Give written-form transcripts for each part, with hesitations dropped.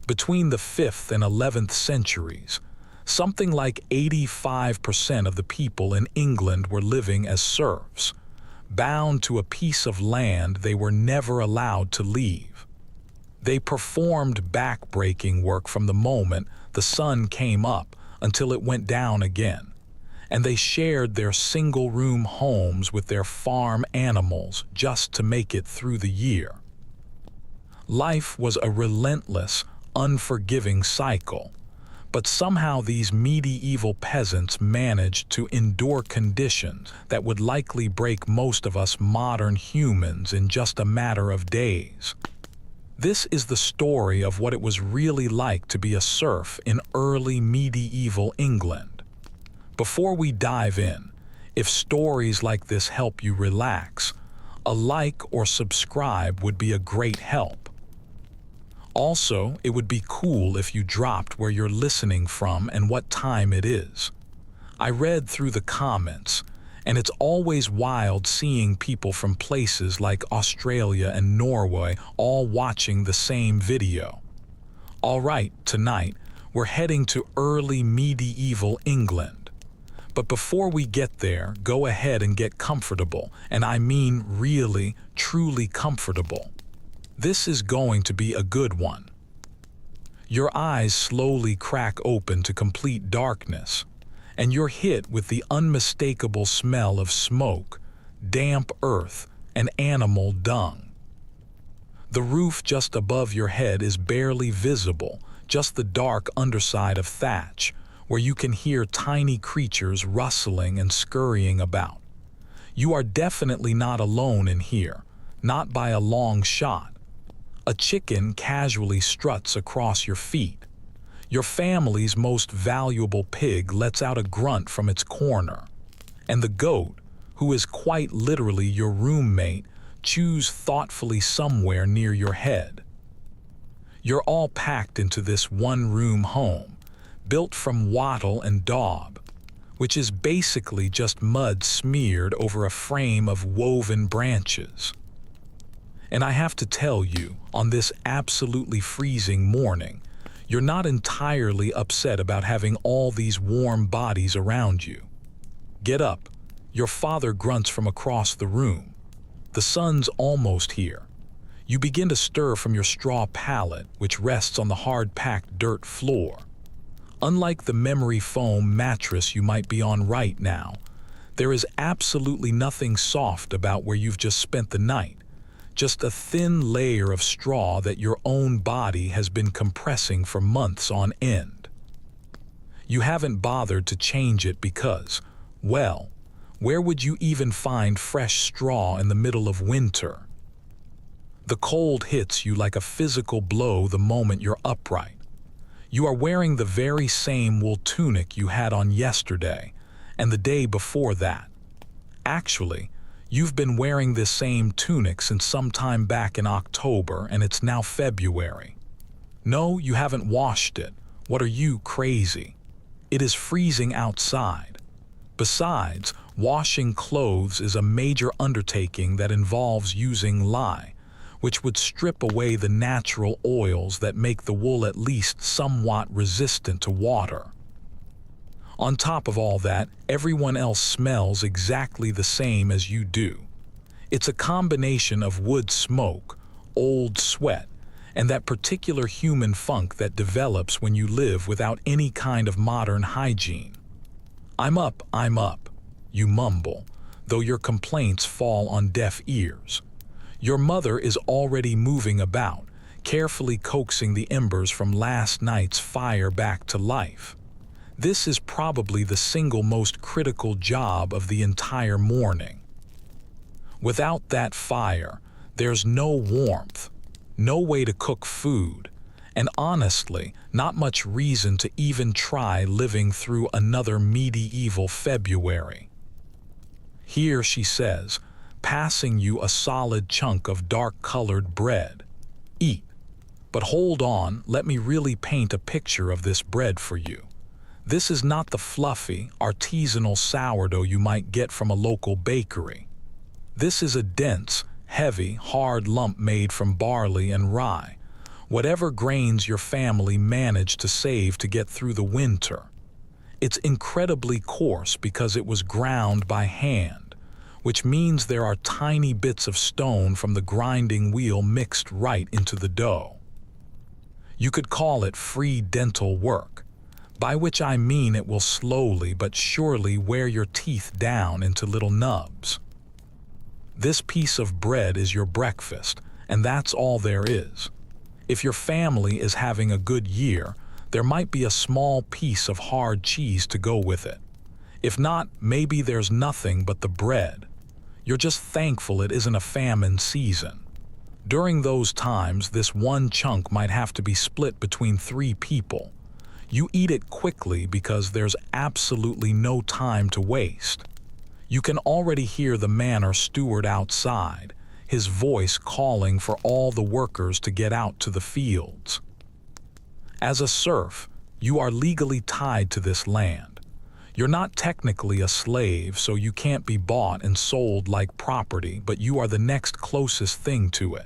Between the 5th and 11th centuries, something like 85% of the people in England were living as serfs, bound to a piece of land they were never allowed to leave. They performed back-breaking work from the moment the sun came up until it went down again, and they shared their single-room homes with their farm animals just to make it through the year. Life was a relentless, unforgiving cycle, but somehow these medieval peasants managed to endure conditions that would likely break most of us modern humans in just a matter of days. This is the story of what it was really like to be a serf in early medieval England. Before we dive in, if stories like this help you relax, a like or subscribe would be a great help. Also, it would be cool if you dropped where you're listening from and what time it is. I read through the comments, and it's always wild seeing people from places like Australia and Norway all watching the same video. All right, tonight, we're heading to early medieval England. But before we get there, go ahead and get comfortable, and I mean really, truly comfortable. This is going to be a good one. Your eyes slowly crack open to complete darkness, and you're hit with the unmistakable smell of smoke, damp earth, and animal dung. The roof just above your head is barely visible, just the dark underside of thatch, where you can hear tiny creatures rustling and scurrying about. You are definitely not alone in here, not by a long shot. A chicken casually struts across your feet. Your family's most valuable pig lets out a grunt from its corner. And the goat, who is quite literally your roommate, chews thoughtfully somewhere near your head. You're all packed into this one-room home, built from wattle and daub, which is basically just mud smeared over a frame of woven branches. And I have to tell you, on this absolutely freezing morning, you're not entirely upset about having all these warm bodies around you. Get up. Your father grunts from across the room. The sun's almost here. You begin to stir from your straw pallet, which rests on the hard-packed dirt floor. Unlike the memory foam mattress you might be on right now, there is absolutely nothing soft about where you've just spent the night. Just a thin layer of straw that your own body has been compressing for months on end. You haven't bothered to change it because, well, where would you even find fresh straw in the middle of winter? The cold hits you like a physical blow the moment you're upright. You are wearing the very same wool tunic you had on yesterday and the day before that. Actually, you've been wearing this same tunic since sometime back in October, and it's now February. No, you haven't washed it. What are you, crazy? It is freezing outside. Besides, washing clothes is a major undertaking that involves using lye, which would strip away the natural oils that make the wool at least somewhat resistant to water. On top of all that, everyone else smells exactly the same as you do. It's a combination of wood smoke, old sweat, and that particular human funk that develops when you live without any kind of modern hygiene. I'm up, you mumble, though your complaints fall on deaf ears. Your mother is already moving about, carefully coaxing the embers from last night's fire back to life. This is probably the single most critical job of the entire morning. Without that fire, there's no warmth, no way to cook food, and honestly, not much reason to even try living through another medieval February. Here, she says, passing you a solid chunk of dark-colored bread. Eat. But hold on, let me really paint a picture of this bread for you. This is not the fluffy, artisanal sourdough you might get from a local bakery. This is a dense, heavy, hard lump made from barley and rye, whatever grains your family managed to save to get through the winter. It's incredibly coarse because it was ground by hand, which means there are tiny bits of stone from the grinding wheel mixed right into the dough. You could call it free dental work, by which I mean it will slowly but surely wear your teeth down into little nubs. This piece of bread is your breakfast, and that's all there is. If your family is having a good year, there might be a small piece of hard cheese to go with it. If not, maybe there's nothing but the bread. You're just thankful it isn't a famine season. During those times, this one chunk might have to be split between 3 people. You eat it quickly because there's absolutely no time to waste. You can already hear the manor steward outside, his voice calling for all the workers to get out to the fields. As a serf, you are legally tied to this land. You're not technically a slave, so you can't be bought and sold like property, but you are the next closest thing to it.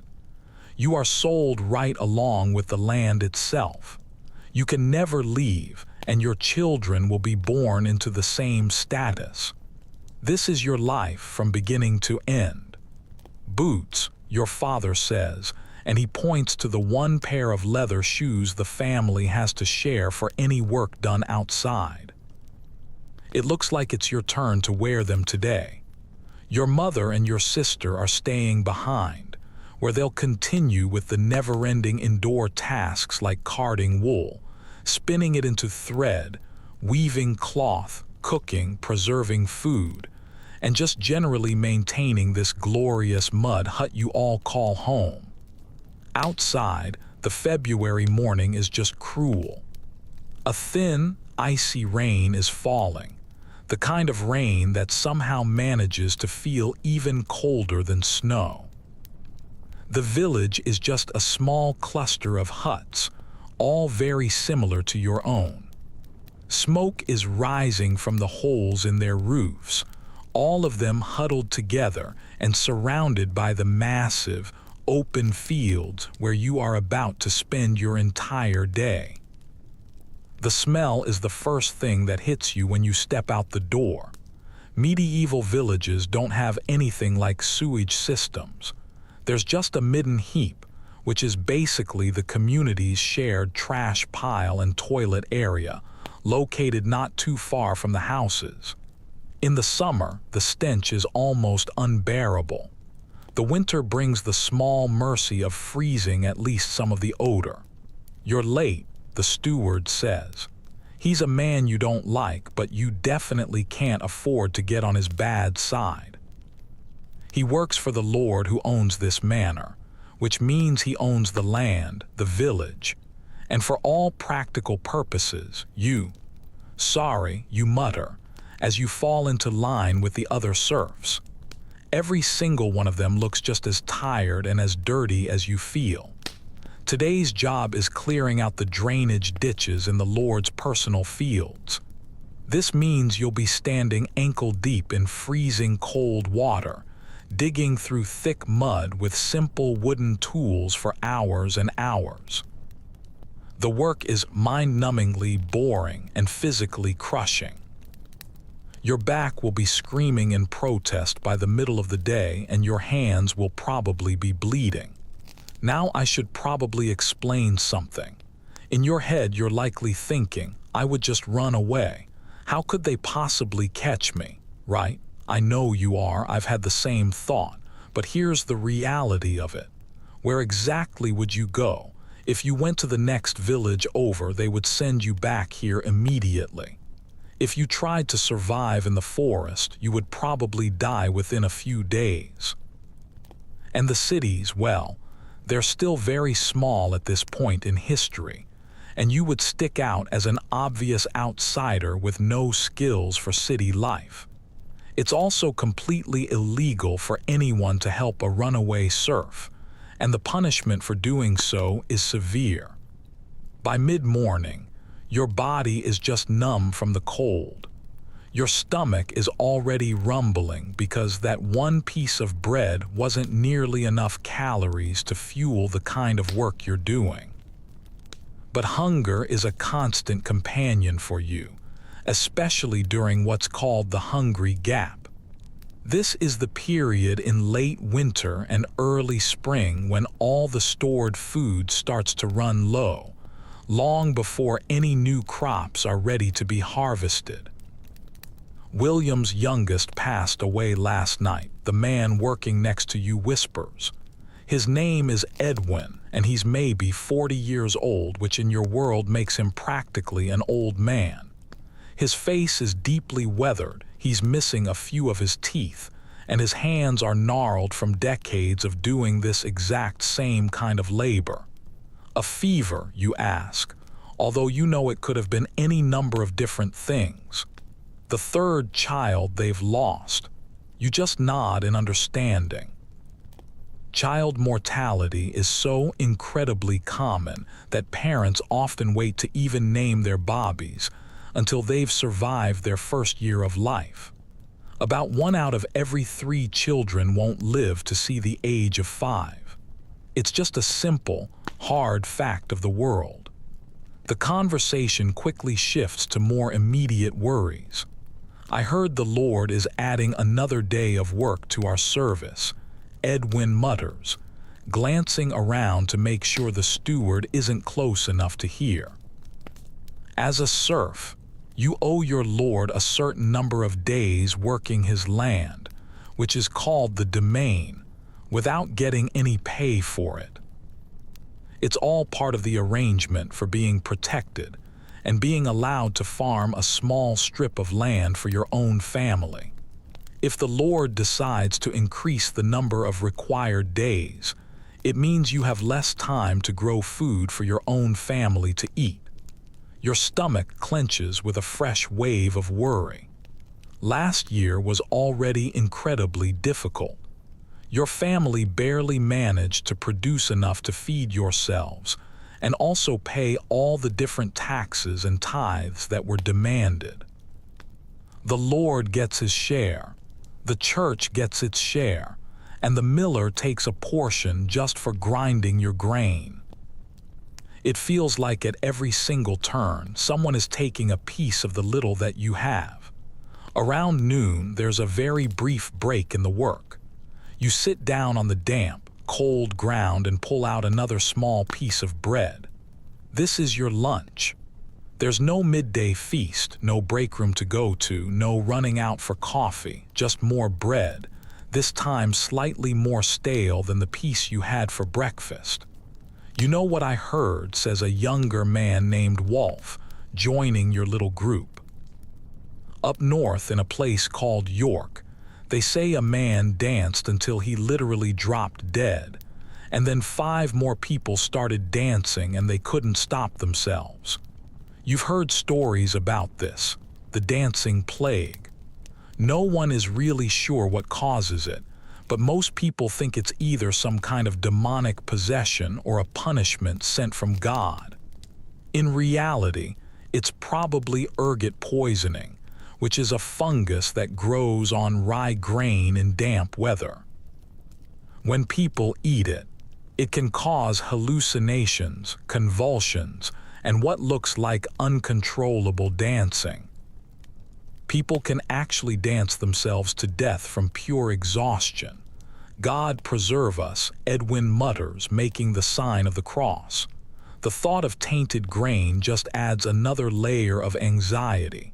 You are sold right along with the land itself. You can never leave, and your children will be born into the same status. This is your life from beginning to end. Boots, your father says, and he points to the one pair of leather shoes the family has to share for any work done outside. It looks like it's your turn to wear them today. Your mother and your sister are staying behind, where they'll continue with the never-ending indoor tasks like carding wool, spinning it into thread, weaving cloth, cooking, preserving food, and just generally maintaining this glorious mud hut you all call home. Outside, the February morning is just cruel. A thin, icy rain is falling, the kind of rain that somehow manages to feel even colder than snow. The village is just a small cluster of huts, all very similar to your own. Smoke is rising from the holes in their roofs, all of them huddled together and surrounded by the massive, open fields where you are about to spend your entire day. The smell is the first thing that hits you when you step out the door. Medieval villages don't have anything like sewage systems. There's just a midden heap, which is basically the community's shared trash pile and toilet area, located not too far from the houses. In the summer, the stench is almost unbearable. The winter brings the small mercy of freezing at least some of the odor. You're late, the steward says. He's a man you don't like, but you definitely can't afford to get on his bad side. He works for the lord who owns this manor, which means he owns the land, the village, and for all practical purposes, you mutter, as you fall into line with the other serfs. Every single one of them looks just as tired and as dirty as you feel. Today's job is clearing out the drainage ditches in the Lord's personal fields. This means you'll be standing ankle deep in freezing cold water, digging through thick mud with simple wooden tools for hours and hours. The work is mind-numbingly boring and physically crushing. Your back will be screaming in protest by the middle of the day, and your hands will probably be bleeding. Now I should probably explain something. In your head, you're likely thinking, I would just run away. How could they possibly catch me, right? I know you are, I've had the same thought, but here's the reality of it. Where exactly would you go? If you went to the next village over, they would send you back here immediately. If you tried to survive in the forest, you would probably die within a few days. And the cities, well, they're still very small at this point in history, and you would stick out as an obvious outsider with no skills for city life. It's also completely illegal for anyone to help a runaway serf, and the punishment for doing so is severe. By mid-morning, your body is just numb from the cold. Your stomach is already rumbling because that one piece of bread wasn't nearly enough calories to fuel the kind of work you're doing. But hunger is a constant companion for you, especially during what's called the hungry gap. This is the period in late winter and early spring when all the stored food starts to run low, long before any new crops are ready to be harvested. William's youngest passed away last night. The man working next to you whispers. His name is Edwin, and he's maybe 40 years old, which in your world makes him practically an old man. His face is deeply weathered, he's missing a few of his teeth, and his hands are gnarled from decades of doing this exact same kind of labor. A fever, you ask, although you know it could have been any number of different things. The third child they've lost. You just nod in understanding. Child mortality is so incredibly common that parents often wait to even name their bobbies until they've survived their first year of life. About 1 out of every 3 children won't live to see the age of 5. It's just a simple, hard fact of the world. The conversation quickly shifts to more immediate worries. I heard the Lord is adding another day of work to our service, Edwin mutters, glancing around to make sure the steward isn't close enough to hear. As a serf, you owe your lord a certain number of days working his land, which is called the domain, without getting any pay for it. It's all part of the arrangement for being protected and being allowed to farm a small strip of land for your own family. If the Lord decides to increase the number of required days, it means you have less time to grow food for your own family to eat. Your stomach clenches with a fresh wave of worry. Last year was already incredibly difficult. Your family barely managed to produce enough to feed yourselves and also pay all the different taxes and tithes that were demanded. The Lord gets his share, the church gets its share, and the miller takes a portion just for grinding your grain. It feels like at every single turn, someone is taking a piece of the little that you have. Around noon, there's a very brief break in the work. You sit down on the damp, cold ground and pull out another small piece of bread. This is your lunch. There's no midday feast, no break room to go to, no running out for coffee, just more bread, this time slightly more stale than the piece you had for breakfast. You know what I heard, says a younger man named Wolf, joining your little group. Up north in a place called York, they say a man danced until he literally dropped dead, and then 5 more people started dancing and they couldn't stop themselves. You've heard stories about this, the dancing plague. No one is really sure what causes it, but most people think it's either some kind of demonic possession or a punishment sent from God. In reality, it's probably ergot poisoning, which is a fungus that grows on rye grain in damp weather. When people eat it, it can cause hallucinations, convulsions, and what looks like uncontrollable dancing. People can actually dance themselves to death from pure exhaustion. God preserve us, Edwin mutters, making the sign of the cross. The thought of tainted grain just adds another layer of anxiety.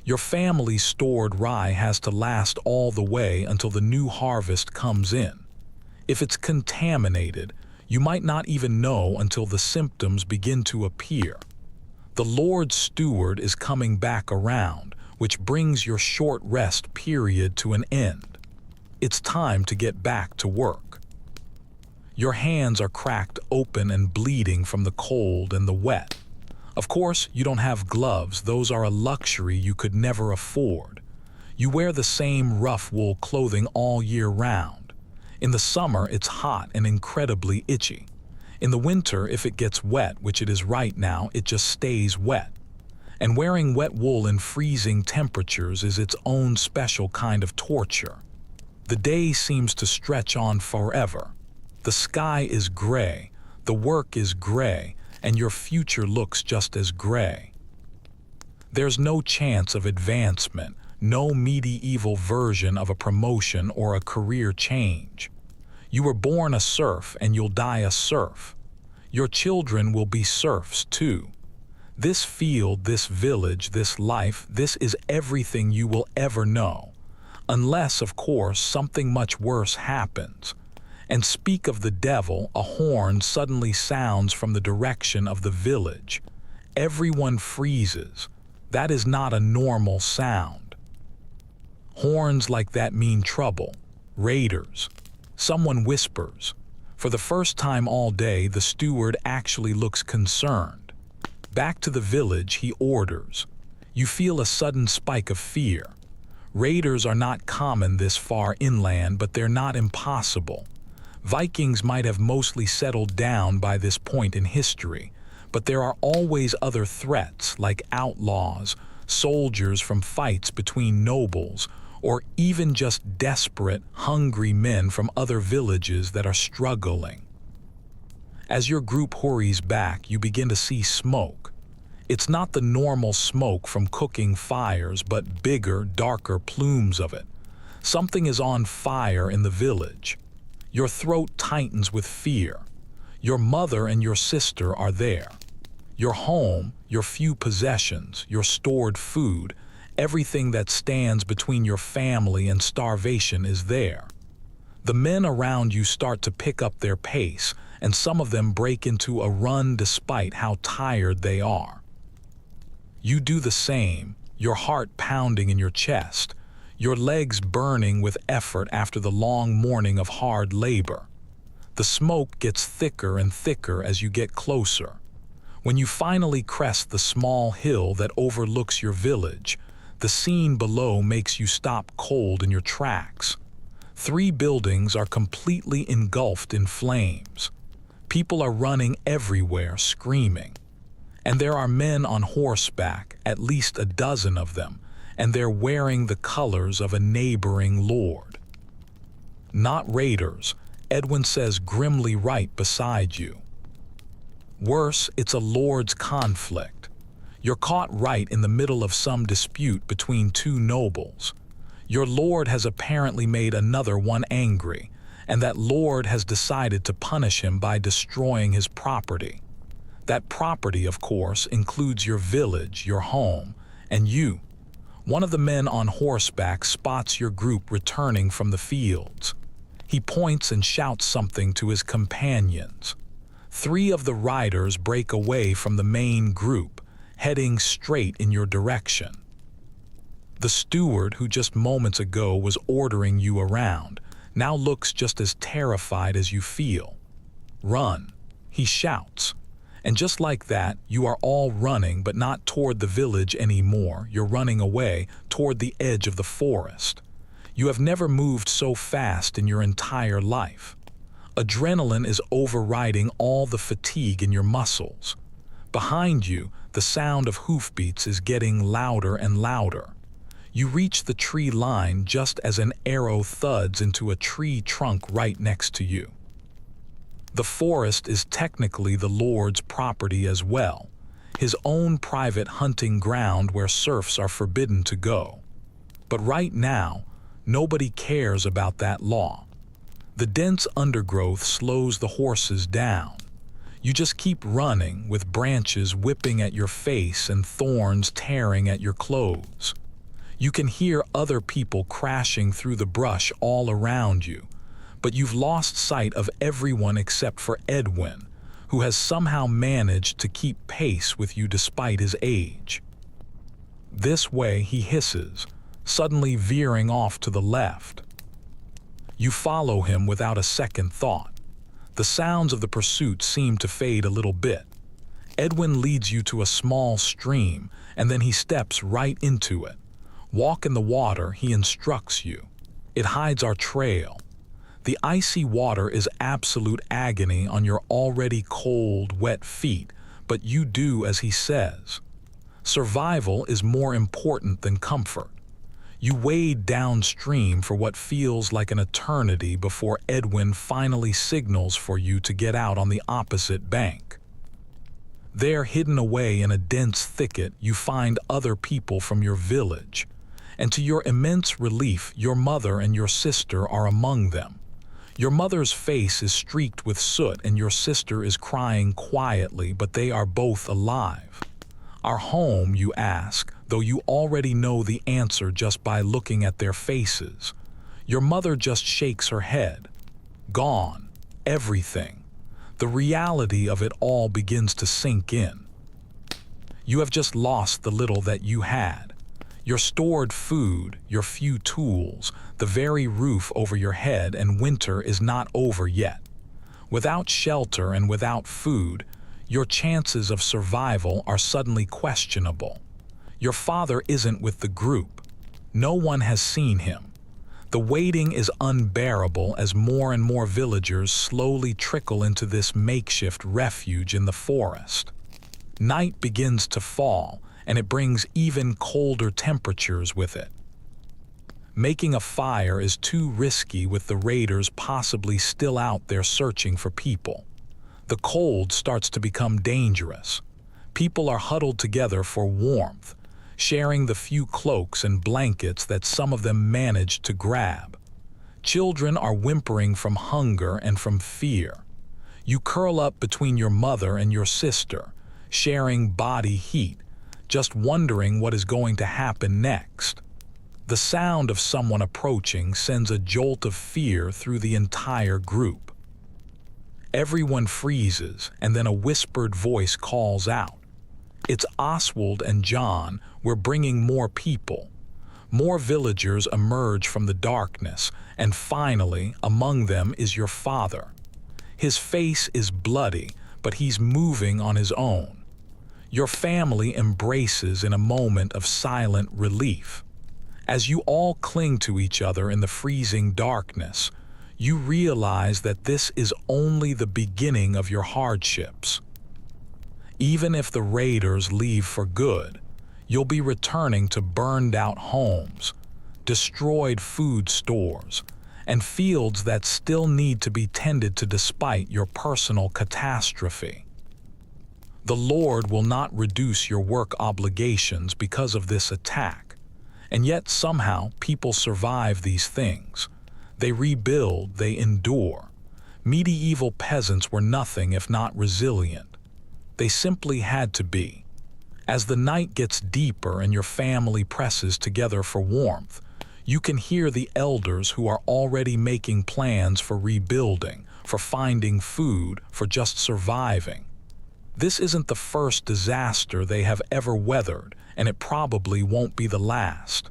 Your family's stored rye has to last all the way until the new harvest comes in. If it's contaminated, you might not even know until the symptoms begin to appear. The Lord's steward is coming back around, which brings your short rest period to an end. It's time to get back to work. Your hands are cracked open and bleeding from the cold and the wet. Of course, you don't have gloves. Those are a luxury you could never afford. You wear the same rough wool clothing all year round. In the summer, it's hot and incredibly itchy. In the winter, if it gets wet, which it is right now, it just stays wet. And wearing wet wool in freezing temperatures is its own special kind of torture. The day seems to stretch on forever. The sky is gray, the work is gray, and your future looks just as gray. There's no chance of advancement, no medieval version of a promotion or a career change. You were born a serf and you'll die a serf. Your children will be serfs too. This field, this village, this life, this is everything you will ever know. Unless, of course, something much worse happens. And speak of the devil, a horn suddenly sounds from the direction of the village. Everyone freezes. That is not a normal sound. Horns like that mean trouble, raiders. Someone whispers. For the first time all day, the steward actually looks concerned. Back to the village, he orders. You feel a sudden spike of fear. Raiders are not common this far inland, but they're not impossible. Vikings might have mostly settled down by this point in history, but there are always other threats like outlaws, soldiers from fights between nobles, or even just desperate, hungry men from other villages that are struggling. As your group hurries back, you begin to see smoke. It's not the normal smoke from cooking fires, but bigger, darker plumes of it. Something is on fire in the village. Your throat tightens with fear. Your mother and your sister are there. Your home, your few possessions, your stored food, everything that stands between your family and starvation is there. The men around you start to pick up their pace, and some of them break into a run despite how tired they are. You do the same, your heart pounding in your chest, your legs burning with effort after the long morning of hard labor. The smoke gets thicker and thicker as you get closer. When you finally crest the small hill that overlooks your village, the scene below makes you stop cold in your tracks. 3 buildings are completely engulfed in flames. People are running everywhere, screaming. And there are men on horseback, at least a dozen of them, and they're wearing the colors of a neighboring lord. Not raiders, Edwin says grimly right beside you. Worse, it's a lord's conflict. You're caught right in the middle of some dispute between 2 nobles. Your lord has apparently made another one angry, and that lord has decided to punish him by destroying his property. That property, of course, includes your village, your home, and you. One of the men on horseback spots your group returning from the fields. He points and shouts something to his companions. 3 of the riders break away from the main group, heading straight in your direction. The steward, who just moments ago was ordering you around, now looks just as terrified as you feel. Run, he shouts. And just like that, you are all running, but not toward the village anymore. You're running away toward the edge of the forest. You have never moved so fast in your entire life. Adrenaline is overriding all the fatigue in your muscles. Behind you, the sound of hoofbeats is getting louder and louder. You reach the tree line just as an arrow thuds into a tree trunk right next to you. The forest is technically the lord's property as well, his own private hunting ground where serfs are forbidden to go. But right now, nobody cares about that law. The dense undergrowth slows the horses down. You just keep running with branches whipping at your face and thorns tearing at your clothes. You can hear other people crashing through the brush all around you, but you've lost sight of everyone except for Edwin, who has somehow managed to keep pace with you despite his age. This way, he hisses, suddenly veering off to the left. You follow him without a second thought. The sounds of the pursuit seem to fade a little bit. Edwin leads you to a small stream, and then he steps right into it. Walk in the water, he instructs you. It hides our trail. The icy water is absolute agony on your already cold, wet feet, but you do as he says. Survival is more important than comfort. You wade downstream for what feels like an eternity before Edwin finally signals for you to get out on the opposite bank. There, hidden away in a dense thicket, you find other people from your village. And to your immense relief, your mother and your sister are among them. Your mother's face is streaked with soot and your sister is crying quietly, but they are both alive. Our home, you ask, though you already know the answer just by looking at their faces. Your mother just shakes her head. Gone. Everything. The reality of it all begins to sink in. You have just lost the little that you had. Your stored food, your few tools, the very roof over your head, and winter is not over yet. Without shelter and without food, your chances of survival are suddenly questionable. Your father isn't with the group. No one has seen him. The waiting is unbearable as more and more villagers slowly trickle into this makeshift refuge in the forest. Night begins to fall, and it brings even colder temperatures with it. Making a fire is too risky with the raiders possibly still out there searching for people. The cold starts to become dangerous. People are huddled together for warmth, sharing the few cloaks and blankets that some of them manage to grab. Children are whimpering from hunger and from fear. You curl up between your mother and your sister, sharing body heat, just wondering what is going to happen next. The sound of someone approaching sends a jolt of fear through the entire group. Everyone freezes, and then a whispered voice calls out. It's Oswald and John. We're bringing more people. More villagers emerge from the darkness, and finally, among them is your father. His face is bloody, but he's moving on his own. Your family embraces in a moment of silent relief. As you all cling to each other in the freezing darkness, you realize that this is only the beginning of your hardships. Even if the raiders leave for good, you'll be returning to burned-out homes, destroyed food stores, and fields that still need to be tended to despite your personal catastrophe. The Lord will not reduce your work obligations because of this attack, and yet somehow people survive these things. They rebuild, they endure. Medieval peasants were nothing if not resilient. They simply had to be. As the night gets deeper and your family presses together for warmth, you can hear the elders who are already making plans for rebuilding, for finding food, for just surviving. This isn't the first disaster they have ever weathered, and it probably won't be the last.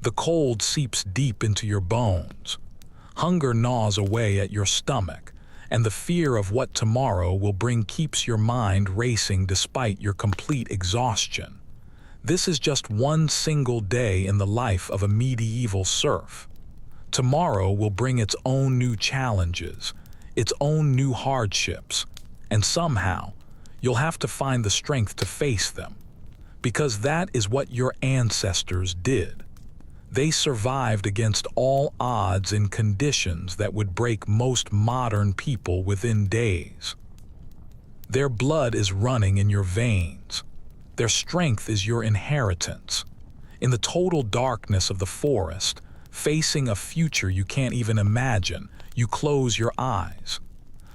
The cold seeps deep into your bones. Hunger gnaws away at your stomach, and the fear of what tomorrow will bring keeps your mind racing despite your complete exhaustion. This is just one single day in the life of a medieval serf. Tomorrow will bring its own new challenges, its own new hardships, and somehow you'll have to find the strength to face them, because that is what your ancestors did. They survived against all odds in conditions that would break most modern people within days. Their blood is running in your veins. Their strength is your inheritance. In the total darkness of the forest, facing a future you can't even imagine, you close your eyes.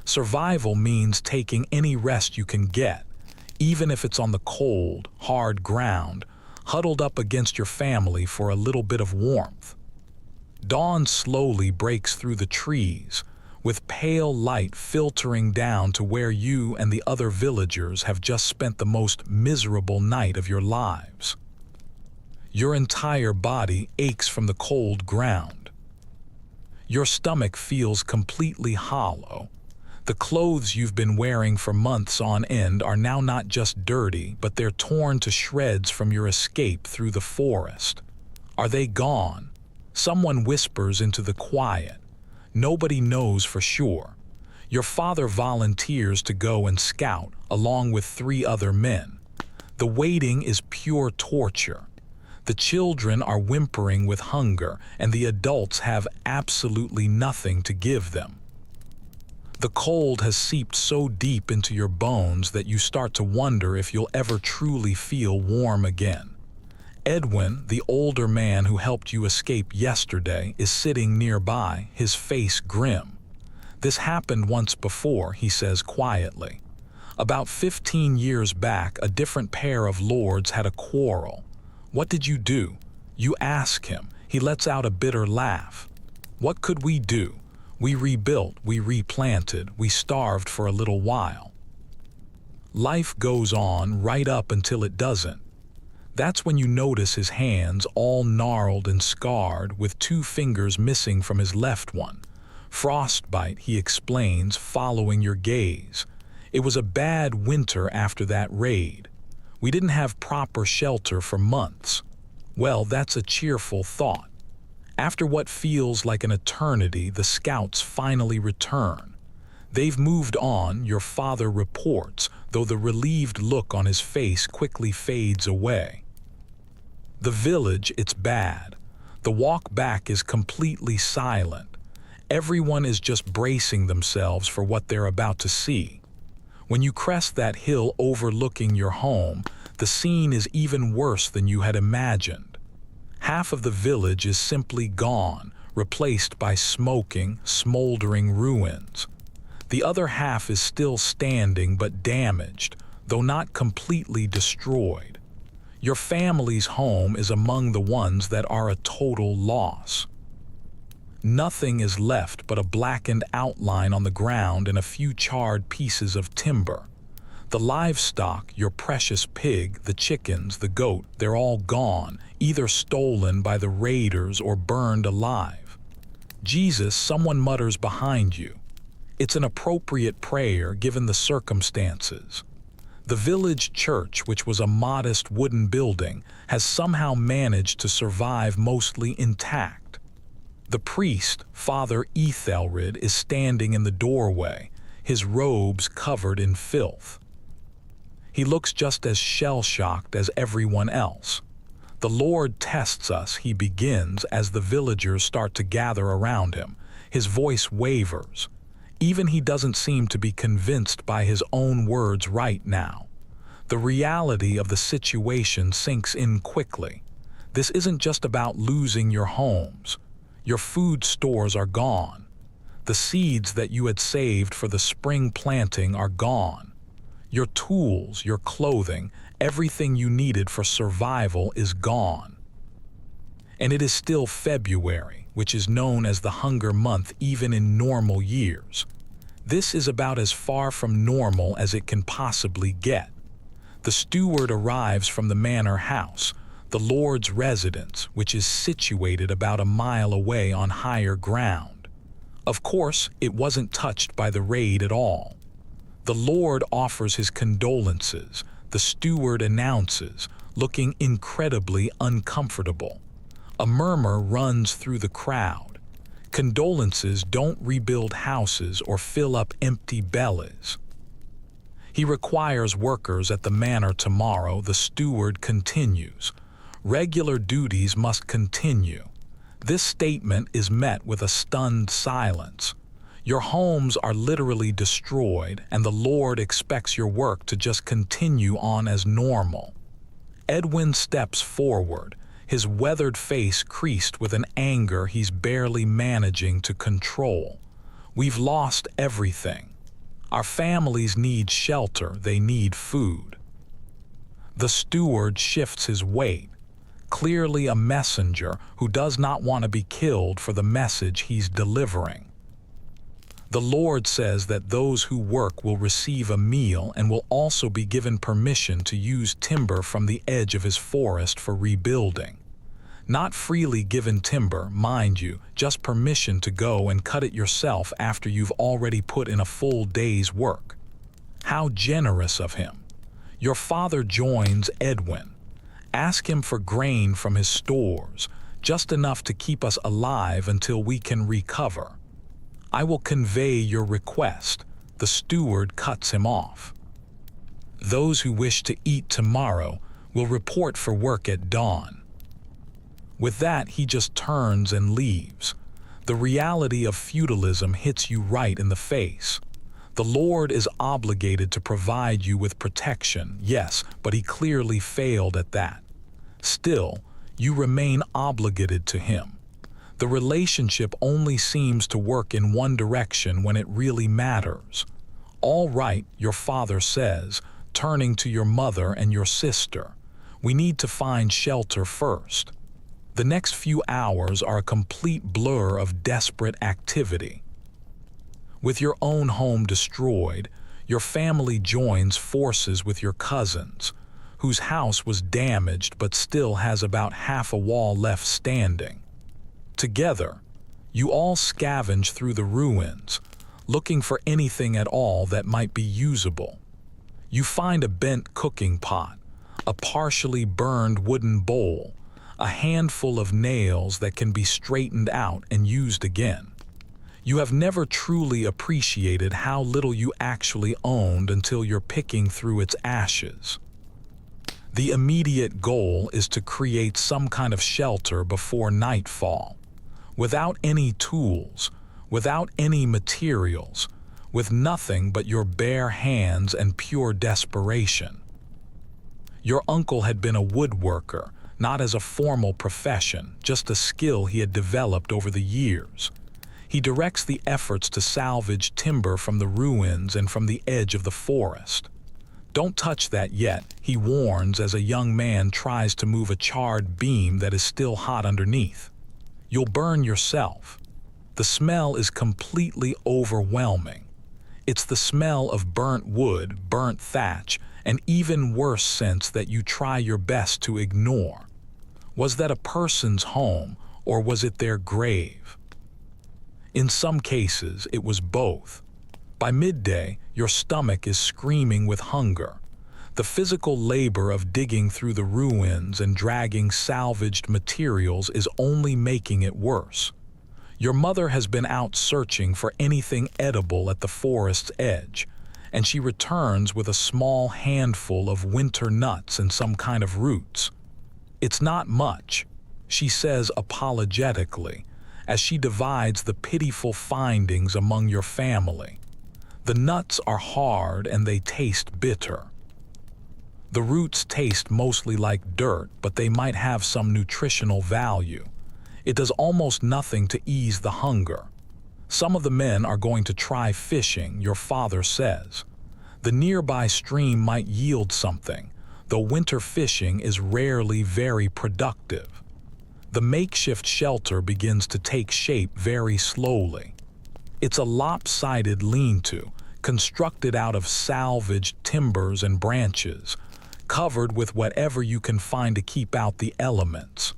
Survival means taking any rest you can get, even if it's on the cold, hard ground, huddled up against your family for a little bit of warmth. Dawn slowly breaks through the trees, with pale light filtering down to where you and the other villagers have just spent the most miserable night of your lives. Your entire body aches from the cold ground. Your stomach feels completely hollow. The clothes you've been wearing for months on end are now not just dirty, but they're torn to shreds from your escape through the forest. Are they gone? Someone whispers into the quiet. Nobody knows for sure. Your father volunteers to go and scout, along with 3 other men. The waiting is pure torture. The children are whimpering with hunger, and the adults have absolutely nothing to give them. The cold has seeped so deep into your bones that you start to wonder if you'll ever truly feel warm again. Edwin, the older man who helped you escape yesterday, is sitting nearby, his face grim. "This happened once before," he says quietly. "About 15 years back, a different pair of lords had a quarrel. What did you do?" You ask him. He lets out a bitter laugh. "What could we do? We rebuilt, we replanted, we starved for a little while." Life goes on right up until it doesn't. That's when you notice his hands all gnarled and scarred, with 2 fingers missing from his left one. "Frostbite," he explains, following your gaze. "It was a bad winter after that raid. We didn't have proper shelter for months." Well, that's a cheerful thought. After what feels like an eternity, the scouts finally return. "They've moved on," your father reports, though the relieved look on his face quickly fades away. The village, it's bad. The walk back is completely silent. Everyone is just bracing themselves for what they're about to see. When you crest that hill overlooking your home, the scene is even worse than you had imagined. Half of the village is simply gone, replaced by smoking, smoldering ruins. The other half is still standing but damaged, though not completely destroyed. Your family's home is among the ones that are a total loss. Nothing is left but a blackened outline on the ground and a few charred pieces of timber. The livestock, your precious pig, the chickens, the goat, they're all gone, either stolen by the raiders or burned alive. "Jesus," someone mutters behind you. It's an appropriate prayer given the circumstances. The village church, which was a modest wooden building, has somehow managed to survive mostly intact. The priest, Father Ethelred, is standing in the doorway, his robes covered in filth. He looks just as shell-shocked as everyone else. "The Lord tests us," he begins as the villagers start to gather around him. His voice wavers. Even he doesn't seem to be convinced by his own words right now. The reality of the situation sinks in quickly. This isn't just about losing your homes. Your food stores are gone. The seeds that you had saved for the spring planting are gone. Your tools, your clothing, everything you needed for survival is gone. And it is still February, which is known as the hunger month even in normal years. This is about as far from normal as it can possibly get. The steward arrives from the manor house, the Lord's residence, which is situated about a mile away on higher ground. Of course, it wasn't touched by the raid at all. The Lord offers his condolences, the steward announces, looking incredibly uncomfortable. A murmur runs through the crowd. Condolences don't rebuild houses or fill up empty bellies. He requires workers at the manor tomorrow, the steward continues. Regular duties must continue. This statement is met with a stunned silence. Your homes are literally destroyed, and the Lord expects your work to just continue on as normal. Edwin steps forward, his weathered face creased with an anger he's barely managing to control. "We've lost everything. Our families need shelter, they need food." The steward shifts his weight, clearly a messenger who does not want to be killed for the message he's delivering. "The Lord says that those who work will receive a meal and will also be given permission to use timber from the edge of his forest for rebuilding. Not freely given timber, mind you, just permission to go and cut it yourself after you've already put in a full day's work." How generous of him. Your father joins Edwin. Ask him for grain from his stores, just enough to keep us alive until we can recover. "I will convey your request." The steward cuts him off. "Those who wish to eat tomorrow will report for work at dawn." With that, he just turns and leaves. The reality of feudalism hits you right in the face. The Lord is obligated to provide you with protection, yes, but he clearly failed at that. Still, you remain obligated to him. The relationship only seems to work in one direction when it really matters. "All right," your father says, turning to your mother and your sister. "We need to find shelter first." The next few hours are a complete blur of desperate activity. With your own home destroyed, your family joins forces with your cousins, whose house was damaged but still has about half a wall left standing. Together, you all scavenge through the ruins, looking for anything at all that might be usable. You find a bent cooking pot, a partially burned wooden bowl, a handful of nails that can be straightened out and used again. You have never truly appreciated how little you actually owned until you're picking through its ashes. The immediate goal is to create some kind of shelter before nightfall. Without any tools, without any materials, with nothing but your bare hands and pure desperation. Your uncle had been a woodworker, not as a formal profession, just a skill he had developed over the years. He directs the efforts to salvage timber from the ruins and from the edge of the forest. "Don't touch that yet," he warns as a young man tries to move a charred beam that is still hot underneath. "You'll burn yourself." The smell is completely overwhelming. It's the smell of burnt wood, burnt thatch, an even worse sense that you try your best to ignore. Was that a person's home, or was it their grave? In some cases, it was both. By midday, your stomach is screaming with hunger. The physical labor of digging through the ruins and dragging salvaged materials is only making it worse. Your mother has been out searching for anything edible at the forest's edge, and she returns with a small handful of winter nuts and some kind of roots. "It's not much," she says apologetically, as she divides the pitiful findings among your family. "The nuts are hard and they taste bitter. The roots taste mostly like dirt, but they might have some nutritional value. It does almost nothing to ease the hunger. Some of the men are going to try fishing," your father says. "The nearby stream might yield something, though winter fishing is rarely very productive." The makeshift shelter begins to take shape very slowly. It's a lopsided lean-to, constructed out of salvaged timbers and branches, covered with whatever you can find to keep out the elements.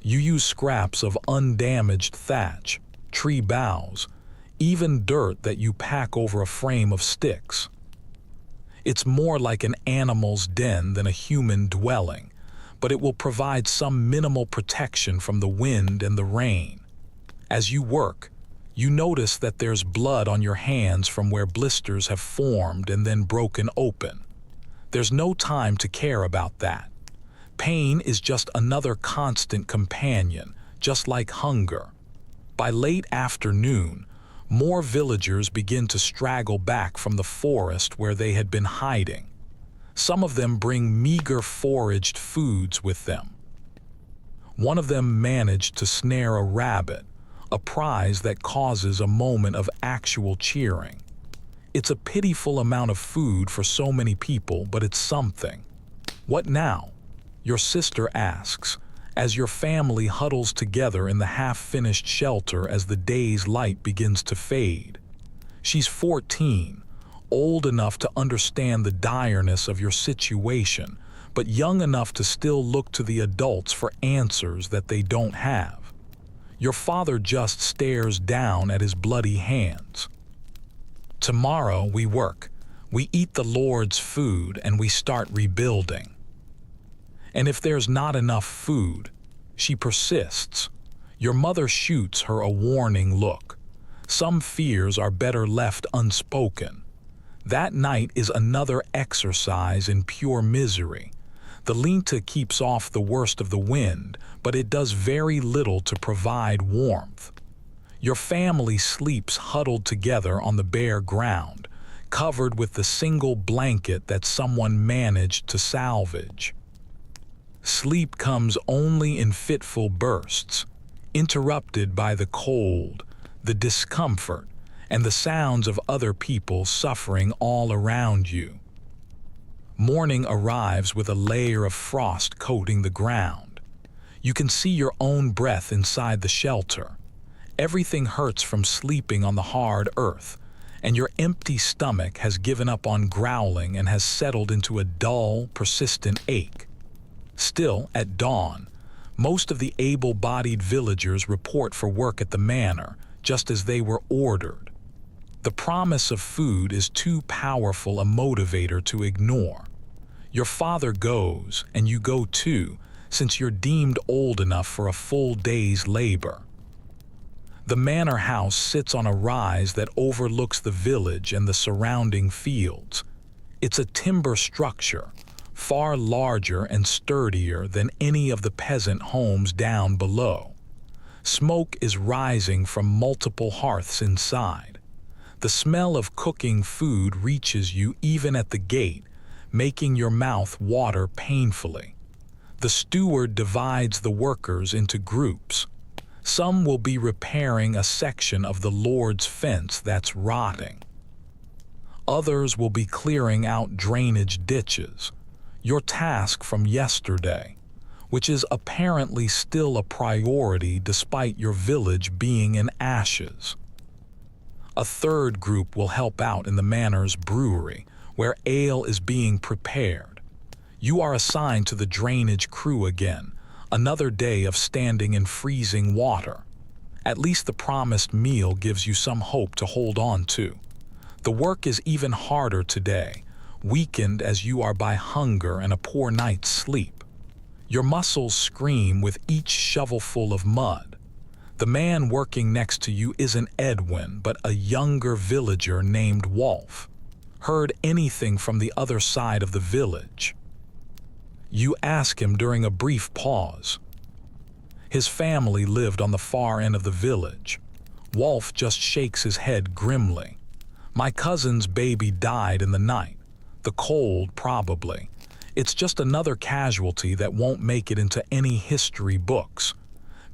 You use scraps of undamaged thatch, tree boughs, even dirt that you pack over a frame of sticks. It's more like an animal's den than a human dwelling, but it will provide some minimal protection from the wind and the rain. As you work, you notice that there's blood on your hands from where blisters have formed and then broken open. There's no time to care about that. Pain is just another constant companion, just like hunger. By late afternoon, more villagers begin to straggle back from the forest where they had been hiding. Some of them bring meager foraged foods with them. One of them managed to snare a rabbit, a prize that causes a moment of actual cheering. It's a pitiful amount of food for so many people, but it's something. "What now?" your sister asks, as your family huddles together in the half-finished shelter as the day's light begins to fade. She's 14, old enough to understand the direness of your situation, but young enough to still look to the adults for answers that they don't have. Your father just stares down at his bloody hands. "Tomorrow we work. We eat the Lord's food and we start rebuilding." And if there's not enough food, she persists. Your mother shoots her a warning look. Some fears are better left unspoken. That night is another exercise in pure misery. The linta keeps off the worst of the wind, but it does very little to provide warmth. Your family sleeps huddled together on the bare ground, covered with the single blanket that someone managed to salvage. Sleep comes only in fitful bursts, interrupted by the cold, the discomfort, and the sounds of other people suffering all around you. Morning arrives with a layer of frost coating the ground. You can see your own breath inside the shelter. Everything hurts from sleeping on the hard earth, and your empty stomach has given up on growling and has settled into a dull, persistent ache. Still, at dawn, most of the able-bodied villagers report for work at the manor, just as they were ordered. The promise of food is too powerful a motivator to ignore. Your father goes, and you go too, since you're deemed old enough for a full day's labor. The manor house sits on a rise that overlooks the village and the surrounding fields. It's a timber structure, far larger and sturdier than any of the peasant homes down below. Smoke is rising from multiple hearths inside. The smell of cooking food reaches you even at the gate, making your mouth water painfully. The steward divides the workers into groups. Some will be repairing a section of the Lord's fence that's rotting. Others will be clearing out drainage ditches, your task from yesterday, which is apparently still a priority despite your village being in ashes. A third group will help out in the manor's brewery, where ale is being prepared. You are assigned to the drainage crew again, another day of standing in freezing water. At least the promised meal gives you some hope to hold on to. The work is even harder today, weakened as you are by hunger and a poor night's sleep. Your muscles scream with each shovelful of mud. The man working next to you isn't Edwin, but a younger villager named Wolf. Heard anything from the other side of the village? You ask him during a brief pause. His family lived on the far end of the village. Wolf just shakes his head grimly. My cousin's baby died in the night. The cold, probably. It's just another casualty that won't make it into any history books.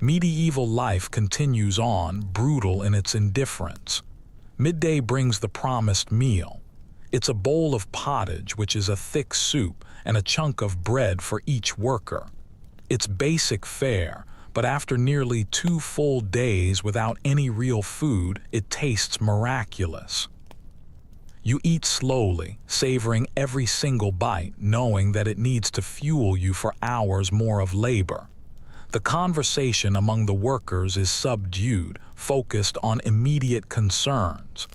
Medieval life continues on, brutal in its indifference. Midday brings the promised meal. It's a bowl of pottage, which is a thick soup, and a chunk of bread for each worker. It's basic fare, but after nearly 2 full days without any real food, it tastes miraculous. You eat slowly, savoring every single bite, knowing that it needs to fuel you for hours more of labor. The conversation among the workers is subdued, focused on immediate concerns.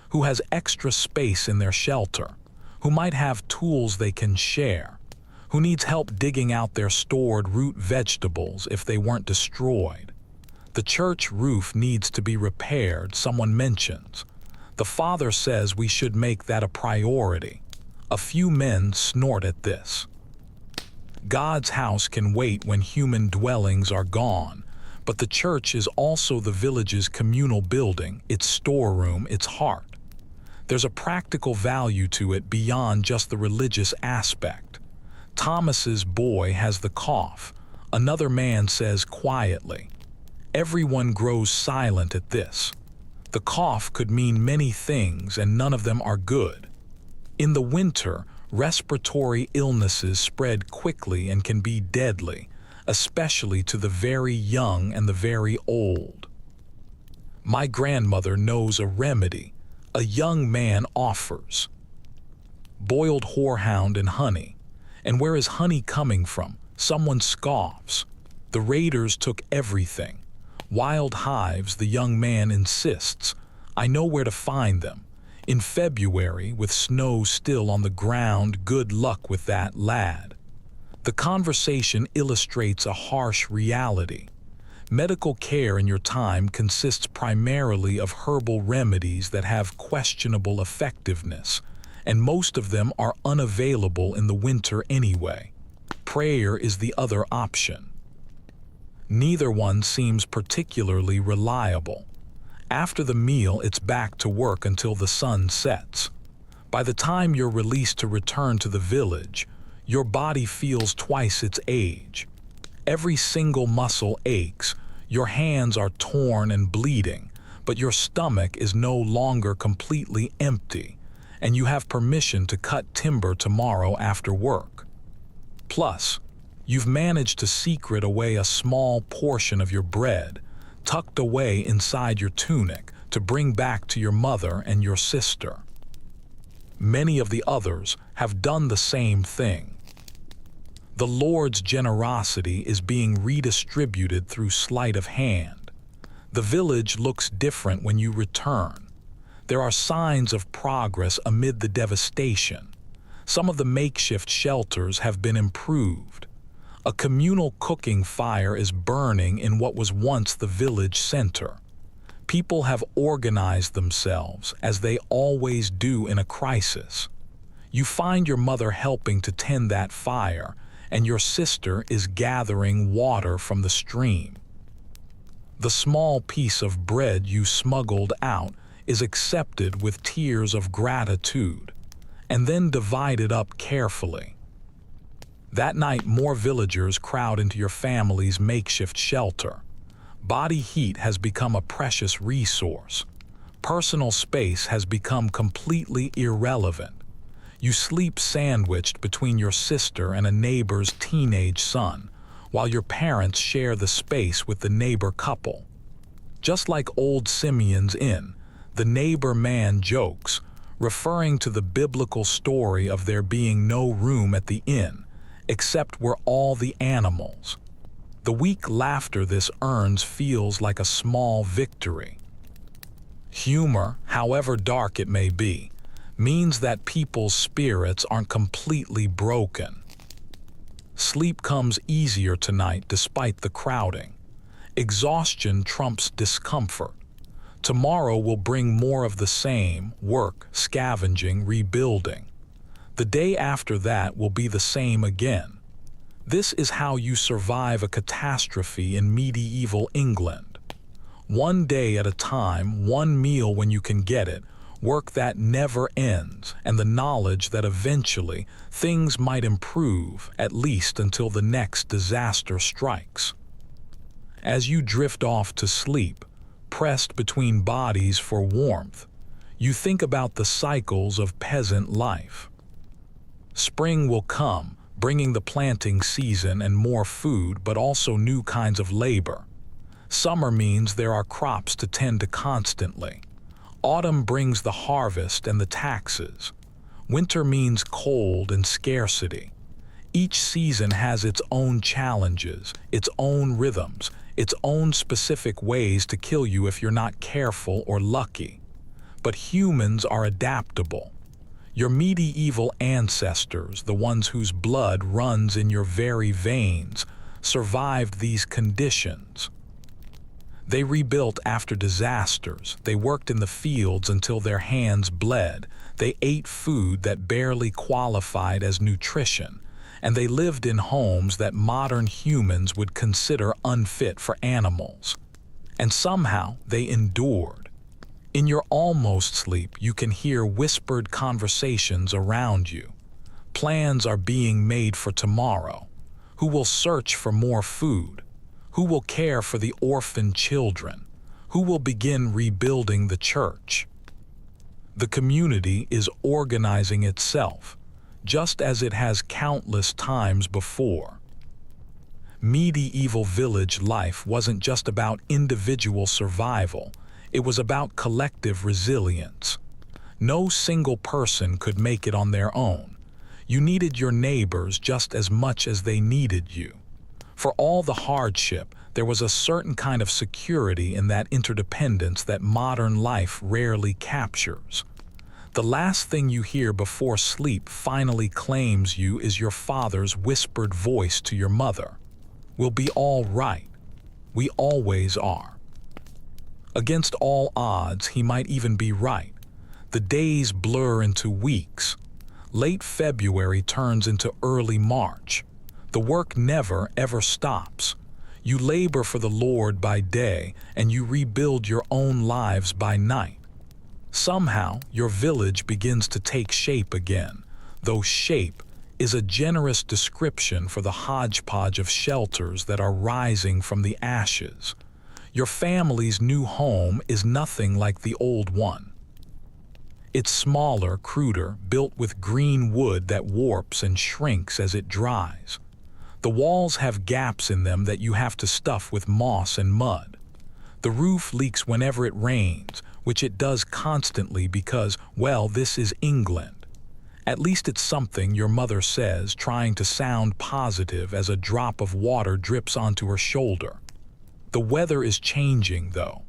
Who has extra space in their shelter? Who might have tools they can share? Who needs help digging out their stored root vegetables if they weren't destroyed? The church roof needs to be repaired, someone mentions. The father says we should make that a priority. A few men snort at this. God's house can wait when human dwellings are gone, but the church is also the village's communal building, its storeroom, its heart. There's a practical value to it beyond just the religious aspect. Thomas's boy has the cough. Another man says quietly. Everyone grows silent at this. The cough could mean many things, and none of them are good. In the winter, respiratory illnesses spread quickly and can be deadly, especially to the very young and the very old. My grandmother knows a remedy. A young man offers. Boiled horehound and honey. And where is honey coming from? Someone scoffs. The raiders took everything. Wild hives, the young man insists. I know where to find them. In February, with snow still on the ground, good luck with that, lad. The conversation illustrates a harsh reality. Medical care in your time consists primarily of herbal remedies that have questionable effectiveness, and most of them are unavailable in the winter anyway. Prayer is the other option. Neither one seems particularly reliable. After the meal, it's back to work until the sun sets. By the time you're released to return to the village, your body feels twice its age. Every single muscle aches, your hands are torn and bleeding, but your stomach is no longer completely empty, and you have permission to cut timber tomorrow after work. Plus, you've managed to secret away a small portion of your bread, tucked away inside your tunic, to bring back to your mother and your sister. Many of the others have done the same thing. The Lord's generosity is being redistributed through sleight of hand. The village looks different when you return. There are signs of progress amid the devastation. Some of the makeshift shelters have been improved. A communal cooking fire is burning in what was once the village center. People have organized themselves, as they always do in a crisis. You find your mother helping to tend that fire, and your sister is gathering water from the stream. The small piece of bread you smuggled out is accepted with tears of gratitude, and then divided up carefully. That night, more villagers crowd into your family's makeshift shelter. Body heat has become a precious resource. Personal space has become completely irrelevant. You sleep sandwiched between your sister and a neighbor's teenage son, while your parents share the space with the neighbor couple. Just like old Simeon's inn, the neighbor man jokes, referring to the biblical story of there being no room at the inn, except where all the animals. The weak laughter this earns feels like a small victory. Humor, however dark it may be, means that people's spirits aren't completely broken. Sleep comes easier tonight despite the crowding. Exhaustion trumps discomfort. Tomorrow will bring more of the same: work, scavenging, rebuilding. The day after that will be the same again. This is how you survive a catastrophe in medieval England. One day at a time, one meal when you can get it, work that never ends, and the knowledge that eventually things might improve, at least until the next disaster strikes. As you drift off to sleep, pressed between bodies for warmth, you think about the cycles of peasant life. Spring will come, bringing the planting season and more food, but also new kinds of labor. Summer means there are crops to tend to constantly. Autumn brings the harvest and the taxes. Winter means cold and scarcity. Each season has its own challenges, its own rhythms, its own specific ways to kill you if you're not careful or lucky. But humans are adaptable. Your medieval ancestors, the ones whose blood runs in your very veins, survived these conditions. They rebuilt after disasters. They worked in the fields until their hands bled. They ate food that barely qualified as nutrition. And they lived in homes that modern humans would consider unfit for animals. And somehow they endured. In your almost sleep, you can hear whispered conversations around you. Plans are being made for tomorrow. Who will search for more food? Who will care for the orphan children? Who will begin rebuilding the church? The community is organizing itself, just as it has countless times before. Medieval village life wasn't just about individual survival, it was about collective resilience. No single person could make it on their own. You needed your neighbors just as much as they needed you. For all the hardship, there was a certain kind of security in that interdependence that modern life rarely captures. The last thing you hear before sleep finally claims you is your father's whispered voice to your mother. "We'll be all right. We always are." Against all odds, he might even be right. The days blur into weeks. Late February turns into early March. The work never, ever stops. You labor for the Lord by day, and you rebuild your own lives by night. Somehow, your village begins to take shape again, though shape is a generous description for the hodgepodge of shelters that are rising from the ashes. Your family's new home is nothing like the old one. It's smaller, cruder, built with green wood that warps and shrinks as it dries. The walls have gaps in them that you have to stuff with moss and mud. The roof leaks whenever it rains, which it does constantly because, well, this is England. At least it's something your mother says, trying to sound positive as a drop of water drips onto her shoulder. The weather is changing, though.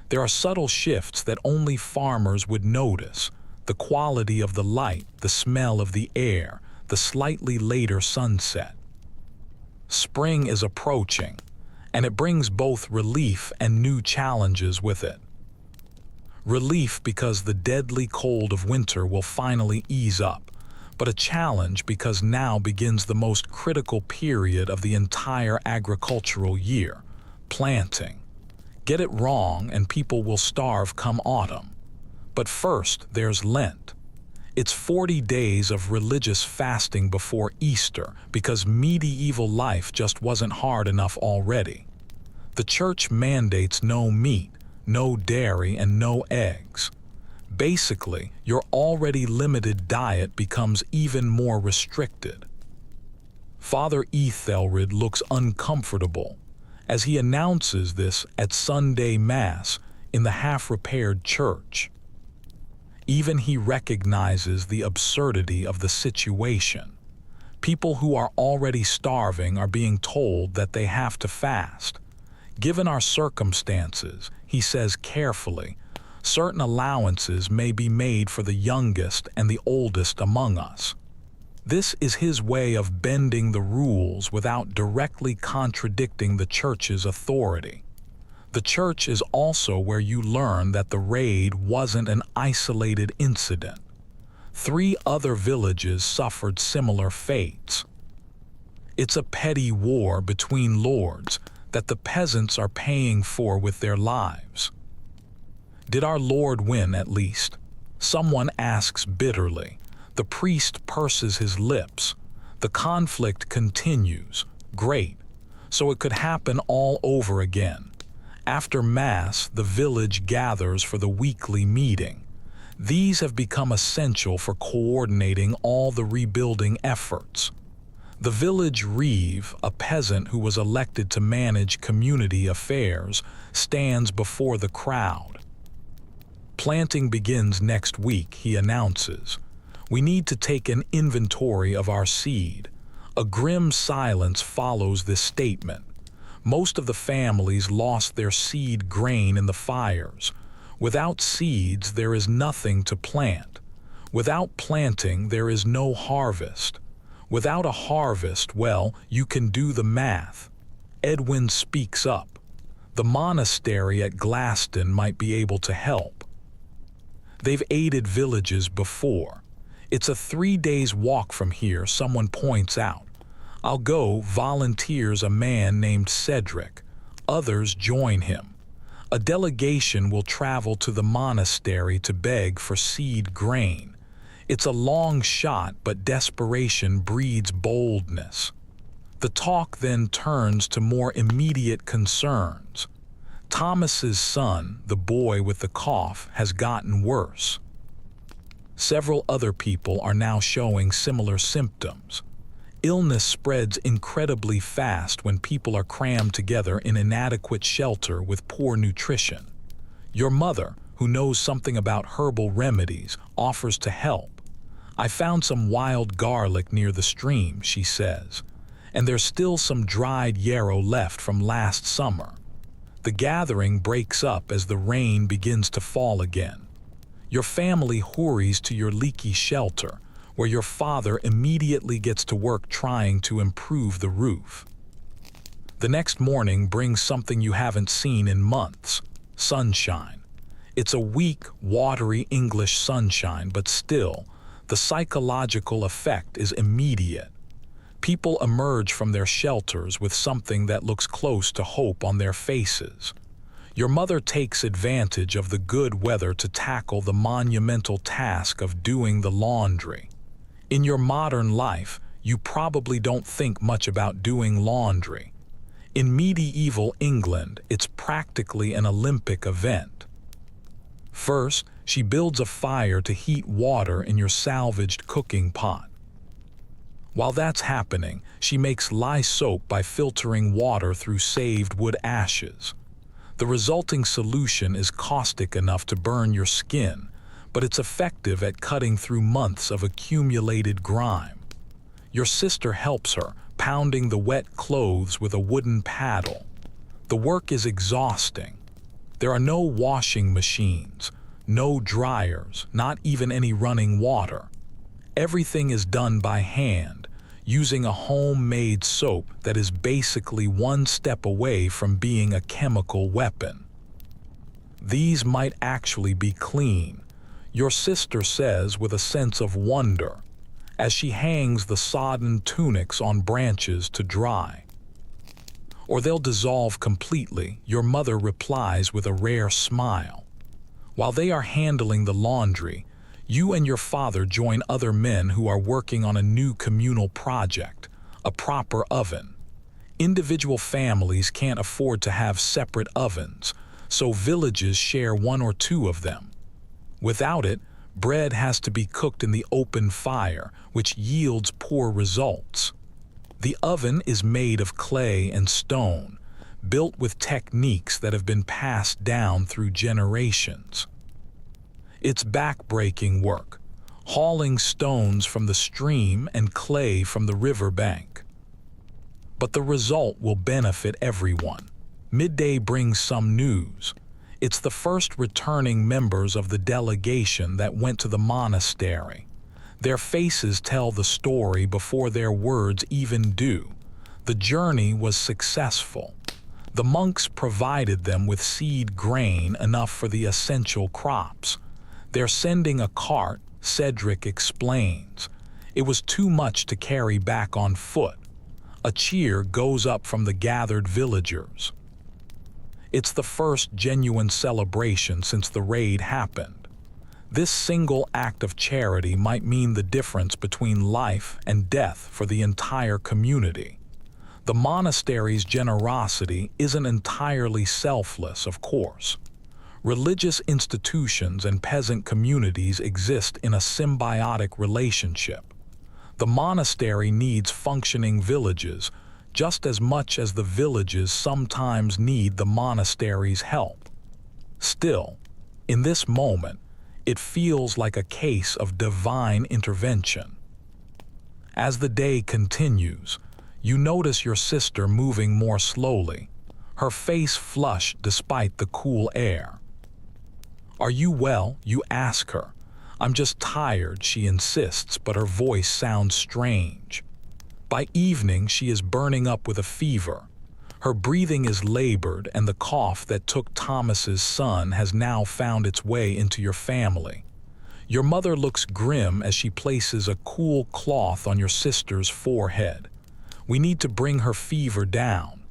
There are subtle shifts that only farmers would notice: the quality of the light, the smell of the air, the slightly later sunset. Spring is approaching, and it brings both relief and new challenges with it. Relief because the deadly cold of winter will finally ease up, but a challenge because now begins the most critical period of the entire agricultural year: planting. Get it wrong and people will starve come autumn. But first, there's Lent. It's 40 days of religious fasting before Easter because medieval life just wasn't hard enough already. The church mandates no meat, no dairy, and no eggs. Basically, your already limited diet becomes even more restricted. Father Ethelred looks uncomfortable as he announces this at Sunday Mass in the half-repaired church. Even he recognizes the absurdity of the situation. People who are already starving are being told that they have to fast. Given our circumstances, he says carefully, certain allowances may be made for the youngest and the oldest among us. This is his way of bending the rules without directly contradicting the church's authority. The church is also where you learn that the raid wasn't an isolated incident. 3 other villages suffered similar fates. It's a petty war between lords that the peasants are paying for with their lives. Did our Lord win at least? Someone asks bitterly. The priest purses his lips. The conflict continues. Great. So it could happen all over again. After Mass, the village gathers for the weekly meeting. These have become essential for coordinating all the rebuilding efforts. The village reeve, a peasant who was elected to manage community affairs, stands before the crowd. Planting begins next week, he announces. We need to take an inventory of our seed. A grim silence follows this statement. Most of the families lost their seed grain in the fires. Without seeds, there is nothing to plant. Without planting, there is no harvest. Without a harvest, well, you can do the math. Edwin speaks up. The monastery at Glaston might be able to help. They've aided villages before. It's a 3 days walk from here, someone points out. I'll go, volunteers a man named Cedric. Others join him. A delegation will travel to the monastery to beg for seed grain. It's a long shot, but desperation breeds boldness. The talk then turns to more immediate concerns. Thomas's son, the boy with the cough, has gotten worse. Several other people are now showing similar symptoms. Illness spreads incredibly fast when people are crammed together in inadequate shelter with poor nutrition. Your mother, who knows something about herbal remedies, offers to help. I found some wild garlic near the stream, she says, and there's still some dried yarrow left from last summer. The gathering breaks up as the rain begins to fall again. Your family hurries to your leaky shelter, where your father immediately gets to work trying to improve the roof. The next morning brings something you haven't seen in months: sunshine. It's a weak, watery English sunshine, but still, the psychological effect is immediate. People emerge from their shelters with something that looks close to hope on their faces. Your mother takes advantage of the good weather to tackle the monumental task of doing the laundry. In your modern life, you probably don't think much about doing laundry. In medieval England, it's practically an Olympic event. First, she builds a fire to heat water in your salvaged cooking pot. While that's happening, she makes lye soap by filtering water through saved wood ashes. The resulting solution is caustic enough to burn your skin, but it's effective at cutting through months of accumulated grime. Your sister helps her, pounding the wet clothes with a wooden paddle. The work is exhausting. There are no washing machines, no dryers, not even any running water. Everything is done by hand, using a homemade soap that is basically one step away from being a chemical weapon. These might actually be clean, your sister says with a sense of wonder, as she hangs the sodden tunics on branches to dry. Or they'll dissolve completely, your mother replies with a rare smile. While they are handling the laundry, you and your father join other men who are working on a new communal project, a proper oven. Individual families can't afford to have separate ovens, so villages share one or two of them. Without it, bread has to be cooked in the open fire, which yields poor results. The oven is made of clay and stone, built with techniques that have been passed down through generations. It's back-breaking work, hauling stones from the stream and clay from the river bank. But the result will benefit everyone. Midday brings some news. It's the first returning members of the delegation that went to the monastery. Their faces tell the story before their words even do. The journey was successful. The monks provided them with seed grain enough for the essential crops. They're sending a cart, Cedric explains. It was too much to carry back on foot. A cheer goes up from the gathered villagers. It's the first genuine celebration since the raid happened. This single act of charity might mean the difference between life and death for the entire community. The monastery's generosity isn't entirely selfless, of course. Religious institutions and peasant communities exist in a symbiotic relationship. The monastery needs functioning villages just as much as the villages sometimes need the monastery's help. Still, in this moment, it feels like a case of divine intervention. As the day continues, you notice your sister moving more slowly, her face flushed despite the cool air. "Are you well?" you ask her. "I'm just tired," she insists, but her voice sounds strange. By evening, she is burning up with a fever. Her breathing is labored, and the cough that took Thomas's son has now found its way into your family. Your mother looks grim as she places a cool cloth on your sister's forehead. "We need to bring her fever down."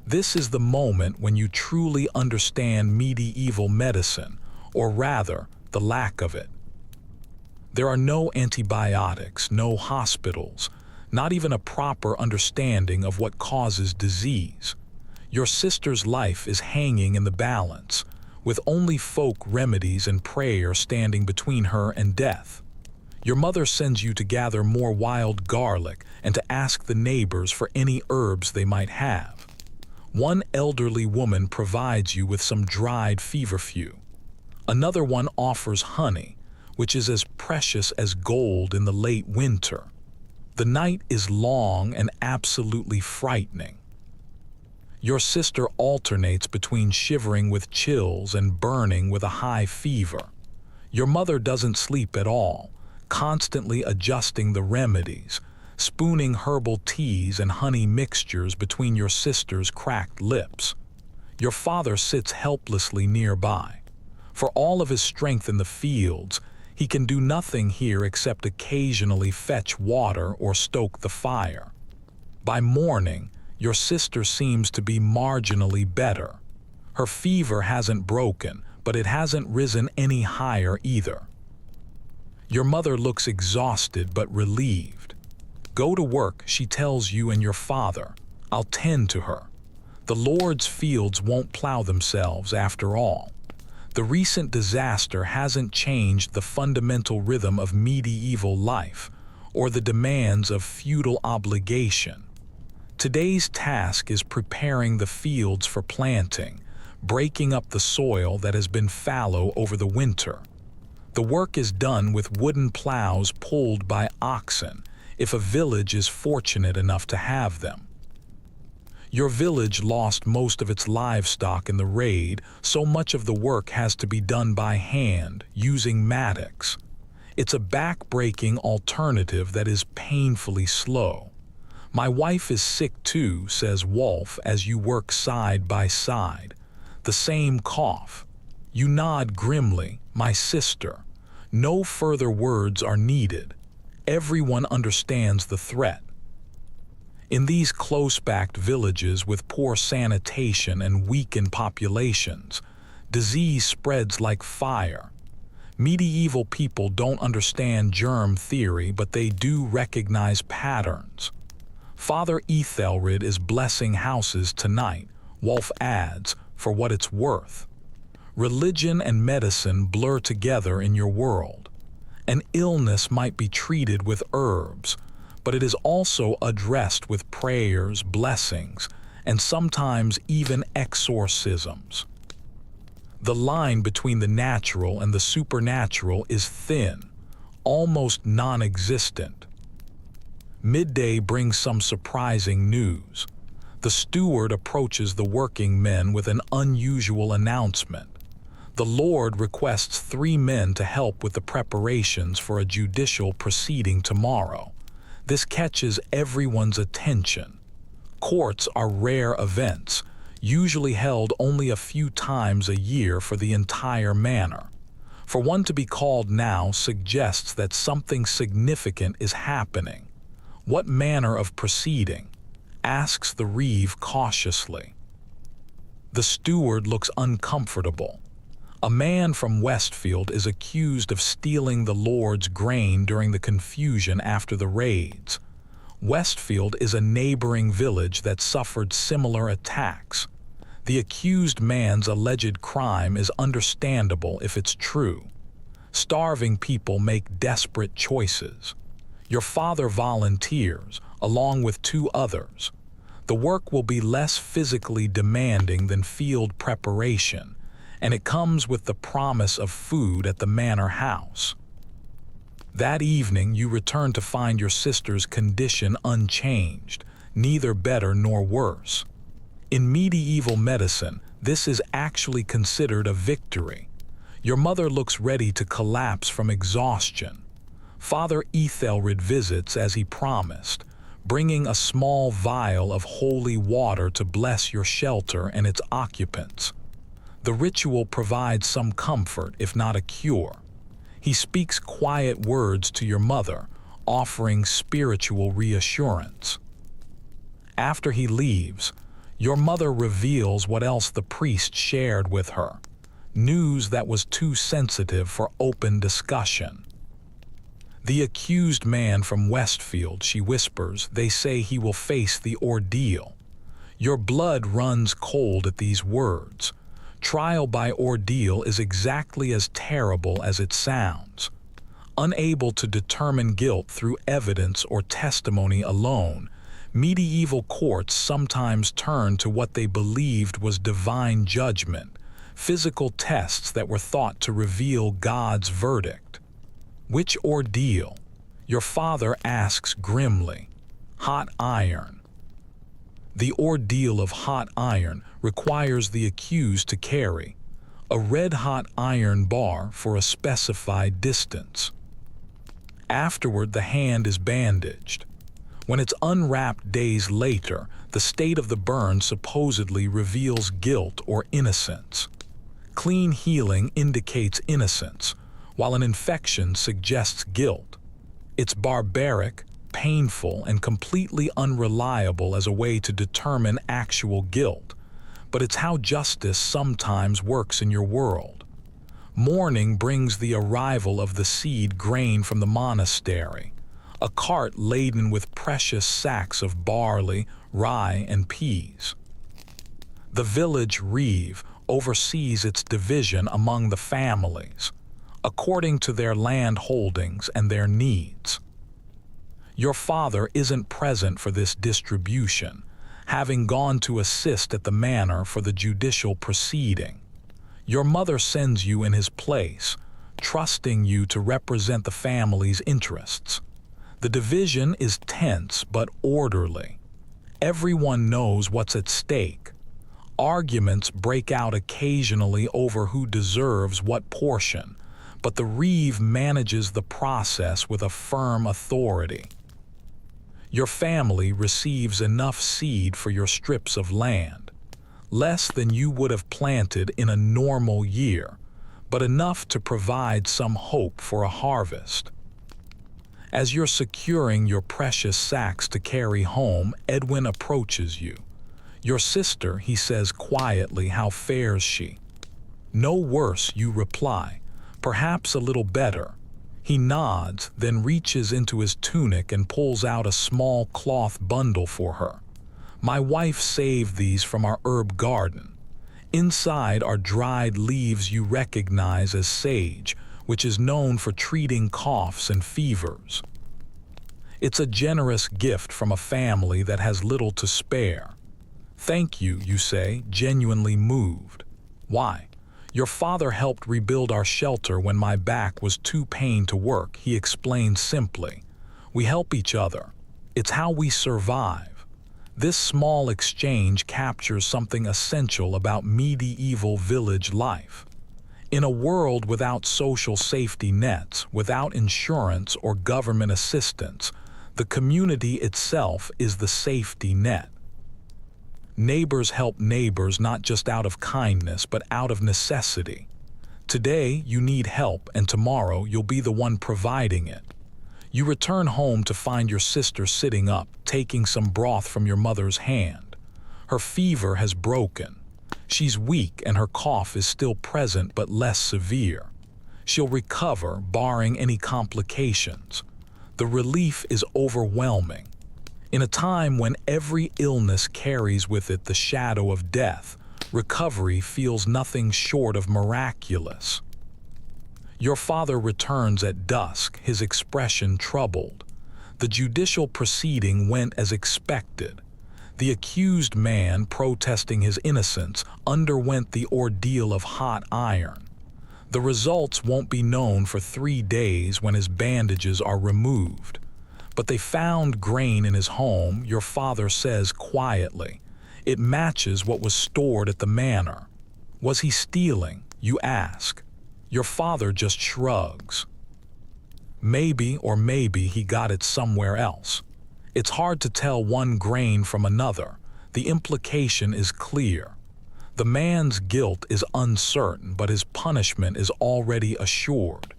This is the moment when you truly understand medieval medicine, or rather, the lack of it. There are no antibiotics, no hospitals, not even a proper understanding of what causes disease. Your sister's life is hanging in the balance, with only folk remedies and prayer standing between her and death. Your mother sends you to gather more wild garlic and to ask the neighbors for any herbs they might have. One elderly woman provides you with some dried feverfew. Another one offers honey, which is as precious as gold in the late winter. The night is long and absolutely frightening. Your sister alternates between shivering with chills and burning with a high fever. Your mother doesn't sleep at all, constantly adjusting the remedies, spooning herbal teas and honey mixtures between your sister's cracked lips. Your father sits helplessly nearby. For all of his strength in the fields, he can do nothing here except occasionally fetch water or stoke the fire. By morning, your sister seems to be marginally better. Her fever hasn't broken, but it hasn't risen any higher either. Your mother looks exhausted but relieved. Go to work, she tells you and your father. I'll tend to her. The Lord's fields won't plow themselves after all. The recent disaster hasn't changed the fundamental rhythm of medieval life or the demands of feudal obligation. Today's task is preparing the fields for planting, breaking up the soil that has been fallow over the winter. The work is done with wooden plows pulled by oxen, if a village is fortunate enough to have them. Your village lost most of its livestock in the raid, so much of the work has to be done by hand, using mattocks. It's a back-breaking alternative that is painfully slow. My wife is sick too, says Wolf as you work side by side. The same cough. You nod grimly, my sister. No further words are needed. Everyone understands the threat. In these close-packed villages with poor sanitation and weakened populations, disease spreads like fire. Medieval people don't understand germ theory, but they do recognize patterns. Father Ethelred is blessing houses tonight, Wolf adds, for what it's worth. Religion and medicine blur together in your world. An illness might be treated with herbs, but it is also addressed with prayers, blessings, and sometimes even exorcisms. The line between the natural and the supernatural is thin, almost non-existent. Midday brings some surprising news. The steward approaches the working men with an unusual announcement. The Lord requests 3 men to help with the preparations for a judicial proceeding tomorrow. This catches everyone's attention. Courts are rare events, usually held only a few times a year for the entire manor. For one to be called now suggests that something significant is happening. What manner of proceeding? Asks the reeve cautiously. The steward looks uncomfortable. A man from Westfield is accused of stealing the Lord's grain during the confusion after the raids. Westfield is a neighboring village that suffered similar attacks. The accused man's alleged crime is understandable if it's true. Starving people make desperate choices. Your father volunteers, along with 2 others. The work will be less physically demanding than field preparation, and it comes with the promise of food at the manor house. That evening you return to find your sister's condition unchanged, neither better nor worse. In medieval medicine, this is actually considered a victory. Your mother looks ready to collapse from exhaustion. Father Ethelred visits as he promised, bringing a small vial of holy water to bless your shelter and its occupants. The ritual provides some comfort, if not a cure. He speaks quiet words to your mother, offering spiritual reassurance. After he leaves, your mother reveals what else the priest shared with her, news that was too sensitive for open discussion. The accused man from Westfield, she whispers, they say he will face the ordeal. Your blood runs cold at these words. Trial by ordeal is exactly as terrible as it sounds. Unable to determine guilt through evidence or testimony alone, medieval courts sometimes turn to what they believed was divine judgment, physical tests that were thought to reveal God's verdict. Which ordeal? Your father asks grimly. Hot iron. The ordeal of hot iron requires the accused to carry a red-hot iron bar for a specified distance. Afterward, the hand is bandaged. When it's unwrapped days later, the state of the burn supposedly reveals guilt or innocence. Clean healing indicates innocence, while an infection suggests guilt. It's barbaric, painful and completely unreliable as a way to determine actual guilt, but it's how justice sometimes works in your world. Morning brings the arrival of the seed grain from the monastery, a cart laden with precious sacks of barley, rye, and peas. The village reeve oversees its division among the families, according to their land holdings and their needs. Your father isn't present for this distribution, having gone to assist at the manor for the judicial proceeding. Your mother sends you in his place, trusting you to represent the family's interests. The division is tense but orderly. Everyone knows what's at stake. Arguments break out occasionally over who deserves what portion, but the reeve manages the process with a firm authority. Your family receives enough seed for your strips of land, less than you would have planted in a normal year, but enough to provide some hope for a harvest. As you're securing your precious sacks to carry home, Edwin approaches you. Your sister, he says quietly, how fares she? No worse, you reply. Perhaps a little better. He nods, then reaches into his tunic and pulls out a small cloth bundle for her. My wife saved these from our herb garden. Inside are dried leaves you recognize as sage, which is known for treating coughs and fevers. It's a generous gift from a family that has little to spare. Thank you, you say, genuinely moved. Why? Your father helped rebuild our shelter when my back was too pain to work, he explained simply. We help each other. It's how we survive. This small exchange captures something essential about medieval village life. In a world without social safety nets, without insurance or government assistance, the community itself is the safety net. Neighbors help neighbors not just out of kindness, but out of necessity. Today you need help, and tomorrow you'll be the one providing it. You return home to find your sister sitting up, taking some broth from your mother's hand. Her fever has broken. She's weak and her cough is still present but less severe. She'll recover, barring any complications. The relief is overwhelming. In a time when every illness carries with it the shadow of death, recovery feels nothing short of miraculous. Your father returns at dusk, his expression troubled. The judicial proceeding went as expected. The accused man, protesting his innocence, underwent the ordeal of hot iron. The results won't be known for 3 days when his bandages are removed. But they found grain in his home, your father says quietly. It matches what was stored at the manor. Was he stealing? You ask. Your father just shrugs. Maybe or maybe he got it somewhere else. It's hard to tell one grain from another. The implication is clear. The man's guilt is uncertain, but his punishment is already assured.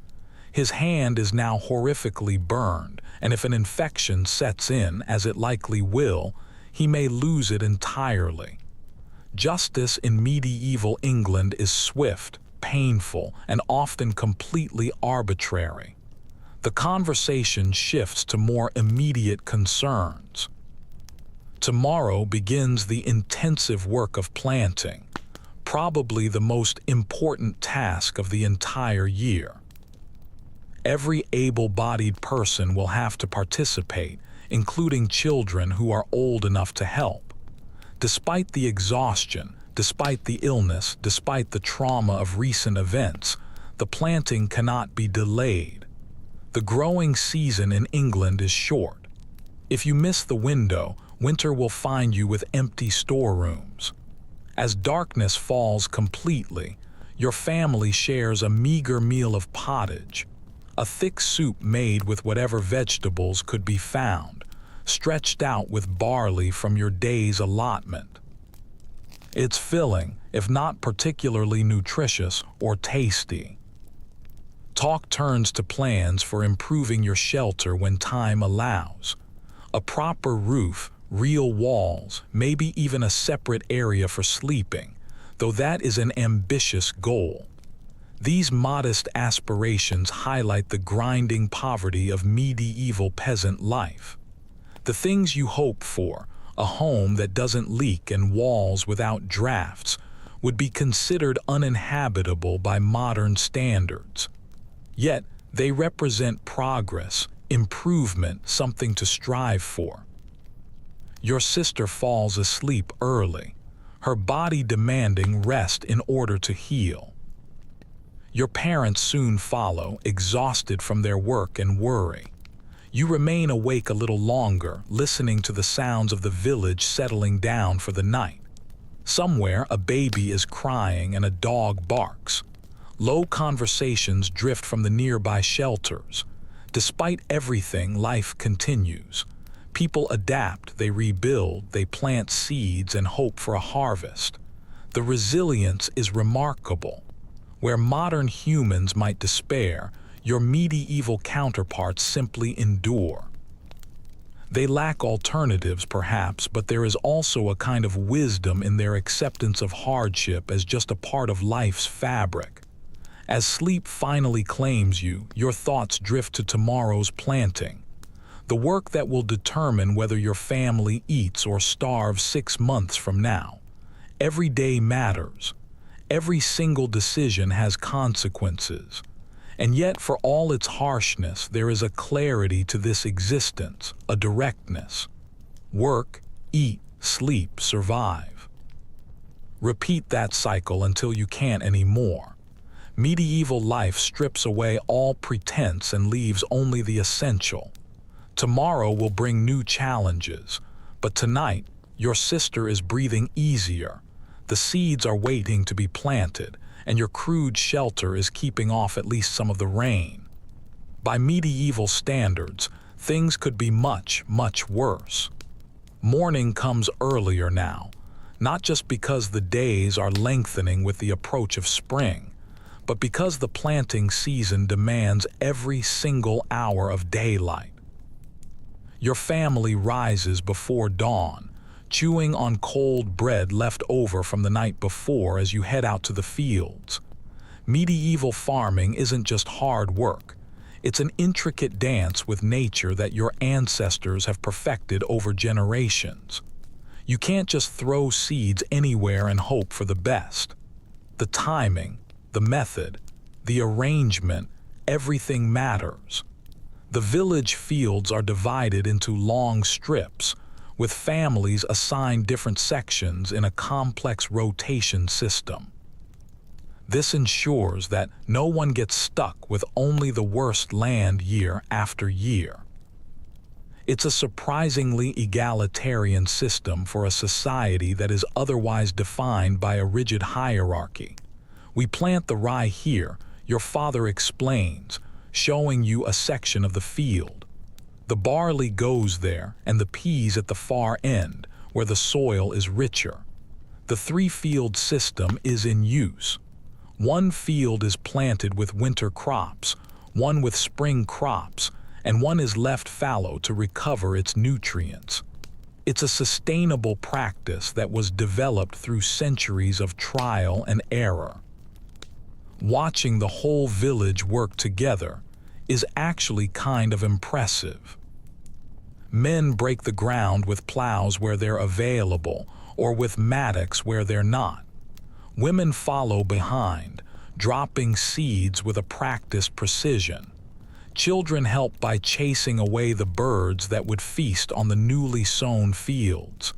His hand is now horrifically burned, and if an infection sets in, as it likely will, he may lose it entirely. Justice in medieval England is swift, painful, and often completely arbitrary. The conversation shifts to more immediate concerns. Tomorrow begins the intensive work of planting, probably the most important task of the entire year. Every able-bodied person will have to participate, including children who are old enough to help. Despite the exhaustion, despite the illness, despite the trauma of recent events, the planting cannot be delayed. The growing season in England is short. If you miss the window, winter will find you with empty storerooms. As darkness falls completely, your family shares a meager meal of pottage, a thick soup made with whatever vegetables could be found, stretched out with barley from your day's allotment. It's filling, if not particularly nutritious or tasty. Talk turns to plans for improving your shelter when time allows. A proper roof, real walls, maybe even a separate area for sleeping, though that is an ambitious goal. These modest aspirations highlight the grinding poverty of medieval peasant life. The things you hope for, a home that doesn't leak and walls without drafts, would be considered uninhabitable by modern standards. Yet, they represent progress, improvement, something to strive for. Your sister falls asleep early, her body demanding rest in order to heal. Your parents soon follow, exhausted from their work and worry. You remain awake a little longer, listening to the sounds of the village settling down for the night. Somewhere, a baby is crying and a dog barks. Low conversations drift from the nearby shelters. Despite everything, life continues. People adapt, they rebuild, they plant seeds and hope for a harvest. The resilience is remarkable. Where modern humans might despair, your medieval counterparts simply endure. They lack alternatives, perhaps, but there is also a kind of wisdom in their acceptance of hardship as just a part of life's fabric. As sleep finally claims you, your thoughts drift to tomorrow's planting. The work that will determine whether your family eats or starves 6 months from now. Every day matters. Every single decision has consequences. And yet, for all its harshness, there is a clarity to this existence, a directness. Work, eat, sleep, survive. Repeat that cycle until you can't anymore. Medieval life strips away all pretense and leaves only the essential. Tomorrow will bring new challenges, but tonight, your sister is breathing easier. The seeds are waiting to be planted, and your crude shelter is keeping off at least some of the rain. By medieval standards, things could be much, much worse. Morning comes earlier now, not just because the days are lengthening with the approach of spring, but because the planting season demands every single hour of daylight. Your family rises before dawn, chewing on cold bread left over from the night before as you head out to the fields. Medieval farming isn't just hard work. It's an intricate dance with nature that your ancestors have perfected over generations. You can't just throw seeds anywhere and hope for the best. The timing, the method, the arrangement, everything matters. The village fields are divided into long strips, with families assigned different sections in a complex rotation system. This ensures that no one gets stuck with only the worst land year after year. It's a surprisingly egalitarian system for a society that is otherwise defined by a rigid hierarchy. We plant the rye here, your father explains, showing you a section of the field. The barley goes there, and the peas at the far end, where the soil is richer. The three-field system is in use. One field is planted with winter crops, one with spring crops, and one is left fallow to recover its nutrients. It's a sustainable practice that was developed through centuries of trial and error. Watching the whole village work together is actually kind of impressive. Men break the ground with plows where they're available, or with mattocks where they're not. Women follow behind, dropping seeds with a practiced precision. Children help by chasing away the birds that would feast on the newly sown fields.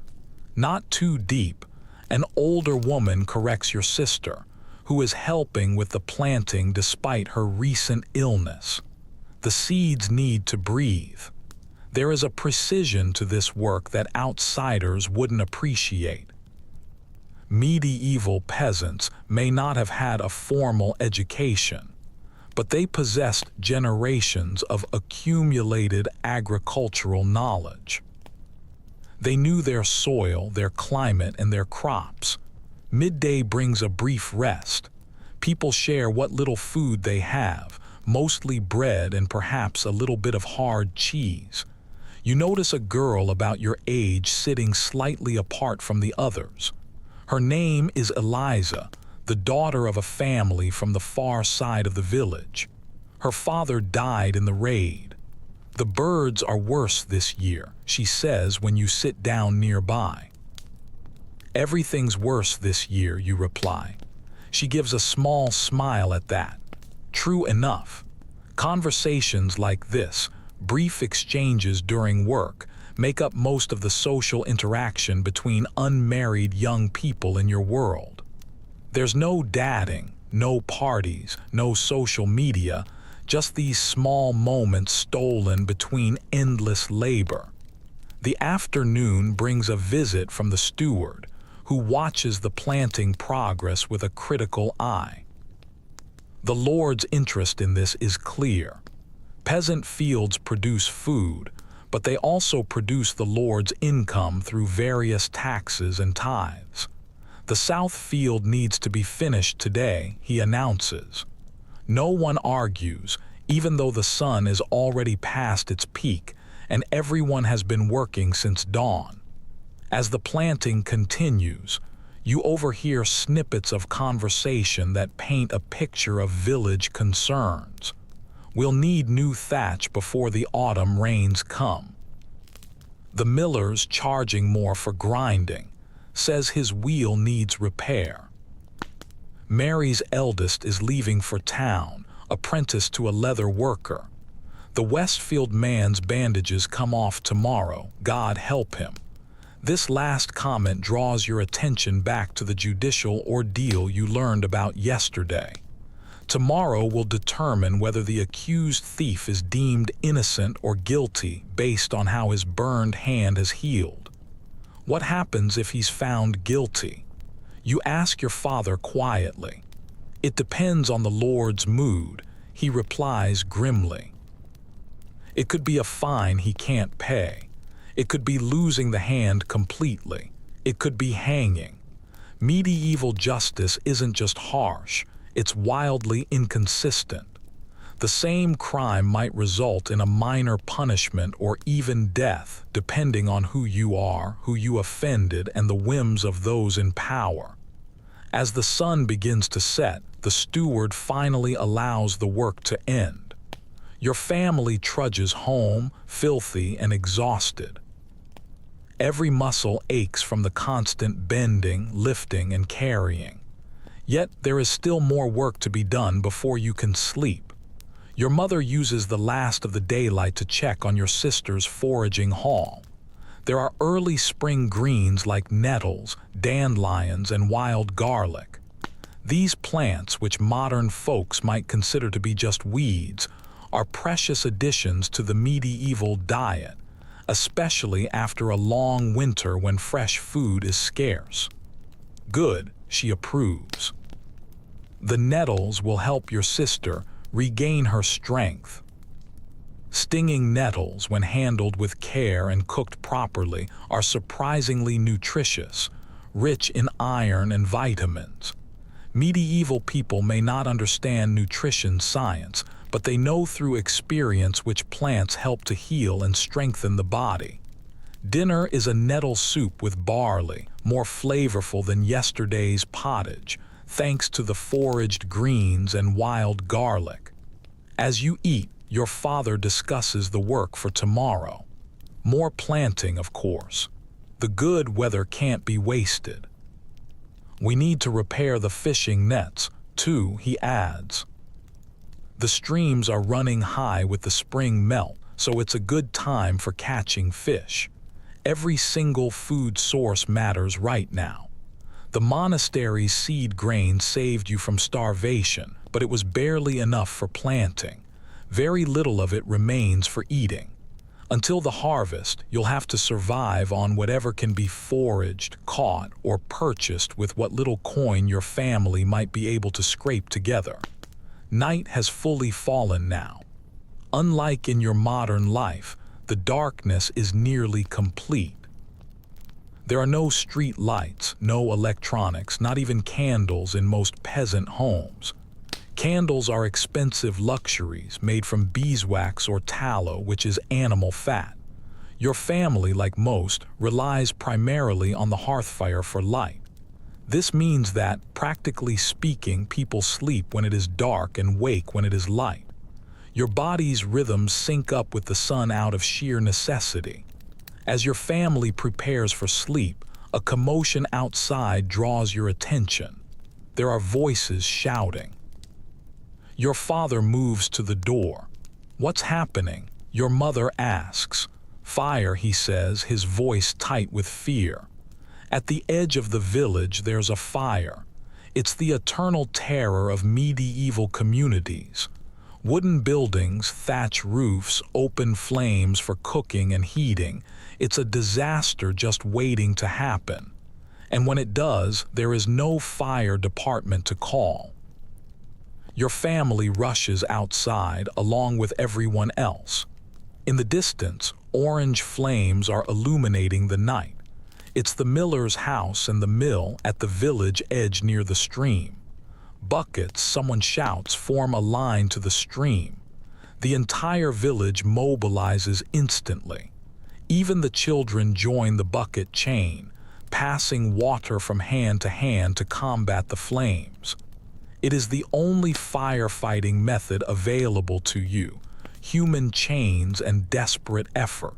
Not too deep, an older woman corrects your sister, who is helping with the planting despite her recent illness. The seeds need to breathe. There is a precision to this work that outsiders wouldn't appreciate. Medieval peasants may not have had a formal education, but they possessed generations of accumulated agricultural knowledge. They knew their soil, their climate, and their crops. Midday brings a brief rest. People share what little food they have, mostly bread and perhaps a little bit of hard cheese. You notice a girl about your age sitting slightly apart from the others. Her name is Eliza, the daughter of a family from the far side of the village. Her father died in the raid. The birds are worse this year, she says when you sit down nearby. Everything's worse this year, you reply. She gives a small smile at that. True enough. Conversations like this, brief exchanges during work, make up most of the social interaction between unmarried young people in your world. There's no dating, no parties, no social media, just these small moments stolen between endless labor. The afternoon brings a visit from the steward, who watches the planting progress with a critical eye. The Lord's interest in this is clear. Peasant fields produce food, but they also produce the Lord's income through various taxes and tithes. The south field needs to be finished today, he announces. No one argues, even though the sun is already past its peak and everyone has been working since dawn. As the planting continues, you overhear snippets of conversation that paint a picture of village concerns. We'll need new thatch before the autumn rains come. The miller's charging more for grinding, says his wheel needs repair. Mary's eldest is leaving for town, apprenticed to a leather worker. The Westfield man's bandages come off tomorrow, God help him. This last comment draws your attention back to the judicial ordeal you learned about yesterday. Tomorrow will determine whether the accused thief is deemed innocent or guilty based on how his burned hand has healed. What happens if he's found guilty? You ask your father quietly. It depends on the Lord's mood, he replies grimly. It could be a fine he can't pay. It could be losing the hand completely. It could be hanging. Medieval justice isn't just harsh, it's wildly inconsistent. The same crime might result in a minor punishment or even death, depending on who you are, who you offended, and the whims of those in power. As the sun begins to set, the steward finally allows the work to end. Your family trudges home, filthy and exhausted. Every muscle aches from the constant bending, lifting, and carrying. Yet there is still more work to be done before you can sleep. Your mother uses the last of the daylight to check on your sister's foraging haul. There are early spring greens like nettles, dandelions, and wild garlic. These plants, which modern folks might consider to be just weeds, are precious additions to the medieval diet, especially after a long winter when fresh food is scarce. Good, she approves. The nettles will help your sister regain her strength. Stinging nettles, when handled with care and cooked properly, are surprisingly nutritious, rich in iron and vitamins. Medieval people may not understand nutrition science, but they know through experience which plants help to heal and strengthen the body. Dinner is a nettle soup with barley, more flavorful than yesterday's pottage, thanks to the foraged greens and wild garlic. As you eat, your father discusses the work for tomorrow. More planting, of course. The good weather can't be wasted. We need to repair the fishing nets, too, he adds. The streams are running high with the spring melt, so it's a good time for catching fish. Every single food source matters right now. The monastery's seed grain saved you from starvation, but it was barely enough for planting. Very little of it remains for eating. Until the harvest, you'll have to survive on whatever can be foraged, caught, or purchased with what little coin your family might be able to scrape together. Night has fully fallen now. Unlike in your modern life, the darkness is nearly complete. There are no street lights, no electronics, not even candles in most peasant homes. Candles are expensive luxuries made from beeswax or tallow, which is animal fat. Your family, like most, relies primarily on the hearth fire for light. This means that, practically speaking, people sleep when it is dark and wake when it is light. Your body's rhythms sync up with the sun out of sheer necessity. As your family prepares for sleep, a commotion outside draws your attention. There are voices shouting. Your father moves to the door. "What's happening?" Your mother asks. "Fire," he says, his voice tight with fear. At the edge of the village there's a fire. It's the eternal terror of medieval communities. Wooden buildings, thatch roofs, open flames for cooking and heating. It's a disaster just waiting to happen. And when it does, there is no fire department to call. Your family rushes outside along with everyone else. In the distance, orange flames are illuminating the night. It's the miller's house and the mill at the village edge near the stream. Buckets, someone shouts, form a line to the stream. The entire village mobilizes instantly. Even the children join the bucket chain, passing water from hand to combat the flames. It is the only firefighting method available to you, human chains and desperate effort.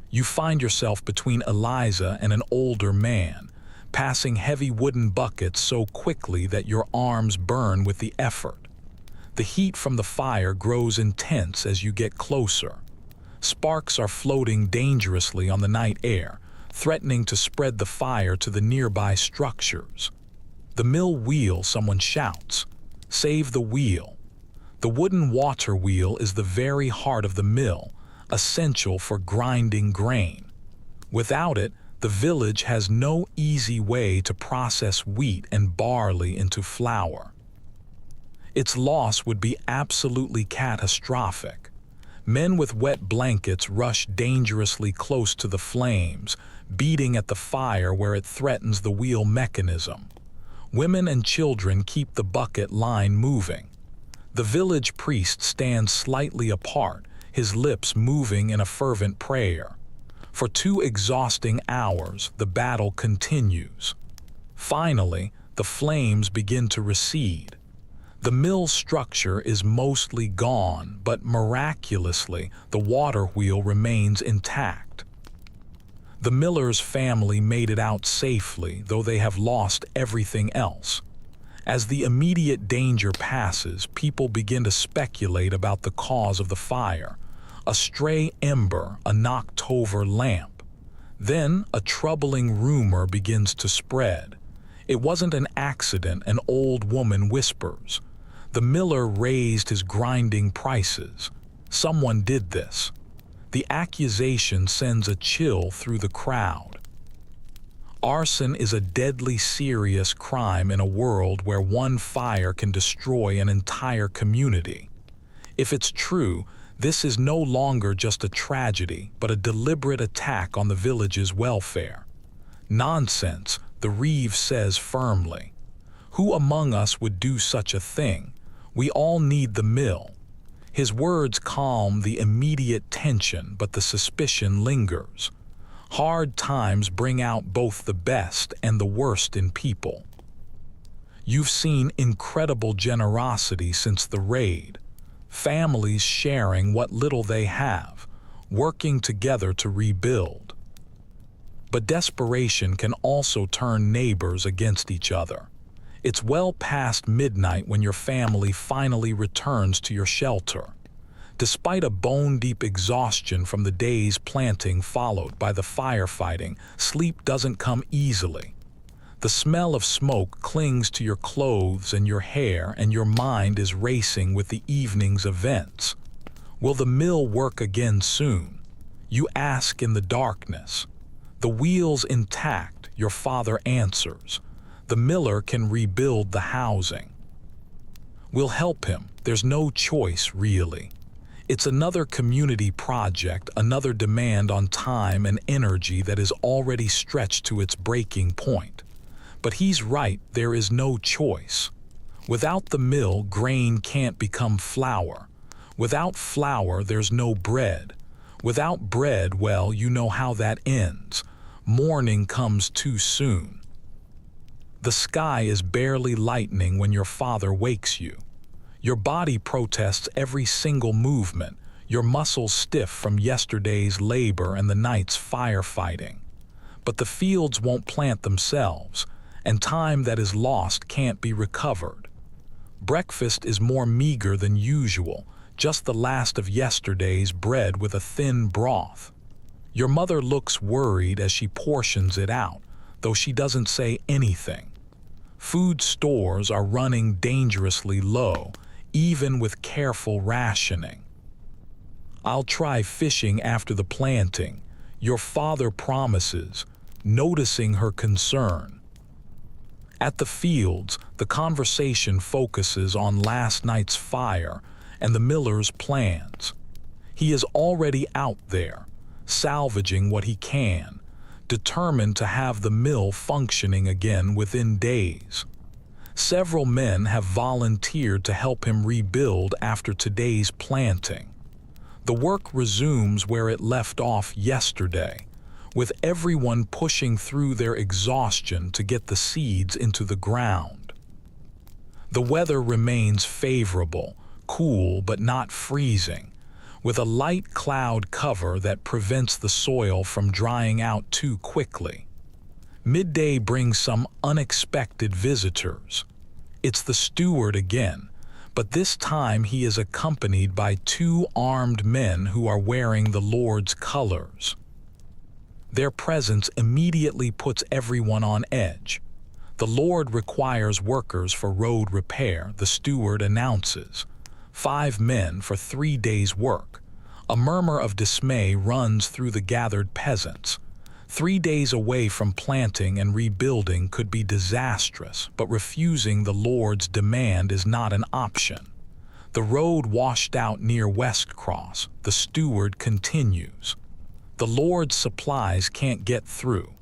You find yourself between Eliza and an older man, passing heavy wooden buckets so quickly that your arms burn with the effort. The heat from the fire grows intense as you get closer. Sparks are floating dangerously on the night air, threatening to spread the fire to the nearby structures. "The mill wheel," someone shouts. "Save the wheel." The wooden water wheel is the very heart of the mill, essential for grinding grain. Without it, the village has no easy way to process wheat and barley into flour. Its loss would be absolutely catastrophic. Men with wet blankets rush dangerously close to the flames, beating at the fire where it threatens the wheel mechanism. Women and children keep the bucket line moving. The village priest stands slightly apart, his lips moving in a fervent prayer. For 2 exhausting hours, the battle continues. Finally, the flames begin to recede. The mill structure is mostly gone, but miraculously, the water wheel remains intact. The miller's family made it out safely, though they have lost everything else. As the immediate danger passes, people begin to speculate about the cause of the fire. A stray ember, a knocked-over lamp. Then a troubling rumor begins to spread. It wasn't an accident, an old woman whispers. The miller raised his grinding prices. Someone did this. The accusation sends a chill through the crowd. Arson is a deadly serious crime in a world where one fire can destroy an entire community. If it's true, this is no longer just a tragedy, but a deliberate attack on the village's welfare. "Nonsense," the reeve says firmly. "Who among us would do such a thing? We all need the mill." His words calm the immediate tension, but the suspicion lingers. Hard times bring out both the best and the worst in people. You've seen incredible generosity since the raid. Families sharing what little they have, working together to rebuild. But desperation can also turn neighbors against each other. It's well past midnight when your family finally returns to your shelter. Despite a bone-deep exhaustion from the day's planting followed by the firefighting, sleep doesn't come easily. The smell of smoke clings to your clothes and your hair, and your mind is racing with the evening's events. Will the mill work again soon? You ask in the darkness. The wheel's intact, your father answers. The miller can rebuild the housing. We'll help him. There's no choice, really. It's another community project, another demand on time and energy that is already stretched to its breaking point. But he's right, there is no choice. Without the mill, grain can't become flour. Without flour, there's no bread. Without bread, well, you know how that ends. Morning comes too soon. The sky is barely lightening when your father wakes you. Your body protests every single movement, your muscles stiff from yesterday's labor and the night's firefighting. But the fields won't plant themselves, and time that is lost can't be recovered. Breakfast is more meager than usual, just the last of yesterday's bread with a thin broth. Your mother looks worried as she portions it out, though she doesn't say anything. Food stores are running dangerously low, even with careful rationing. I'll try fishing after the planting, your father promises, noticing her concern. At the fields, the conversation focuses on last night's fire and the miller's plans. He is already out there, salvaging what he can, determined to have the mill functioning again within days. Several men have volunteered to help him rebuild after today's planting. The work resumes where it left off yesterday, with everyone pushing through their exhaustion to get the seeds into the ground. The weather remains favorable, cool but not freezing, with a light cloud cover that prevents the soil from drying out too quickly. Midday brings some unexpected visitors. It's the steward again, but this time he is accompanied by 2 armed men who are wearing the Lord's colors. Their presence immediately puts everyone on edge. The Lord requires workers for road repair, the steward announces. 5 men for 3 days' work. A murmur of dismay runs through the gathered peasants. 3 days away from planting and rebuilding could be disastrous, but refusing the Lord's demand is not an option. The road washed out near West Cross, the steward continues. The Lord's supplies can't get through.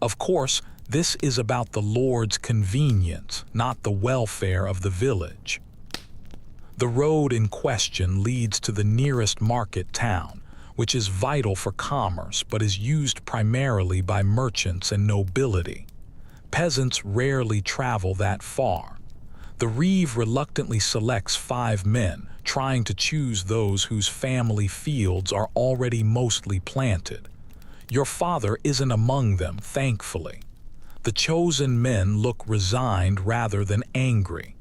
Of course, this is about the Lord's convenience, not the welfare of the village. The road in question leads to the nearest market town, which is vital for commerce but is used primarily by merchants and nobility. Peasants rarely travel that far. The reeve reluctantly selects 5 men, trying to choose those whose family fields are already mostly planted. Your father isn't among them, thankfully. The chosen men look resigned rather than angry.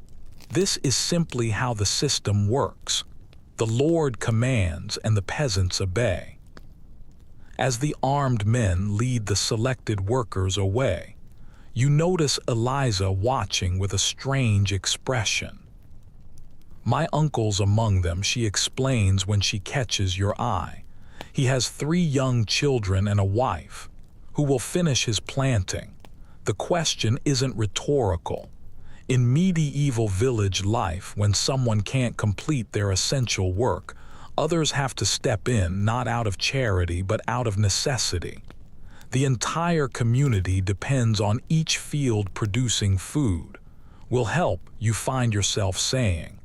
This is simply how the system works. The Lord commands and the peasants obey. As the armed men lead the selected workers away, you notice Eliza watching with a strange expression. My uncle's among them, she explains when she catches your eye. He has 3 young children and a wife, who will finish his planting. The question isn't rhetorical. In medieval village life, when someone can't complete their essential work, others have to step in, not out of charity but out of necessity. The entire community depends on each field producing food. Will help, you find yourself saying.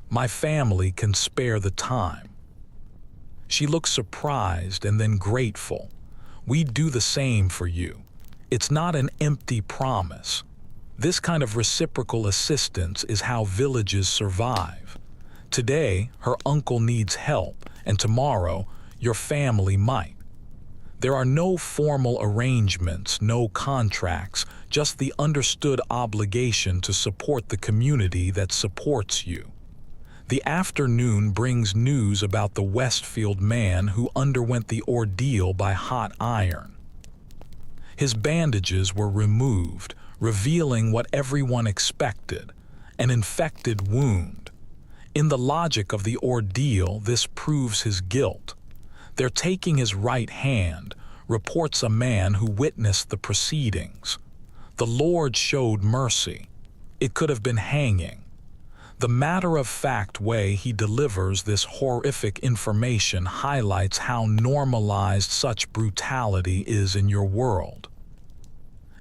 My family can spare the time. She looks surprised and then grateful. We'd do the same for you. It's not an empty promise. This kind of reciprocal assistance is how villages survive. Today, her uncle needs help, and tomorrow, your family might. There are no formal arrangements, no contracts, just the understood obligation to support the community that supports you. The afternoon brings news about the Westfield man who underwent the ordeal by hot iron. His bandages were removed, revealing what everyone expected, an infected wound. In the logic of the ordeal, this proves his guilt. They're taking his right hand, reports a man who witnessed the proceedings. The Lord showed mercy. It could have been hanging. The matter-of-fact way he delivers this horrific information highlights how normalized such brutality is in your world.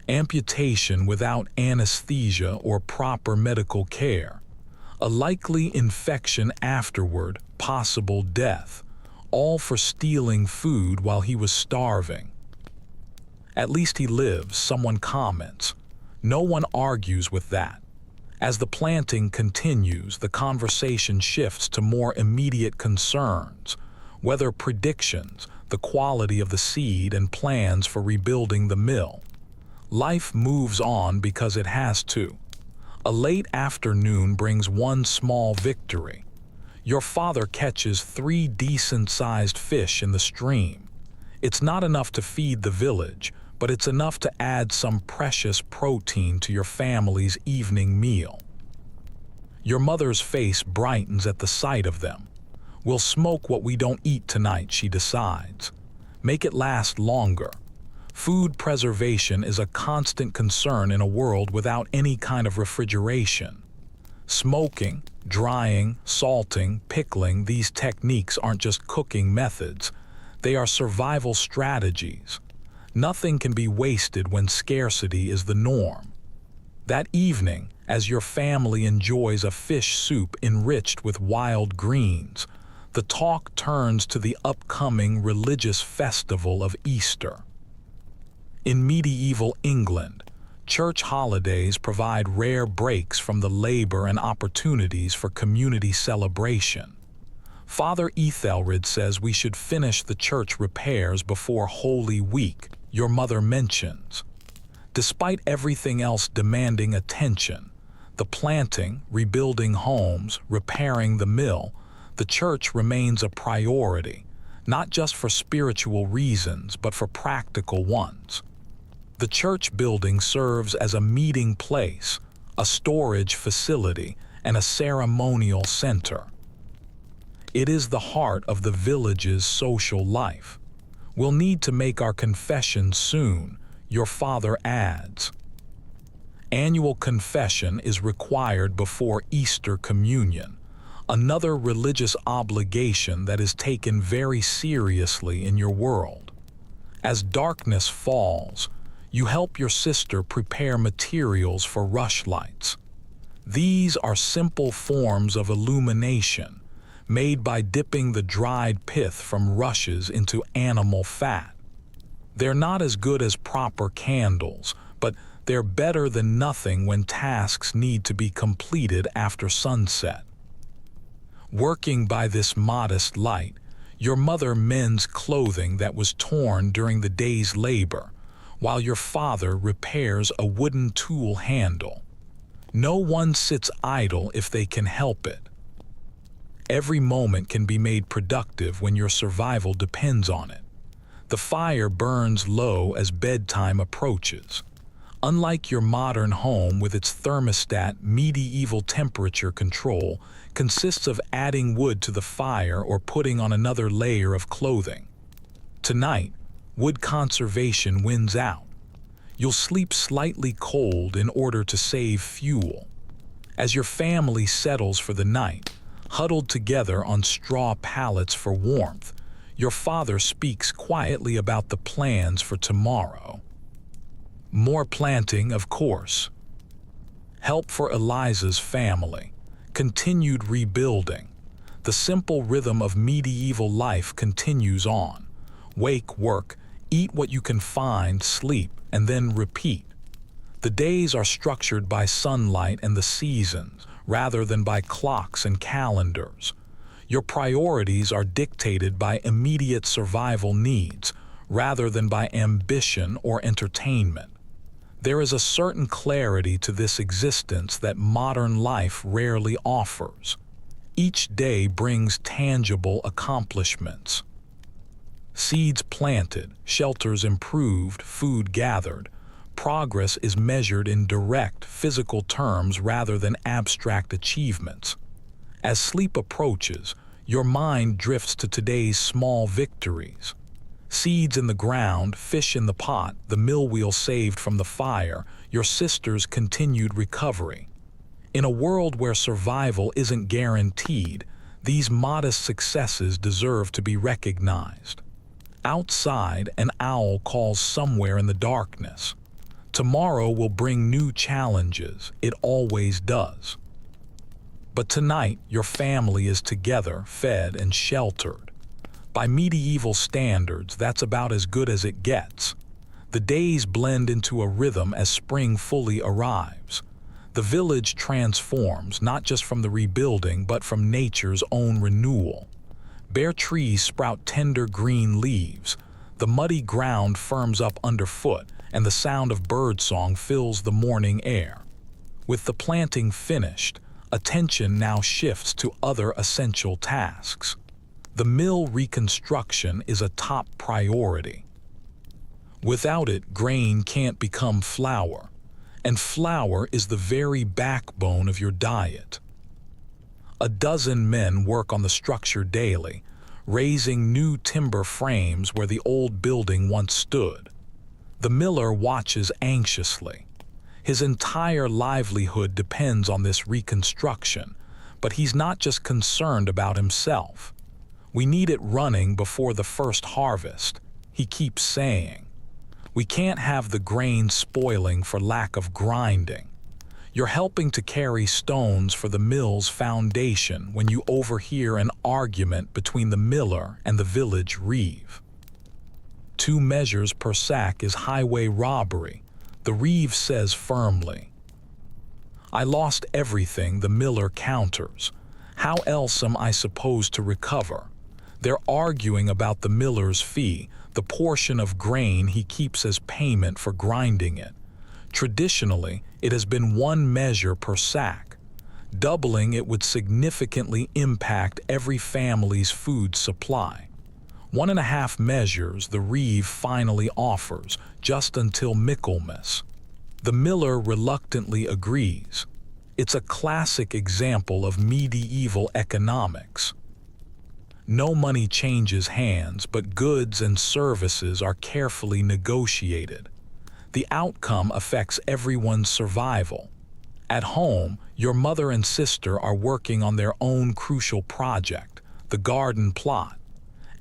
Amputation without anesthesia or proper medical care, a likely infection afterward, possible death. all for stealing food while he was starving. "At least he lives," someone comments. No one argues with that. As the planting continues, the conversation shifts to more immediate concerns: weather predictions, the quality of the seed, and plans for rebuilding the mill. Life moves on because it has to. A late afternoon brings one small victory. Your father catches 3 decent-sized fish in the stream. It's not enough to feed the village, but it's enough to add some precious protein to your family's evening meal. Your mother's face brightens at the sight of them. "We'll smoke what we don't eat tonight," she decides. "Make it last longer." Food preservation is a constant concern in a world without any kind of refrigeration. Smoking, drying, salting, pickling, these techniques aren't just cooking methods. They are survival strategies. Nothing can be wasted when scarcity is the norm. That evening, as your family enjoys a fish soup enriched with wild greens, the talk turns to the upcoming religious festival of Easter. In medieval England, church holidays provide rare breaks from the labor and opportunities for community celebration. Father Ethelred says we should finish the church repairs before Holy Week, your mother mentions. Despite everything else demanding attention, the planting, rebuilding homes, repairing the mill, the church remains a priority, not just for spiritual reasons, but for practical ones. The church building serves as a meeting place, a storage facility, and a ceremonial center. It is the heart of the village's social life. "We'll need to make our confession soon," your father adds. Annual confession is required before Easter communion, another religious obligation that is taken very seriously in your world. As darkness falls, you help your sister prepare materials for rushlights. These are simple forms of illumination, made by dipping the dried pith from rushes into animal fat. They're not as good as proper candles, but they're better than nothing when tasks need to be completed after sunset. Working by this modest light, your mother mends clothing that was torn during the day's labor, while your father repairs a wooden tool handle. No one sits idle if they can help it. Every moment can be made productive when your survival depends on it. The fire burns low as bedtime approaches. Unlike your modern home with its thermostat, medieval temperature control consists of adding wood to the fire or putting on another layer of clothing. Tonight, wood conservation wins out. You'll sleep slightly cold in order to save fuel. As your family settles for the night, huddled together on straw pallets for warmth, your father speaks quietly about the plans for tomorrow. More planting, of course. Help for Eliza's family. Continued rebuilding. The simple rhythm of medieval life continues on. Wake, work, eat what you can find, sleep, and then repeat. The days are structured by sunlight and the seasons, rather than by clocks and calendars. Your priorities are dictated by immediate survival needs, rather than by ambition or entertainment. There is a certain clarity to this existence that modern life rarely offers. Each day brings tangible accomplishments. Seeds planted, shelters improved, food gathered. Progress is measured in direct, physical terms rather than abstract achievements. As sleep approaches, your mind drifts to today's small victories. Seeds in the ground, fish in the pot, the mill wheel saved from the fire, your sister's continued recovery. In a world where survival isn't guaranteed, these modest successes deserve to be recognized. Outside, an owl calls somewhere in the darkness. Tomorrow will bring new challenges, it always does. But tonight, your family is together, fed and sheltered. By medieval standards, that's about as good as it gets. The days blend into a rhythm as spring fully arrives. The village transforms, not just from the rebuilding, but from nature's own renewal. Bare trees sprout tender green leaves. The muddy ground firms up underfoot, and the sound of birdsong fills the morning air. With the planting finished, attention now shifts to other essential tasks. The mill reconstruction is a top priority. Without it, grain can't become flour, and flour is the very backbone of your diet. A dozen men work on the structure daily, raising new timber frames where the old building once stood. The miller watches anxiously. His entire livelihood depends on this reconstruction, but he's not just concerned about himself. "We need it running before the first harvest," he keeps saying. "We can't have the grain spoiling for lack of grinding." You're helping to carry stones for the mill's foundation when you overhear an argument between the miller and the village reeve. 2 measures per sack is highway robbery, the reeve says firmly. "I lost everything," the miller counters. "How else am I supposed to recover?" They're arguing about the miller's fee, the portion of grain he keeps as payment for grinding it. Traditionally, it has been 1 measure per sack. Doubling it would significantly impact every family's food supply. 1.5 measures the reeve finally offers, just until Michaelmas. The miller reluctantly agrees. It's a classic example of medieval economics. No money changes hands, but goods and services are carefully negotiated. The outcome affects everyone's survival. At home, your mother and sister are working on their own crucial project, the garden plot.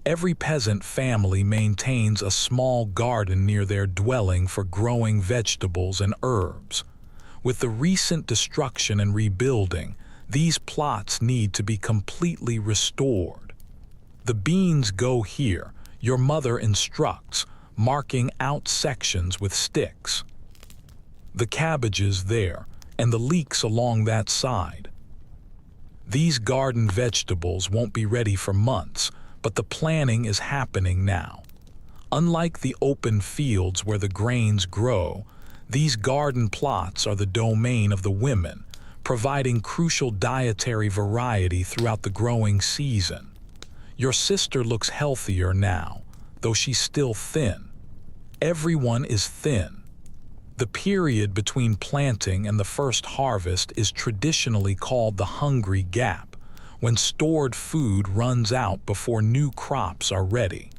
Every peasant family maintains a small garden near their dwelling for growing vegetables and herbs. With the recent destruction and rebuilding, these plots need to be completely restored. "The beans go here," your mother instructs, marking out sections with sticks. "The cabbages there, and the leeks along that side." These garden vegetables won't be ready for months, but the planning is happening now. Unlike the open fields where the grains grow, these garden plots are the domain of the women, providing crucial dietary variety throughout the growing season. Your sister looks healthier now, though she's still thin. Everyone is thin. The period between planting and the first harvest is traditionally called the hungry gap, when stored food runs out before new crops are ready.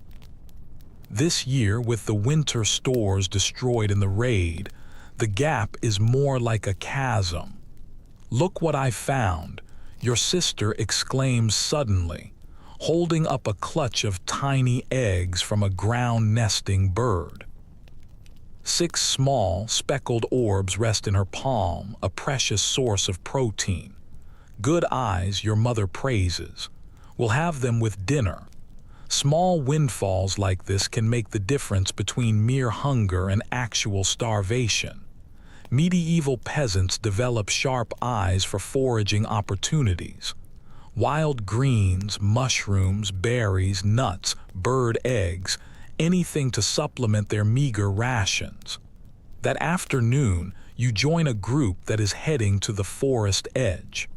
This year, with the winter stores destroyed in the raid, the gap is more like a chasm. "Look what I found," your sister exclaims suddenly, holding up a clutch of tiny eggs from a ground-nesting bird. 6 small, speckled orbs rest in her palm, a precious source of protein. "Good eyes," your mother praises. "We'll have them with dinner." Small windfalls like this can make the difference between mere hunger and actual starvation. Medieval peasants develop sharp eyes for foraging opportunities. Wild greens, mushrooms, berries, nuts, bird eggs, anything to supplement their meager rations. That afternoon, you join a group that is heading to the forest edge.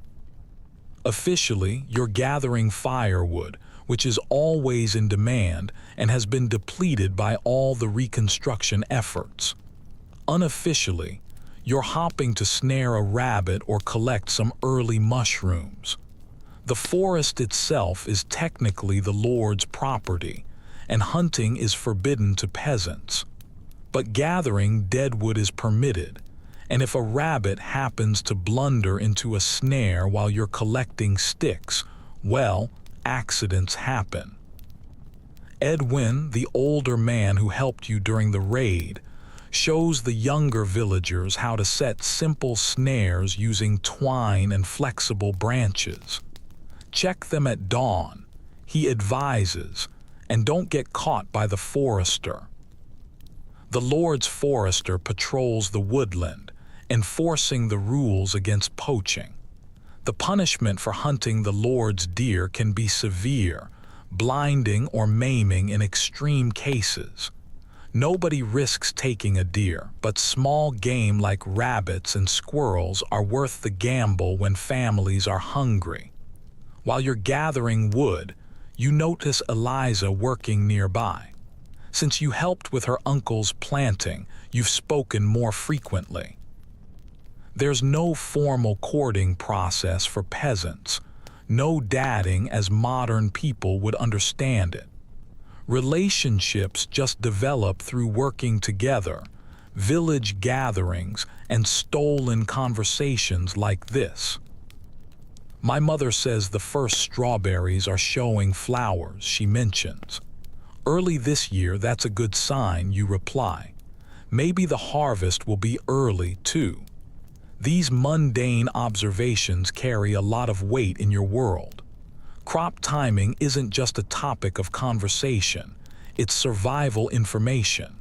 Officially, you're gathering firewood, which is always in demand and has been depleted by all the reconstruction efforts. Unofficially, you're hopping to snare a rabbit or collect some early mushrooms. The forest itself is technically the Lord's property, and hunting is forbidden to peasants. But gathering deadwood is permitted, and if a rabbit happens to blunder into a snare while you're collecting sticks, well, accidents happen. Edwin, the older man who helped you during the raid, shows the younger villagers how to set simple snares using twine and flexible branches. "Check them at dawn," he advises, and don't get caught by the forester. The Lord's forester patrols the woodland, enforcing the rules against poaching. The punishment for hunting the Lord's deer can be severe, blinding or maiming in extreme cases. Nobody risks taking a deer, but small game like rabbits and squirrels are worth the gamble when families are hungry. While you're gathering wood, you notice Eliza working nearby. Since you helped with her uncle's planting, you've spoken more frequently. There's no formal courting process for peasants, no dating as modern people would understand it. Relationships just develop through working together, village gatherings, and stolen conversations like this. My mother says the first strawberries are showing flowers, she mentions. Early this year, that's a good sign, you reply. Maybe the harvest will be early, too. These mundane observations carry a lot of weight in your world. Crop timing isn't just a topic of conversation, it's survival information.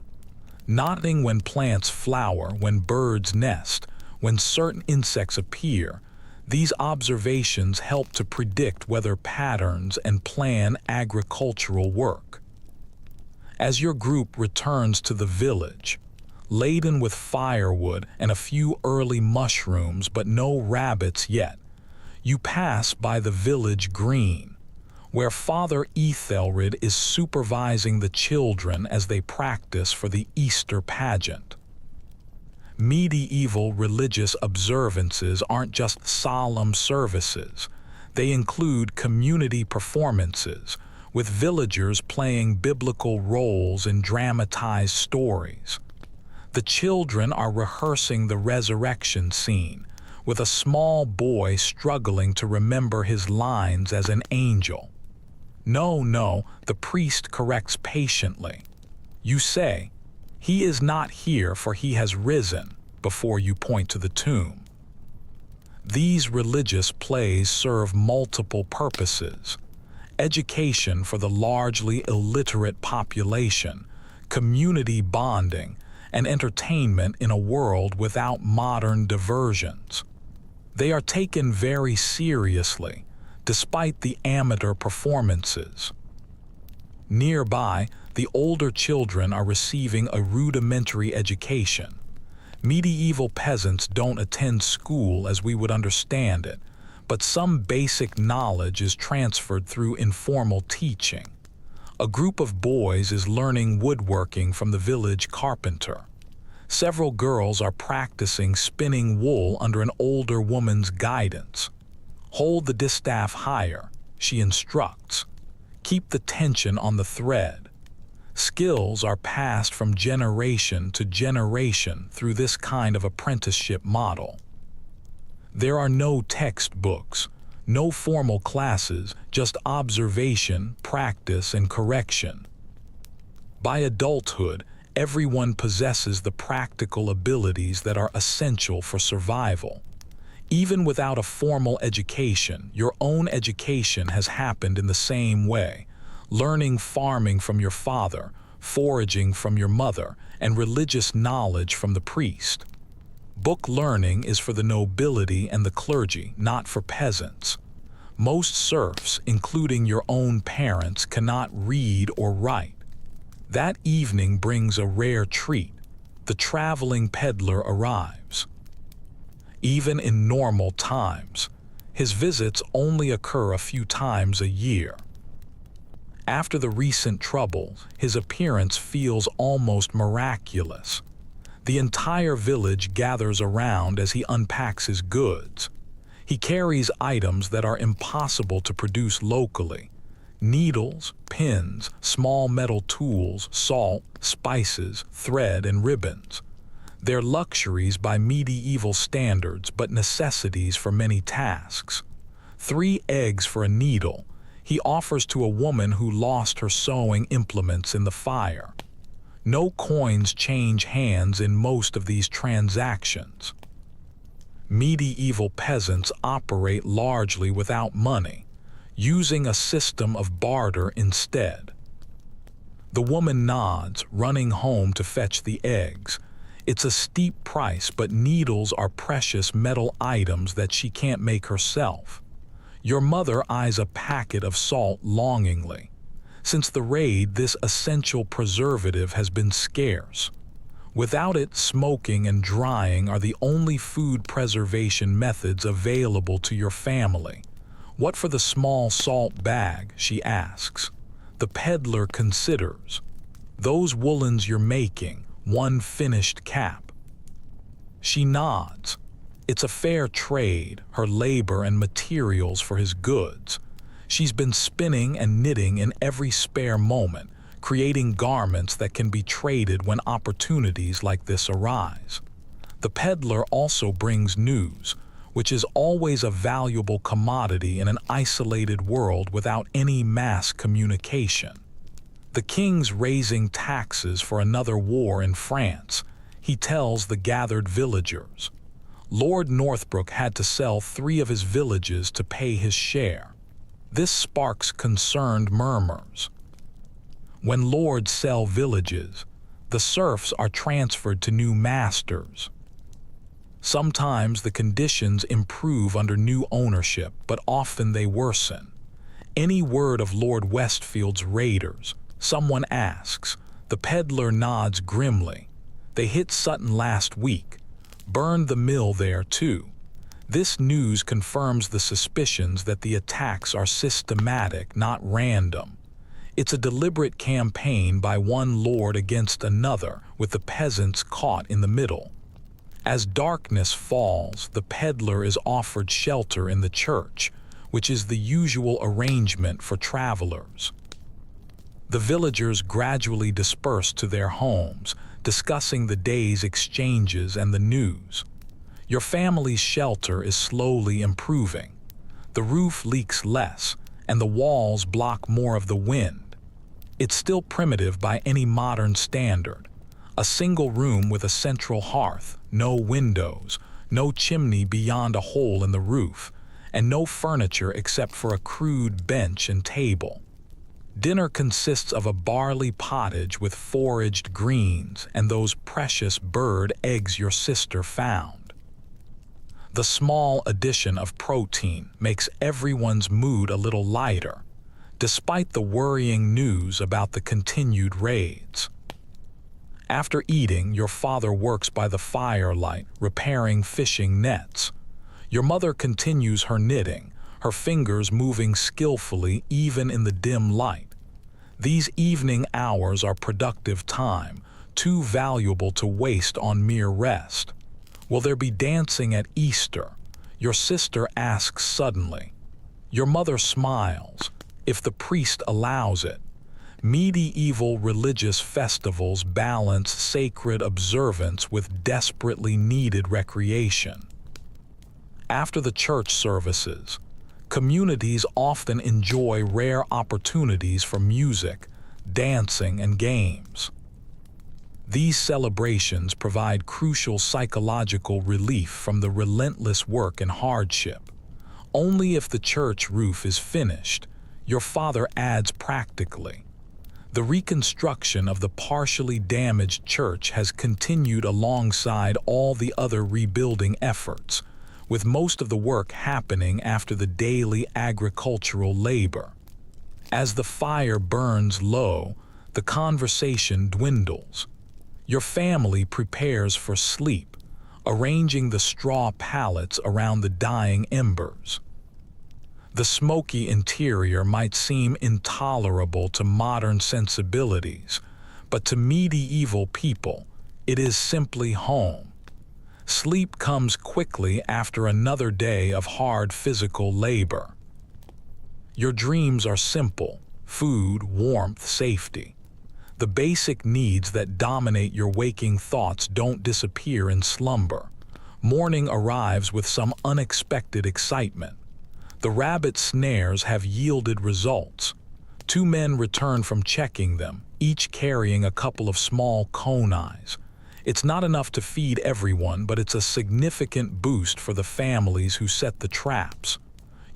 Nodding when plants flower, when birds nest, when certain insects appear, these observations help to predict weather patterns and plan agricultural work. As your group returns to the village, laden with firewood and a few early mushrooms but no rabbits yet, you pass by the village green, where Father Ethelred is supervising the children as they practice for the Easter pageant. Medieval religious observances aren't just solemn services. They include community performances, with villagers playing biblical roles in dramatized stories. The children are rehearsing the resurrection scene, with a small boy struggling to remember his lines as an angel. No, the priest corrects patiently. You say, "He is not here, for he has risen," before you point to the tomb. These religious plays serve multiple purposes: education for the largely illiterate population, community bonding, and entertainment in a world without modern diversions. They are taken very seriously, despite the amateur performances. Nearby, the older children are receiving a rudimentary education. Medieval peasants don't attend school as we would understand it, but some basic knowledge is transferred through informal teaching. A group of boys is learning woodworking from the village carpenter. Several girls are practicing spinning wool under an older woman's guidance. Hold the distaff higher, she instructs. Keep the tension on the thread. Skills are passed from generation to generation through this kind of apprenticeship model. There are no textbooks, no formal classes, just observation, practice, and correction. By adulthood, everyone possesses the practical abilities that are essential for survival. Even without a formal education, your own education has happened in the same way, learning farming from your father, foraging from your mother, and religious knowledge from the priest. Book learning is for the nobility and the clergy, not for peasants. Most serfs, including your own parents, cannot read or write. That evening brings a rare treat. The traveling peddler arrives. Even in normal times, his visits only occur a few times a year. After the recent troubles, his appearance feels almost miraculous. The entire village gathers around as he unpacks his goods. He carries items that are impossible to produce locally: needles, pins, small metal tools, salt, spices, thread, and ribbons. They're luxuries by medieval standards, but necessities for many tasks. 3 eggs for a needle he offers to a woman who lost her sewing implements in the fire. No coins change hands in most of these transactions. Medieval peasants operate largely without money, using a system of barter instead. The woman nods, running home to fetch the eggs. It's a steep price, but needles are precious metal items that she can't make herself. Your mother eyes a packet of salt longingly. Since the raid, this essential preservative has been scarce. Without it, smoking and drying are the only food preservation methods available to your family. What for the small salt bag, she asks. The peddler considers. Those woolens you're making, one finished cap. She nods. It's a fair trade, her labor and materials for his goods. She's been spinning and knitting in every spare moment, creating garments that can be traded when opportunities like this arise. The peddler also brings news, which is always a valuable commodity in an isolated world without any mass communication. The king's raising taxes for another war in France, he tells the gathered villagers. Lord Northbrook had to sell 3 of his villages to pay his share. This sparks concerned murmurs. When lords sell villages, the serfs are transferred to new masters. Sometimes the conditions improve under new ownership, but often they worsen. Any word of Lord Westfield's raiders? Someone asks. The peddler nods grimly. They hit Sutton last week. Burned the mill there too. This news confirms the suspicions that the attacks are systematic, not random. It's a deliberate campaign by one lord against another, with the peasants caught in the middle. As darkness falls, the peddler is offered shelter in the church, which is the usual arrangement for travelers. The villagers gradually disperse to their homes, discussing the day's exchanges and the news. Your family's shelter is slowly improving. The roof leaks less, and the walls block more of the wind. It's still primitive by any modern standard. A single room with a central hearth, no windows, no chimney beyond a hole in the roof, and no furniture except for a crude bench and table. Dinner consists of a barley pottage with foraged greens and those precious bird eggs your sister found. The small addition of protein makes everyone's mood a little lighter, despite the worrying news about the continued raids. After eating, your father works by the firelight, repairing fishing nets. Your mother continues her knitting, her fingers moving skillfully even in the dim light. These evening hours are productive time, too valuable to waste on mere rest. Will there be dancing at Easter? Your sister asks suddenly. Your mother smiles, if the priest allows it. Medieval religious festivals balance sacred observance with desperately needed recreation. After the church services, communities often enjoy rare opportunities for music, dancing, and games. These celebrations provide crucial psychological relief from the relentless work and hardship. Only if the church roof is finished, your father adds practically. The reconstruction of the partially damaged church has continued alongside all the other rebuilding efforts, with most of the work happening after the daily agricultural labor. As the fire burns low, the conversation dwindles. Your family prepares for sleep, arranging the straw pallets around the dying embers. The smoky interior might seem intolerable to modern sensibilities, but to medieval people, it is simply home. Sleep comes quickly after another day of hard physical labor. Your dreams are simple: food, warmth, safety. The basic needs that dominate your waking thoughts don't disappear in slumber. Morning arrives with some unexpected excitement. The rabbit snares have yielded results. 2 men return from checking them, each carrying a couple of small coneyes. It's not enough to feed everyone, but it's a significant boost for the families who set the traps.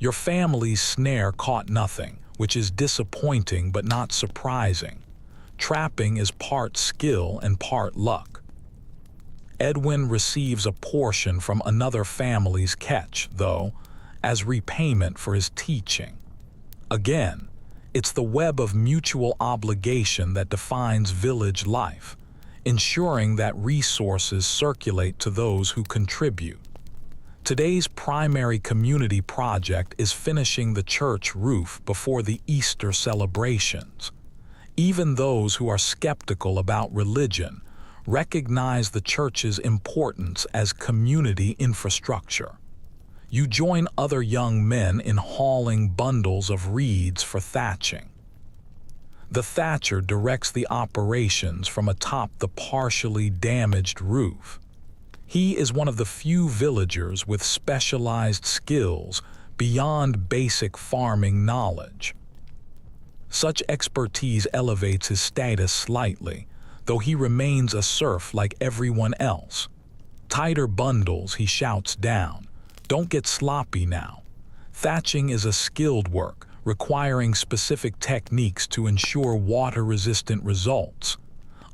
Your family's snare caught nothing, which is disappointing but not surprising. Trapping is part skill and part luck. Edwin receives a portion from another family's catch, though, as repayment for his teaching. Again, it's the web of mutual obligation that defines village life, ensuring that resources circulate to those who contribute. Today's primary community project is finishing the church roof before the Easter celebrations. Even those who are skeptical about religion recognize the church's importance as community infrastructure. You join other young men in hauling bundles of reeds for thatching. The thatcher directs the operations from atop the partially damaged roof. He is one of the few villagers with specialized skills beyond basic farming knowledge. Such expertise elevates his status slightly, though he remains a serf like everyone else. Tighter bundles, he shouts down. Don't get sloppy now. Thatching is a skilled work, requiring specific techniques to ensure water-resistant results.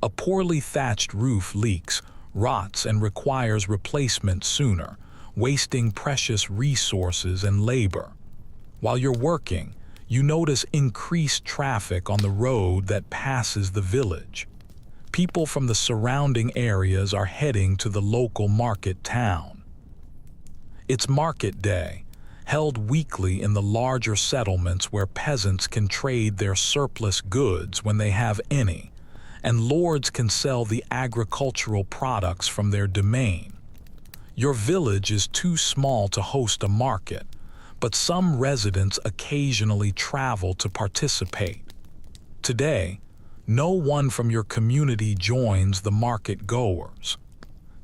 A poorly thatched roof leaks, rots, and requires replacement sooner, wasting precious resources and labor. While you're working, you notice increased traffic on the road that passes the village. People from the surrounding areas are heading to the local market town. It's market day, held weekly in the larger settlements where peasants can trade their surplus goods when they have any, and lords can sell the agricultural products from their domain. Your village is too small to host a market, but some residents occasionally travel to participate. Today, no one from your community joins the market goers.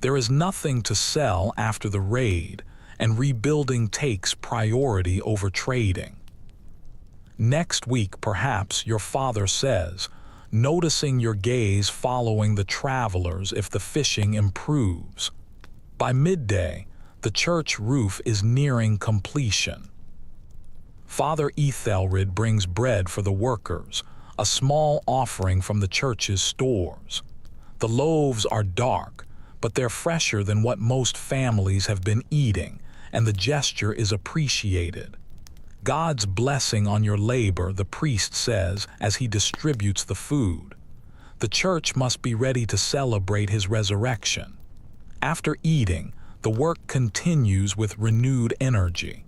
There is nothing to sell after the raid, and rebuilding takes priority over trading. Next week, perhaps, your father says, noticing your gaze following the travelers if the fishing improves. By midday, the church roof is nearing completion. Father Ethelred brings bread for the workers, a small offering from the church's stores. The loaves are dark, but they're fresher than what most families have been eating, and the gesture is appreciated. God's blessing on your labor, the priest says as he distributes the food. The church must be ready to celebrate his resurrection. After eating, the work continues with renewed energy.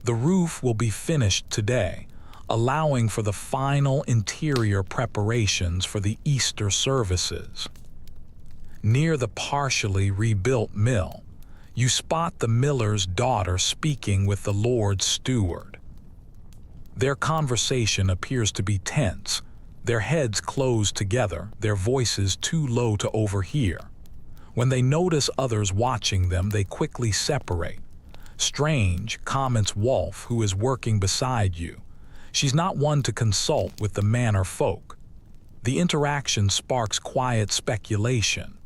The roof will be finished today, allowing for the final interior preparations for the Easter services. Near the partially rebuilt mill, you spot the miller's daughter speaking with the Lord's steward. Their conversation appears to be tense, their heads closed together, their voices too low to overhear. When they notice others watching them, they quickly separate. Strange, comments Wolf, who is working beside you. She's not one to consult with the manor folk. The interaction sparks quiet speculation.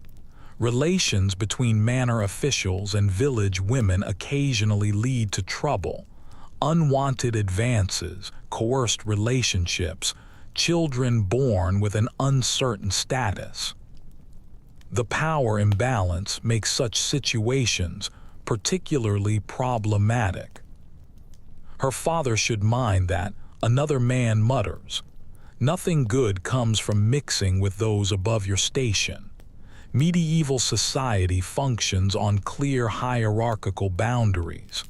Relations between manor officials and village women occasionally lead to trouble. Unwanted advances, coerced relationships, children born with an uncertain status. The power imbalance makes such situations particularly problematic. Her father should mind that, another man mutters. Nothing good comes from mixing with those above your station. Medieval society functions on clear hierarchical boundaries.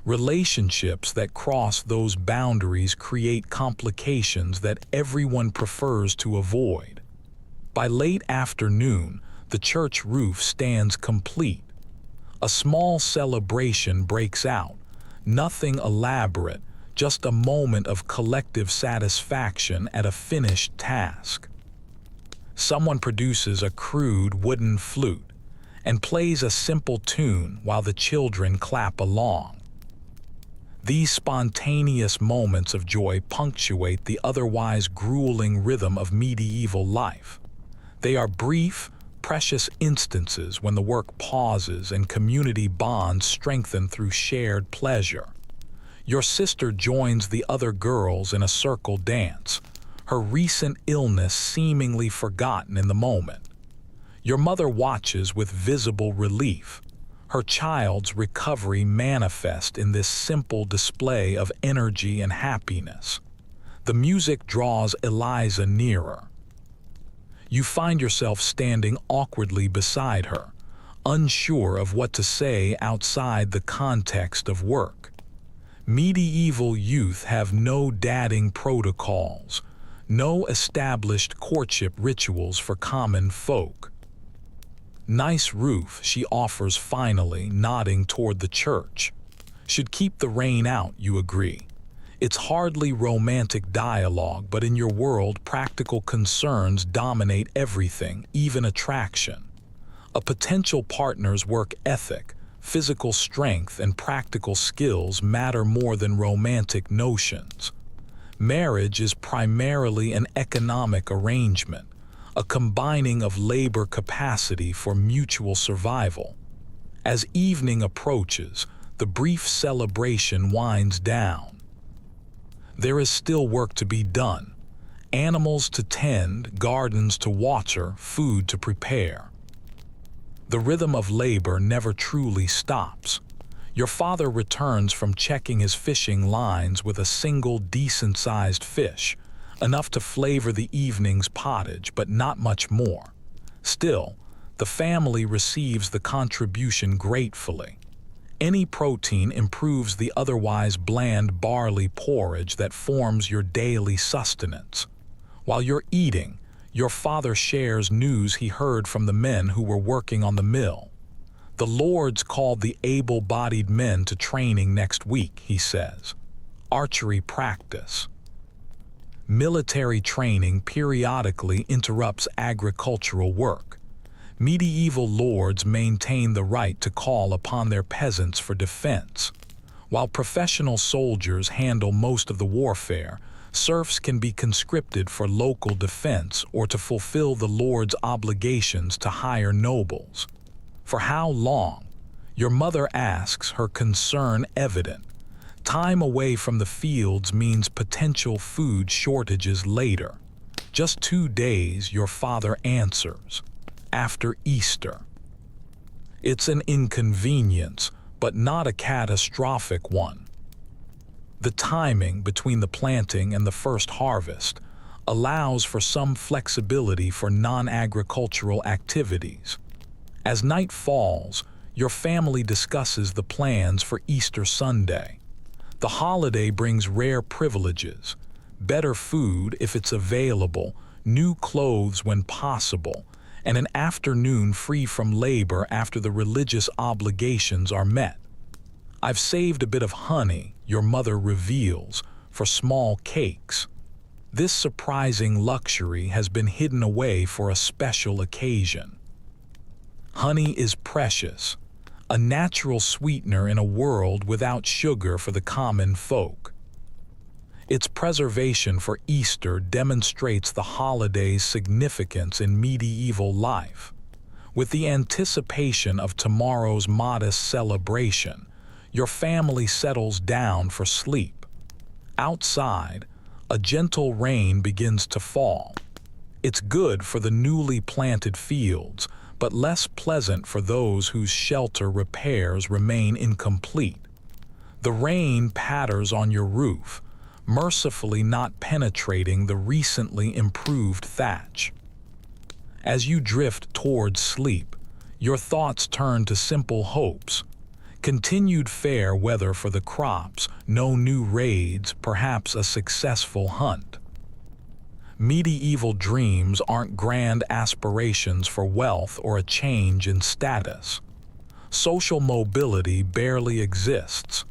Relationships that cross those boundaries create complications that everyone prefers to avoid. By late afternoon, the church roof stands complete. A small celebration breaks out, nothing elaborate, just a moment of collective satisfaction at a finished task. Someone produces a crude wooden flute and plays a simple tune while the children clap along. These spontaneous moments of joy punctuate the otherwise grueling rhythm of medieval life. They are brief, precious instances when the work pauses and community bonds strengthen through shared pleasure. Your sister joins the other girls in a circle dance, her recent illness seemingly forgotten in the moment. Your mother watches with visible relief, her child's recovery manifest in this simple display of energy and happiness. The music draws Eliza nearer. You find yourself standing awkwardly beside her, unsure of what to say outside the context of work. Medieval youth have no dating protocols, no established courtship rituals for common folk. "Nice roof," she offers finally, nodding toward the church. "Should keep the rain out," you agree. It's hardly romantic dialogue, but in your world, practical concerns dominate everything, even attraction. A potential partner's work ethic, physical strength, and practical skills matter more than romantic notions. Marriage is primarily an economic arrangement, a combining of labor capacity for mutual survival. As evening approaches, the brief celebration winds down. There is still work to be done. Animals to tend, gardens to water, food to prepare. The rhythm of labor never truly stops. Your father returns from checking his fishing lines with a single decent-sized fish, enough to flavor the evening's pottage, but not much more. Still, the family receives the contribution gratefully. Any protein improves the otherwise bland barley porridge that forms your daily sustenance. While you're eating, your father shares news he heard from the men who were working on the mill. "The Lord's called the able-bodied men to training next week," he says. "Archery practice." Military training periodically interrupts agricultural work. Medieval lords maintain the right to call upon their peasants for defense. While professional soldiers handle most of the warfare, serfs can be conscripted for local defense or to fulfill the lord's obligations to higher nobles. For how long? Your mother asks, her concern evident. Time away from the fields means potential food shortages later. "Just 2 days," your father answers. "After Easter." It's an inconvenience, but not a catastrophic one. The timing between the planting and the first harvest allows for some flexibility for non-agricultural activities. As night falls, your family discusses the plans for Easter Sunday. The holiday brings rare privileges, better food if it's available, new clothes when possible, and an afternoon free from labor after the religious obligations are met. "I've saved a bit of honey," your mother reveals, "for small cakes." This surprising luxury has been hidden away for a special occasion. Honey is precious, a natural sweetener in a world without sugar for the common folk. Its preservation for Easter demonstrates the holiday's significance in medieval life. With the anticipation of tomorrow's modest celebration, your family settles down for sleep. Outside, a gentle rain begins to fall. It's good for the newly planted fields, but less pleasant for those whose shelter repairs remain incomplete. The rain patters on your roof, mercifully not penetrating the recently improved thatch. As you drift towards sleep, your thoughts turn to simple hopes. Continued fair weather for the crops, no new raids, perhaps a successful hunt. Medieval dreams aren't grand aspirations for wealth or a change in status. Social mobility barely exists.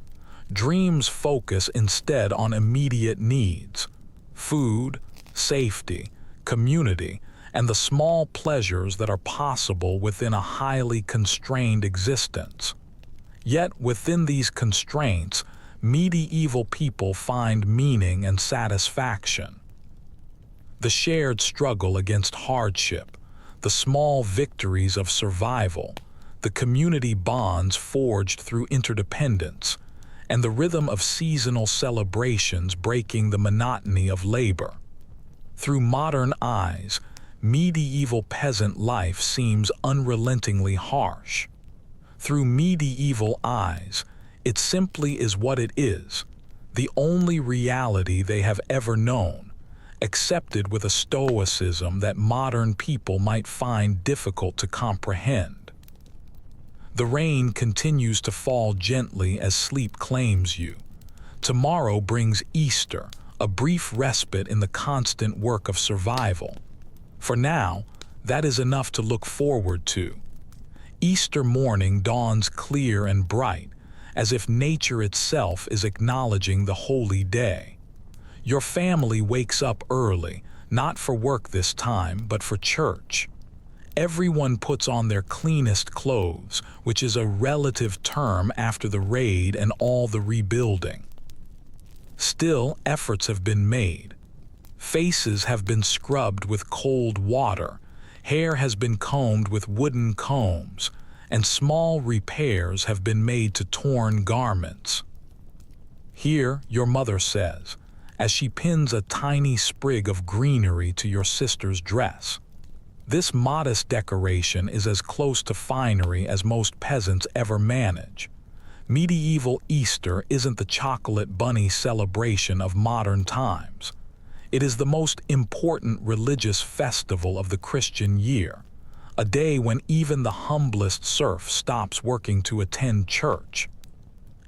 Dreams focus instead on immediate needs: food, safety, community, and the small pleasures that are possible within a highly constrained existence. Yet within these constraints, medieval people find meaning and satisfaction. The shared struggle against hardship, the small victories of survival, the community bonds forged through interdependence, and the rhythm of seasonal celebrations breaking the monotony of labor. Through modern eyes, medieval peasant life seems unrelentingly harsh. Through medieval eyes, it simply is what it is, the only reality they have ever known, accepted with a stoicism that modern people might find difficult to comprehend. The rain continues to fall gently as sleep claims you. Tomorrow brings Easter, a brief respite in the constant work of survival. For now, that is enough to look forward to. Easter morning dawns clear and bright, as if nature itself is acknowledging the holy day. Your family wakes up early, not for work this time, but for church. Everyone puts on their cleanest clothes, which is a relative term after the raid and all the rebuilding. Still, efforts have been made. Faces have been scrubbed with cold water, hair has been combed with wooden combs, and small repairs have been made to torn garments. Here, your mother says, as she pins a tiny sprig of greenery to your sister's dress. This modest decoration is as close to finery as most peasants ever manage. Medieval Easter isn't the chocolate bunny celebration of modern times. It is the most important religious festival of the Christian year, a day when even the humblest serf stops working to attend church.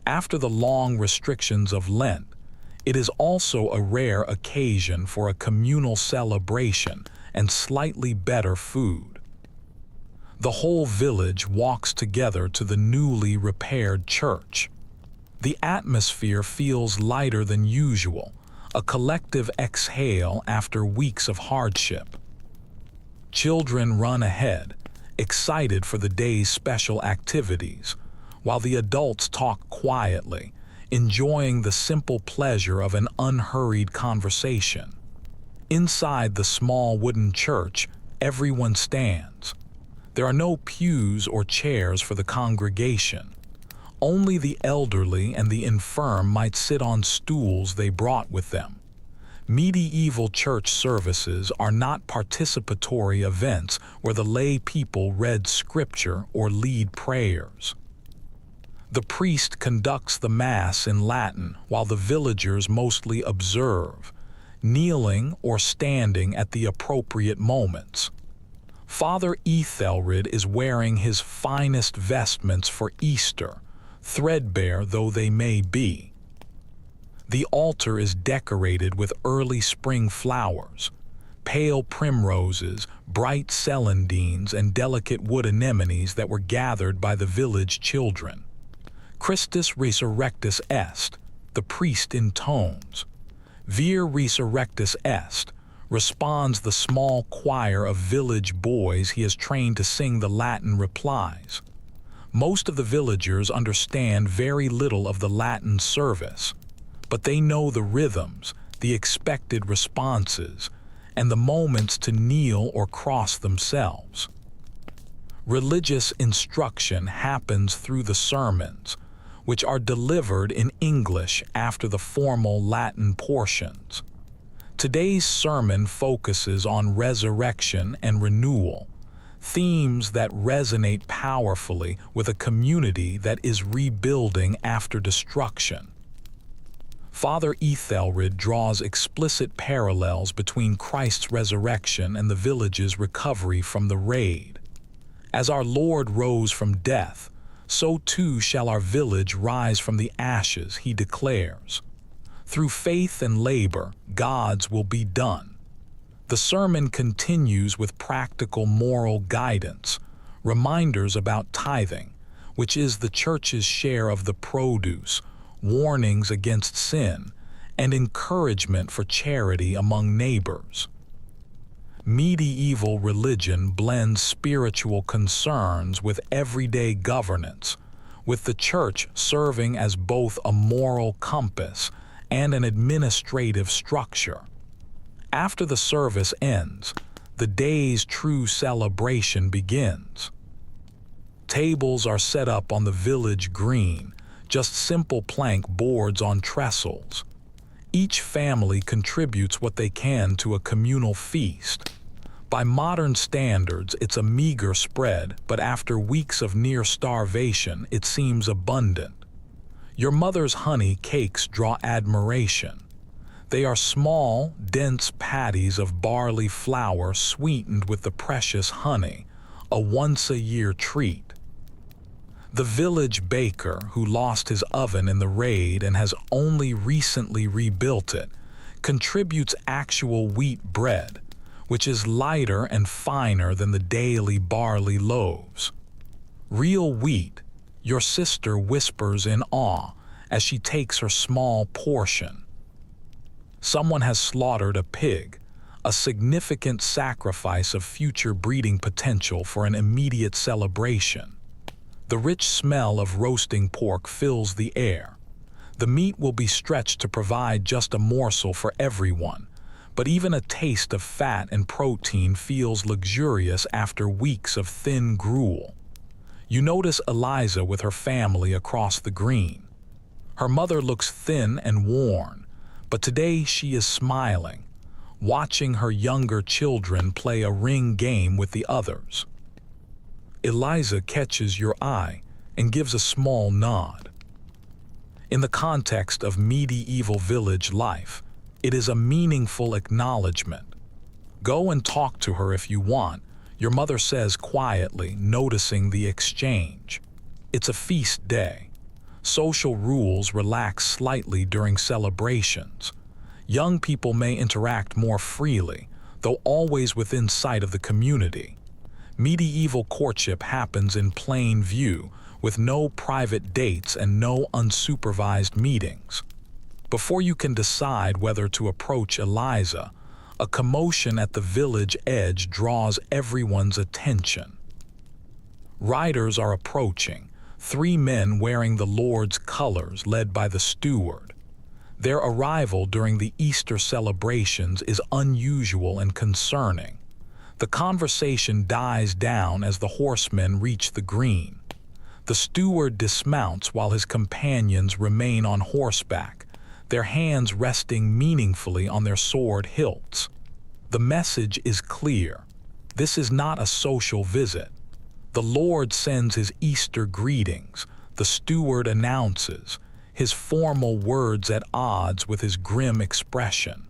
After the long restrictions of Lent, it is also a rare occasion for a communal celebration and slightly better food. The whole village walks together to the newly repaired church. The atmosphere feels lighter than usual, a collective exhale after weeks of hardship. Children run ahead, excited for the day's special activities, while the adults talk quietly, enjoying the simple pleasure of an unhurried conversation. Inside the small wooden church, everyone stands. There are no pews or chairs for the congregation. Only the elderly and the infirm might sit on stools they brought with them. Medieval church services are not participatory events where the lay people read scripture or lead prayers. The priest conducts the Mass in Latin while the villagers mostly observe, kneeling or standing at the appropriate moments. Father Ethelred is wearing his finest vestments for Easter, threadbare though they may be. The altar is decorated with early spring flowers, pale primroses, bright celandines, and delicate wood anemones that were gathered by the village children. Christus resurrectus est, the priest intones. Vir resurrectus est, responds the small choir of village boys he has trained to sing the Latin replies. Most of the villagers understand very little of the Latin service, but they know the rhythms, the expected responses, and the moments to kneel or cross themselves. Religious instruction happens through the sermons, which are delivered in English after the formal Latin portions. Today's sermon focuses on resurrection and renewal, themes that resonate powerfully with a community that is rebuilding after destruction. Father Ethelred draws explicit parallels between Christ's resurrection and the village's recovery from the raid. As our Lord rose from death, so too shall our village rise from the ashes, he declares. Through faith and labor, God's will be done. The sermon continues with practical moral guidance, reminders about tithing, which is the church's share of the produce, warnings against sin, and encouragement for charity among neighbors. Medieval religion blends spiritual concerns with everyday governance, with the church serving as both a moral compass and an administrative structure. After the service ends, the day's true celebration begins. Tables are set up on the village green, just simple plank boards on trestles. Each family contributes what they can to a communal feast. By modern standards, it's a meager spread, but after weeks of near starvation, it seems abundant. Your mother's honey cakes draw admiration. They are small, dense patties of barley flour sweetened with the precious honey, a once-a-year treat. The village baker, who lost his oven in the raid and has only recently rebuilt it, contributes actual wheat bread, which is lighter and finer than the daily barley loaves. Real wheat, your sister whispers in awe as she takes her small portion. Someone has slaughtered a pig, a significant sacrifice of future breeding potential for an immediate celebration. The rich smell of roasting pork fills the air. The meat will be stretched to provide just a morsel for everyone, but even a taste of fat and protein feels luxurious after weeks of thin gruel. You notice Eliza with her family across the green. Her mother looks thin and worn, but today she is smiling, watching her younger children play a ring game with the others. Eliza catches your eye and gives a small nod. In the context of medieval village life, it is a meaningful acknowledgement. Go and talk to her if you want, your mother says quietly, noticing the exchange. It's a feast day. Social rules relax slightly during celebrations. Young people may interact more freely, though always within sight of the community. Medieval courtship happens in plain view, with no private dates and no unsupervised meetings. Before you can decide whether to approach Eliza, a commotion at the village edge draws everyone's attention. Riders are approaching, 3 men wearing the Lord's colors led by the steward. Their arrival during the Easter celebrations is unusual and concerning. The conversation dies down as the horsemen reach the green. The steward dismounts while his companions remain on horseback, their hands resting meaningfully on their sword hilts. The message is clear. This is not a social visit. The Lord sends his Easter greetings, the steward announces, his formal words at odds with his grim expression.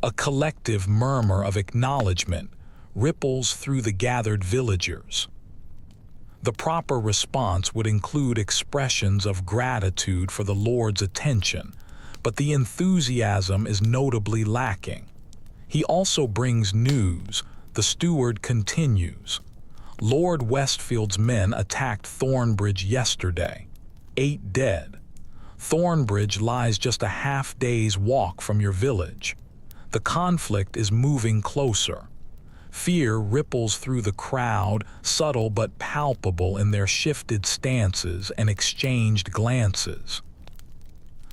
A collective murmur of acknowledgement ripples through the gathered villagers. The proper response would include expressions of gratitude for the Lord's attention, but the enthusiasm is notably lacking. He also brings news. The steward continues. Lord Westfield's men attacked Thornbridge yesterday. 8 dead. Thornbridge lies just a half-day's walk from your village. The conflict is moving closer. Fear ripples through the crowd, subtle but palpable in their shifted stances and exchanged glances.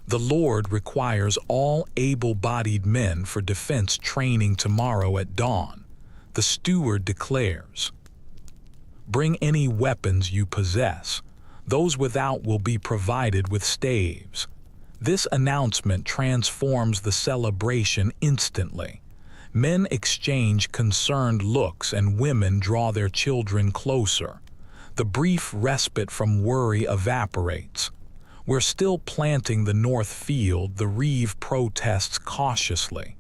The Lord requires all able-bodied men for defense training tomorrow at dawn, the steward declares. Bring any weapons you possess. Those without will be provided with staves. This announcement transforms the celebration instantly. Men exchange concerned looks and women draw their children closer. The brief respite from worry evaporates. We're still planting the north field, the reeve protests cautiously.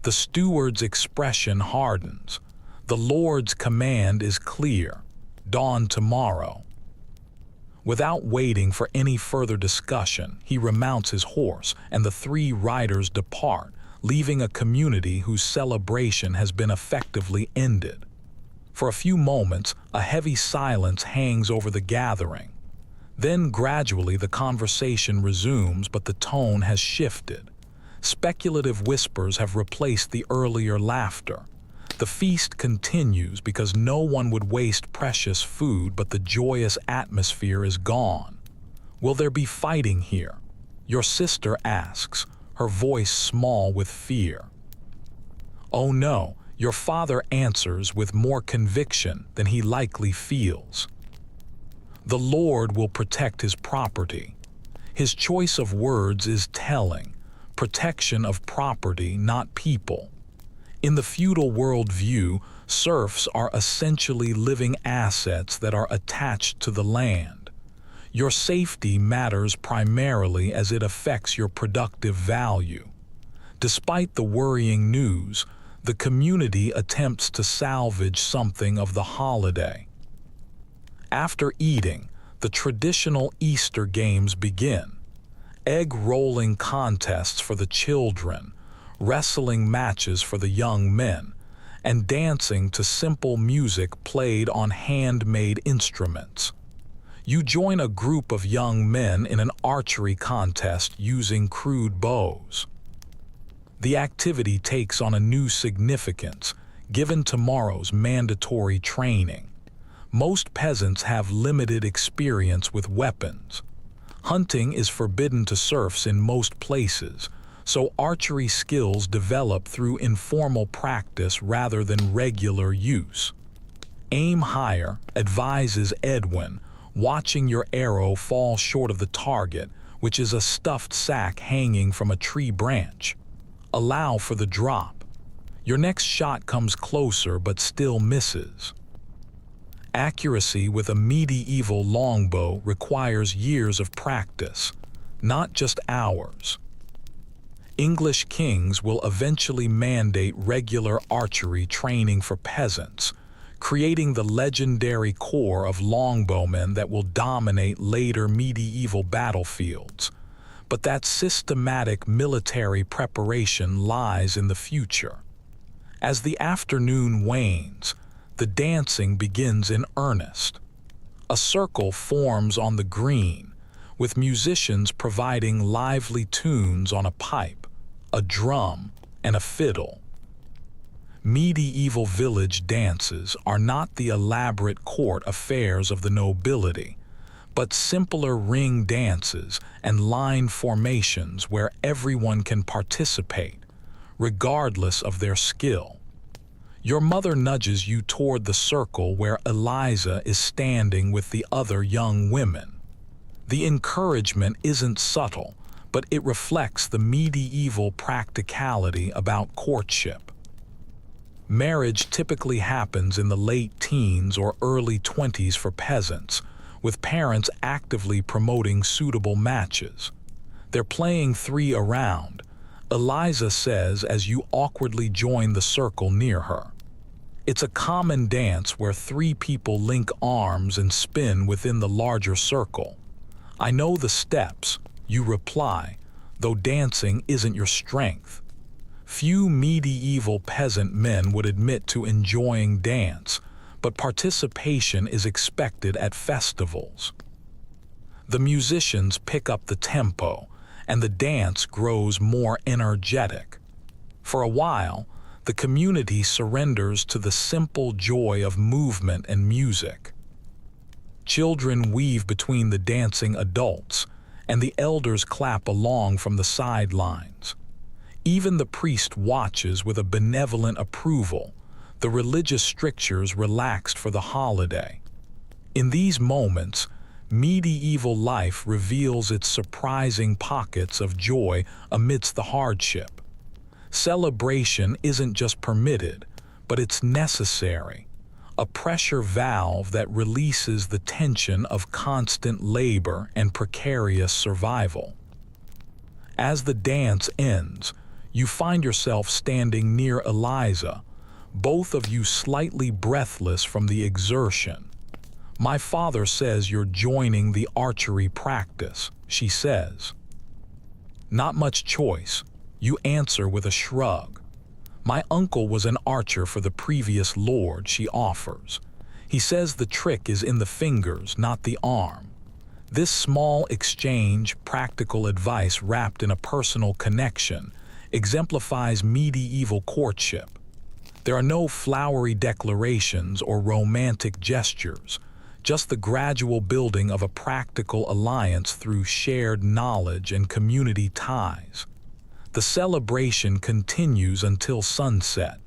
The steward's expression hardens. The Lord's command is clear. Dawn tomorrow. Without waiting for any further discussion, he remounts his horse and the 3 riders depart, leaving a community whose celebration has been effectively ended. For a few moments, a heavy silence hangs over the gathering. Then gradually the conversation resumes, but the tone has shifted. Speculative whispers have replaced the earlier laughter. The feast continues because no one would waste precious food, but the joyous atmosphere is gone. Will there be fighting here? Your sister asks, her voice small with fear. Oh no, your father answers with more conviction than he likely feels. The Lord will protect his property. His choice of words is telling. protection of property, not people. In the feudal worldview, serfs are essentially living assets that are attached to the land. Your safety matters primarily as it affects your productive value. Despite the worrying news, the community attempts to salvage something of the holiday. After eating, the traditional Easter games begin. Egg-rolling contests for the children, wrestling matches for the young men, and dancing to simple music played on handmade instruments. You join a group of young men in an archery contest using crude bows. The activity takes on a new significance, given tomorrow's mandatory training. Most peasants have limited experience with weapons. Hunting is forbidden to serfs in most places, so archery skills develop through informal practice rather than regular use. Aim higher, advises Edwin, watching your arrow fall short of the target, which is a stuffed sack hanging from a tree branch. Allow for the drop. Your next shot comes closer but still misses. Accuracy with a medieval longbow requires years of practice, not just hours. English kings will eventually mandate regular archery training for peasants, creating the legendary corps of longbowmen that will dominate later medieval battlefields. But that systematic military preparation lies in the future. As the afternoon wanes, the dancing begins in earnest. A circle forms on the green, with musicians providing lively tunes on a pipe, a drum, and a fiddle. Medieval village dances are not the elaborate court affairs of the nobility, but simpler ring dances and line formations where everyone can participate, regardless of their skill. Your mother nudges you toward the circle where Eliza is standing with the other young women. The encouragement isn't subtle, but it reflects the medieval practicality about courtship. Marriage typically happens in the late teens or early 20s for peasants, with parents actively promoting suitable matches. They're playing 3 around, Eliza says as you awkwardly join the circle near her. It's a common dance where 3 people link arms and spin within the larger circle. I know the steps, you reply, though dancing isn't your strength. Few medieval peasant men would admit to enjoying dance, but participation is expected at festivals. The musicians pick up the tempo, and the dance grows more energetic. For a while, the community surrenders to the simple joy of movement and music. Children weave between the dancing adults, and the elders clap along from the sidelines. Even the priest watches with a benevolent approval, the religious strictures relaxed for the holiday. In these moments, medieval life reveals its surprising pockets of joy amidst the hardship. Celebration isn't just permitted, but it's necessary, a pressure valve that releases the tension of constant labor and precarious survival. As the dance ends, you find yourself standing near Eliza, both of you slightly breathless from the exertion. "My father says you're joining the archery practice," she says. "Not much choice," you answer with a shrug. "My uncle was an archer for the previous lord," she offers. "He says the trick is in the fingers, not the arm." This small exchange, practical advice wrapped in a personal connection, exemplifies medieval courtship. There are no flowery declarations or romantic gestures, just the gradual building of a practical alliance through shared knowledge and community ties. The celebration continues until sunset,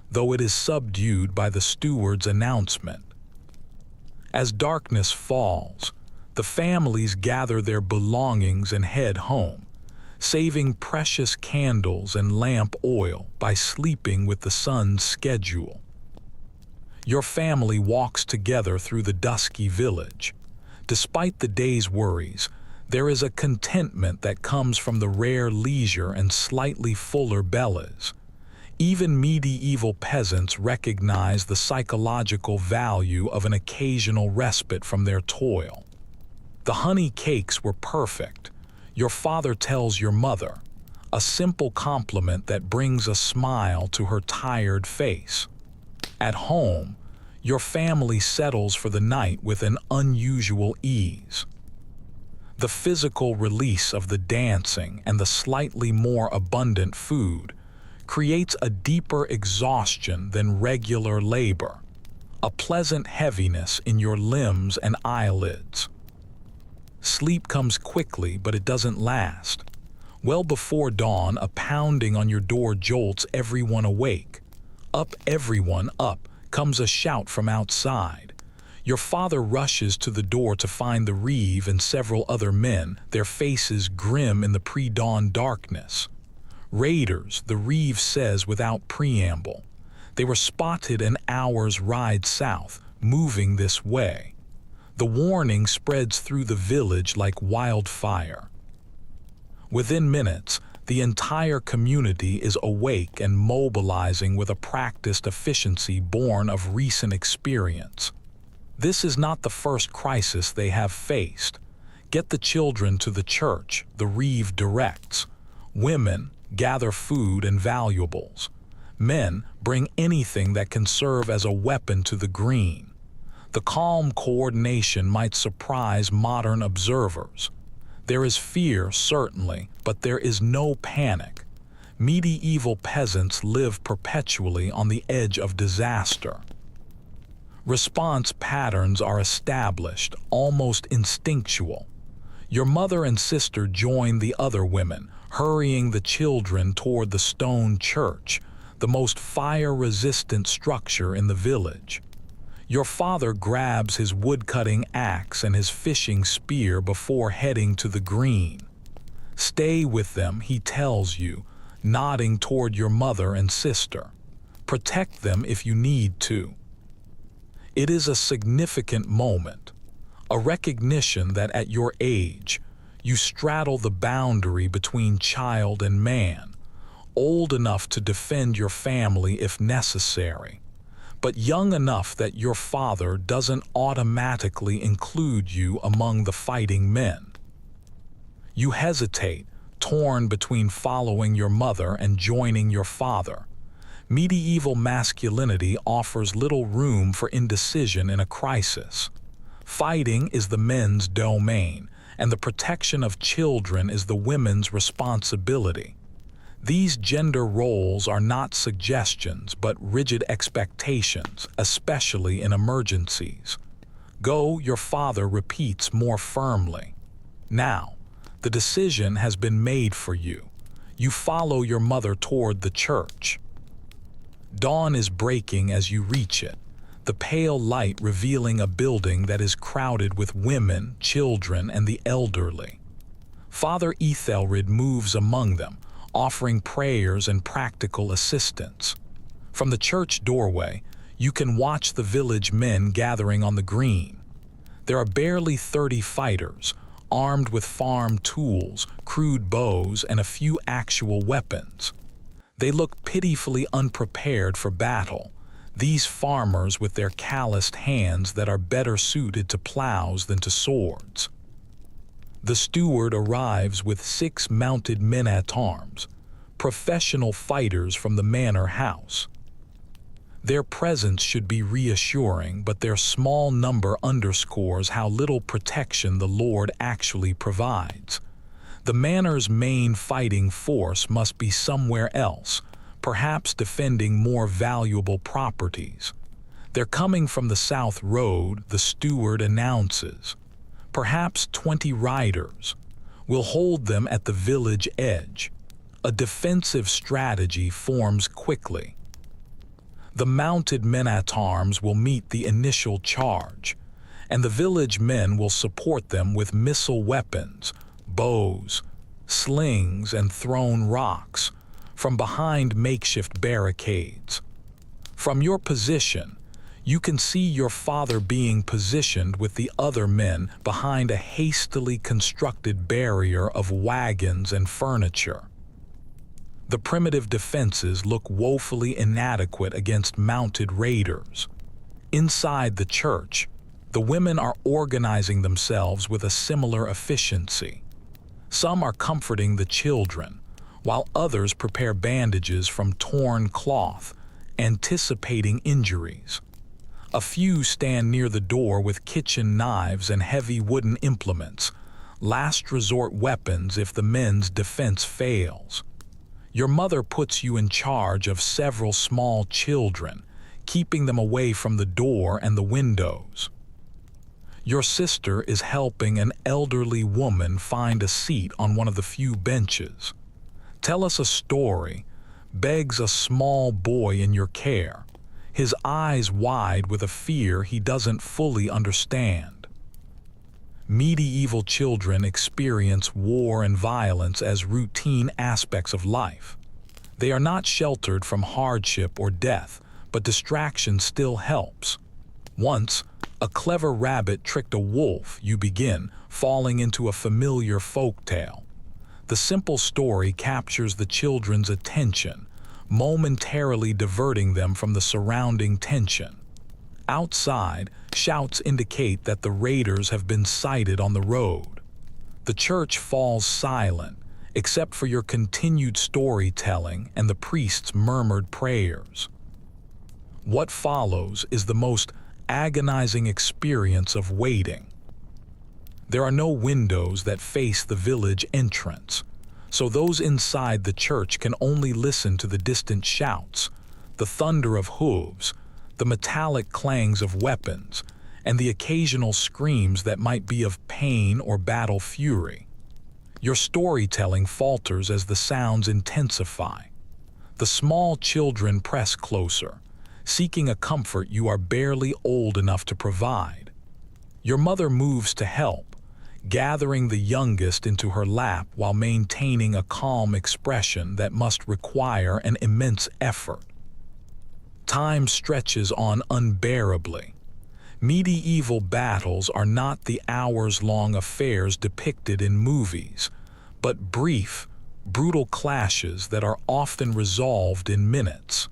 though it is subdued by the steward's announcement. As darkness falls, the families gather their belongings and head home, saving precious candles and lamp oil by sleeping with the sun's schedule. Your family walks together through the dusky village. Despite the day's worries, there is a contentment that comes from the rare leisure and slightly fuller bellies. Even medieval peasants recognize the psychological value of an occasional respite from their toil. The honey cakes were perfect, your father tells your mother, a simple compliment that brings a smile to her tired face. At home, your family settles for the night with an unusual ease. The physical release of the dancing and the slightly more abundant food creates a deeper exhaustion than regular labor, a pleasant heaviness in your limbs and eyelids. Sleep comes quickly, but it doesn't last. Well before dawn, a pounding on your door jolts everyone awake. Up, everyone, up, comes a shout from outside. Your father rushes to the door to find the Reeve and several other men, their faces grim in the pre-dawn darkness. Raiders, the Reeve says without preamble. They were spotted an hour's ride south, moving this way. The warning spreads through the village like wildfire. Within minutes, the entire community is awake and mobilizing with a practiced efficiency born of recent experience. This is not the first crisis they have faced. Get the children to the church, the Reeve directs. Women, gather food and valuables. Men, bring anything that can serve as a weapon to the green. The calm coordination might surprise modern observers. There is fear, certainly, but there is no panic. Medieval peasants live perpetually on the edge of disaster. Response patterns are established, almost instinctual. Your mother and sister join the other women, hurrying the children toward the stone church, the most fire-resistant structure in the village. Your father grabs his wood-cutting axe and his fishing spear before heading to the green. Stay with them, he tells you, nodding toward your mother and sister. Protect them if you need to. It is a significant moment, a recognition that at your age, you straddle the boundary between child and man, old enough to defend your family if necessary, but young enough that your father doesn't automatically include you among the fighting men. You hesitate, torn between following your mother and joining your father. Medieval masculinity offers little room for indecision in a crisis. Fighting is the men's domain, and the protection of children is the women's responsibility. These gender roles are not suggestions, but rigid expectations, especially in emergencies. Go, your father repeats more firmly. Now, the decision has been made for you. You follow your mother toward the church. Dawn is breaking as you reach it, the pale light revealing a building that is crowded with women, children, and the elderly. Father Ethelred moves among them, offering prayers and practical assistance. From the church doorway, you can watch the village men gathering on the green. There are barely 30 fighters, armed with farm tools, crude bows, and a few actual weapons. They look pitifully unprepared for battle, these farmers with their calloused hands that are better suited to plows than to swords. The steward arrives with 6 mounted men-at-arms, professional fighters from the manor house. Their presence should be reassuring, but their small number underscores how little protection the Lord actually provides. The manor's main fighting force must be somewhere else, perhaps defending more valuable properties. They're coming from the South Road, the steward announces. Perhaps 20 riders. We'll hold them at the village edge. A defensive strategy forms quickly. The mounted men-at-arms will meet the initial charge, and the village men will support them with missile weapons, bows, slings, and thrown rocks from behind makeshift barricades. From your position, you can see your father being positioned with the other men behind a hastily constructed barrier of wagons and furniture. The primitive defenses look woefully inadequate against mounted raiders. Inside the church, the women are organizing themselves with a similar efficiency. Some are comforting the children, while others prepare bandages from torn cloth, anticipating injuries. A few stand near the door with kitchen knives and heavy wooden implements, last resort weapons if the men's defense fails. Your mother puts you in charge of several small children, keeping them away from the door and the windows. Your sister is helping an elderly woman find a seat on one of the few benches. Tell us a story, begs a small boy in your care, his eyes wide with a fear he doesn't fully understand. Medieval children experience war and violence as routine aspects of life. They are not sheltered from hardship or death, but distraction still helps. Once, a clever rabbit tricked a wolf, you begin, falling into a familiar folktale. The simple story captures the children's attention, momentarily diverting them from the surrounding tension. Outside, shouts indicate that the raiders have been sighted on the road. The church falls silent, except for your continued storytelling and the priest's murmured prayers. What follows is the most agonizing experience of waiting. There are no windows that face the village entrance, so those inside the church can only listen to the distant shouts, the thunder of hooves, the metallic clangs of weapons, and the occasional screams that might be of pain or battle fury. Your storytelling falters as the sounds intensify. The small children press closer, seeking a comfort you are barely old enough to provide. Your mother moves to help, gathering the youngest into her lap while maintaining a calm expression that must require an immense effort. Time stretches on unbearably. Medieval battles are not the hours-long affairs depicted in movies, but brief, brutal clashes that are often resolved in minutes.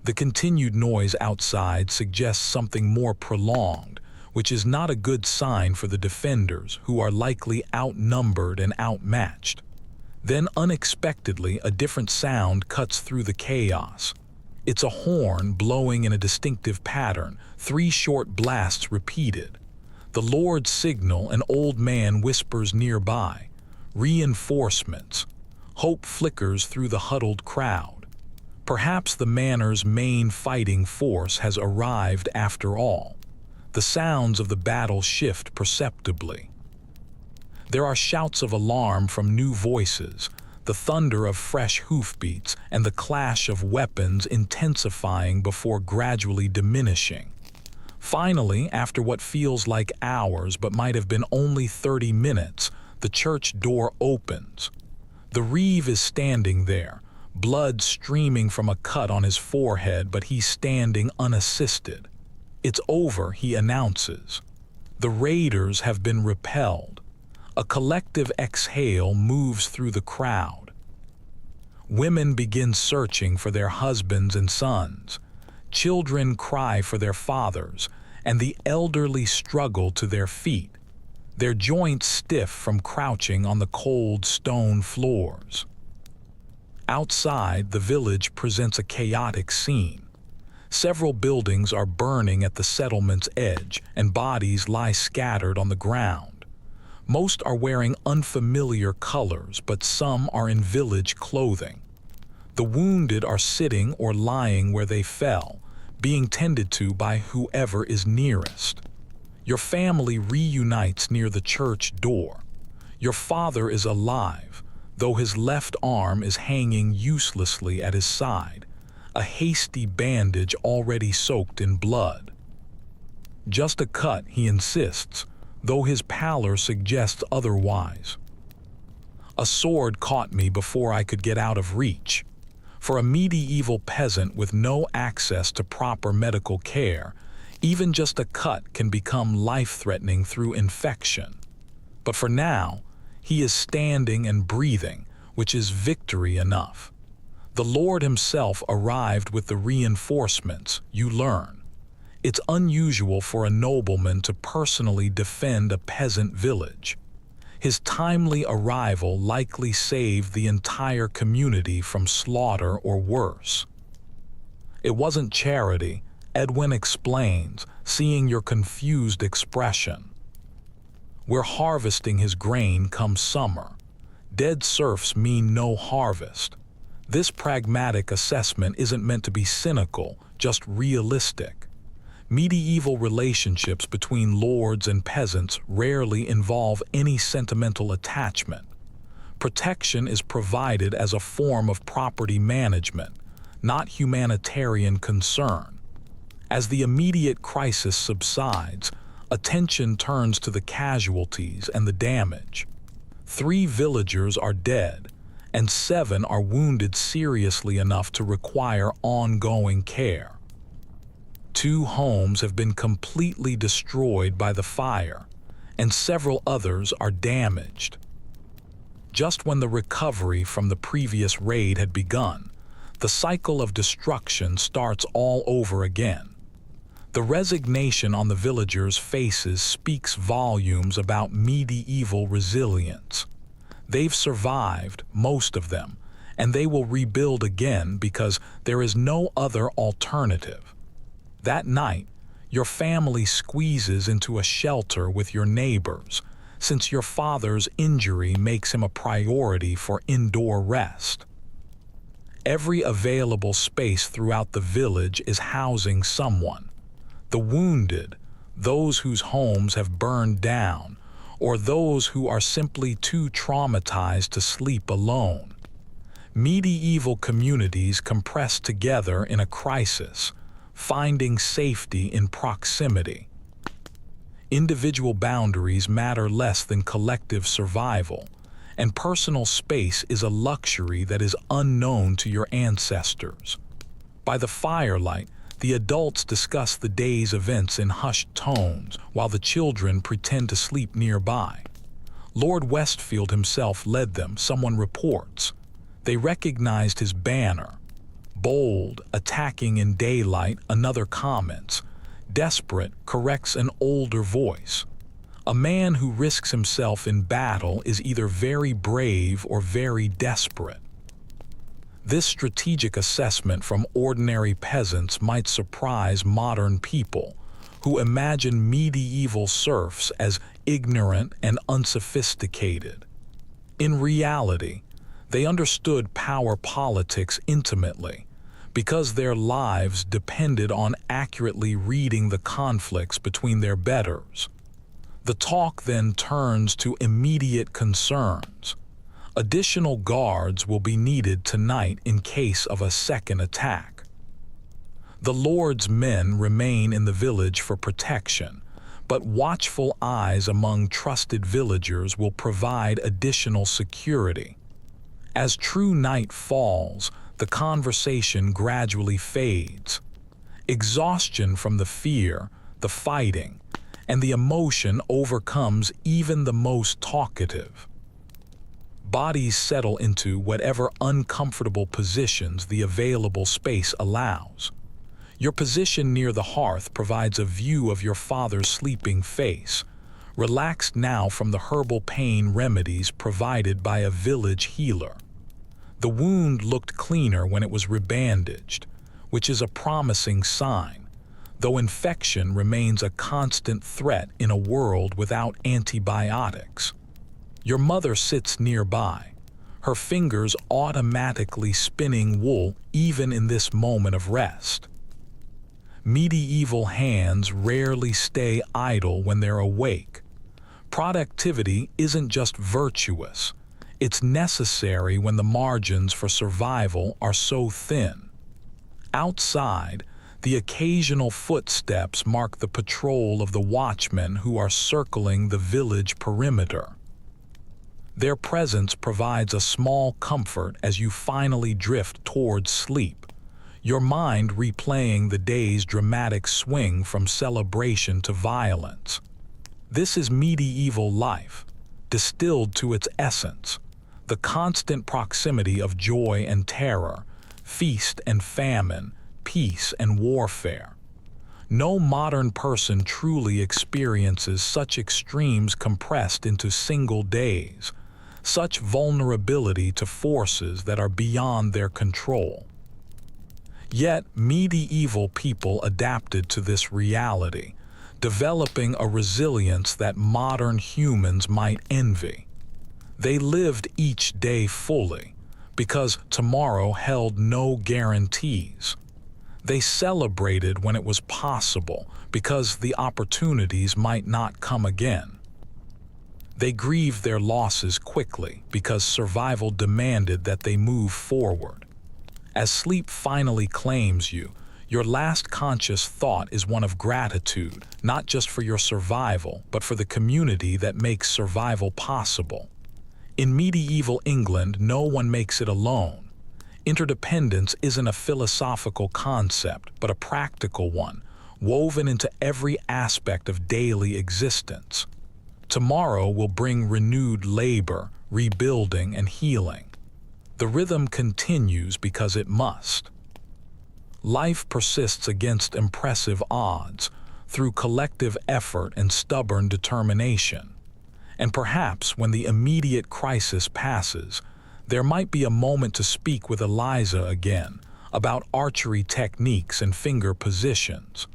The continued noise outside suggests something more prolonged, which is not a good sign for the defenders, who are likely outnumbered and outmatched. Then unexpectedly, a different sound cuts through the chaos. It's a horn blowing in a distinctive pattern, 3 short blasts repeated. The Lord's signal, an old man whispers nearby. Reinforcements. Hope flickers through the huddled crowd. Perhaps the manor's main fighting force has arrived after all. The sounds of the battle shift perceptibly. There are shouts of alarm from new voices, the thunder of fresh hoofbeats, and the clash of weapons intensifying before gradually diminishing. Finally, after what feels like hours but might have been only 30 minutes, the church door opens. The reeve is standing there, blood streaming from a cut on his forehead, but he's standing unassisted. It's over, he announces. The raiders have been repelled. A collective exhale moves through the crowd. Women begin searching for their husbands and sons. Children cry for their fathers, and the elderly struggle to their feet, their joints stiff from crouching on the cold stone floors. Outside, the village presents a chaotic scene. Several buildings are burning at the settlement's edge, and bodies lie scattered on the ground. Most are wearing unfamiliar colors, but some are in village clothing. The wounded are sitting or lying where they fell, being tended to by whoever is nearest. Your family reunites near the church door. Your father is alive, though his left arm is hanging uselessly at his side, a hasty bandage already soaked in blood. Just a cut, he insists, though his pallor suggests otherwise. A sword caught me before I could get out of reach. For a medieval peasant with no access to proper medical care, even just a cut can become life-threatening through infection. But for now, he is standing and breathing, which is victory enough. The Lord himself arrived with the reinforcements, you learn. It's unusual for a nobleman to personally defend a peasant village. His timely arrival likely saved the entire community from slaughter or worse. It wasn't charity, Edwin explains, seeing your confused expression. We're harvesting his grain come summer. Dead serfs mean no harvest. This pragmatic assessment isn't meant to be cynical, just realistic. Medieval relationships between lords and peasants rarely involve any sentimental attachment. Protection is provided as a form of property management, not humanitarian concern. As the immediate crisis subsides, attention turns to the casualties and the damage. 3 villagers are dead, and 7 are wounded seriously enough to require ongoing care. 2 homes have been completely destroyed by the fire, and several others are damaged. Just when the recovery from the previous raid had begun, the cycle of destruction starts all over again. The resignation on the villagers' faces speaks volumes about medieval resilience. They've survived, most of them, and they will rebuild again because there is no other alternative. That night, your family squeezes into a shelter with your neighbors, since your father's injury makes him a priority for indoor rest. Every available space throughout the village is housing someone. The wounded, those whose homes have burned down, or those who are simply too traumatized to sleep alone. Medieval communities compress together in a crisis, finding safety in proximity. Individual boundaries matter less than collective survival, and personal space is a luxury that is unknown to your ancestors. By the firelight, the adults discuss the day's events in hushed tones, while the children pretend to sleep nearby. Lord Westfield himself led them, someone reports. They recognized his banner. Bold, attacking in daylight, another comments. Desperate, corrects an older voice. A man who risks himself in battle is either very brave or very desperate. This strategic assessment from ordinary peasants might surprise modern people, who imagine medieval serfs as ignorant and unsophisticated. In reality, they understood power politics intimately, because their lives depended on accurately reading the conflicts between their betters. The talk then turns to immediate concerns. Additional guards will be needed tonight in case of a second attack. The Lord's men remain in the village for protection, but watchful eyes among trusted villagers will provide additional security. As true night falls, the conversation gradually fades. Exhaustion from the fear, the fighting, and the emotion overcomes even the most talkative. Bodies settle into whatever uncomfortable positions the available space allows. Your position near the hearth provides a view of your father's sleeping face, relaxed now from the herbal pain remedies provided by a village healer. The wound looked cleaner when it was rebandaged, which is a promising sign, though infection remains a constant threat in a world without antibiotics. Your mother sits nearby, her fingers automatically spinning wool even in this moment of rest. Medieval hands rarely stay idle when they're awake. Productivity isn't just virtuous, it's necessary when the margins for survival are so thin. Outside, the occasional footsteps mark the patrol of the watchmen who are circling the village perimeter. Their presence provides a small comfort as you finally drift towards sleep, your mind replaying the day's dramatic swing from celebration to violence. This is medieval life, distilled to its essence, the constant proximity of joy and terror, feast and famine, peace and warfare. No modern person truly experiences such extremes compressed into single days, such vulnerability to forces that are beyond their control. Yet medieval people adapted to this reality, developing a resilience that modern humans might envy. They lived each day fully, because tomorrow held no guarantees. They celebrated when it was possible, because the opportunities might not come again. They grieved their losses quickly, because survival demanded that they move forward. As sleep finally claims you, your last conscious thought is one of gratitude, not just for your survival, but for the community that makes survival possible. In medieval England, no one makes it alone. Interdependence isn't a philosophical concept, but a practical one, woven into every aspect of daily existence. Tomorrow will bring renewed labor, rebuilding, and healing. The rhythm continues because it must. Life persists against impressive odds, through collective effort and stubborn determination. And perhaps when the immediate crisis passes, there might be a moment to speak with Eliza again about archery techniques and finger positions.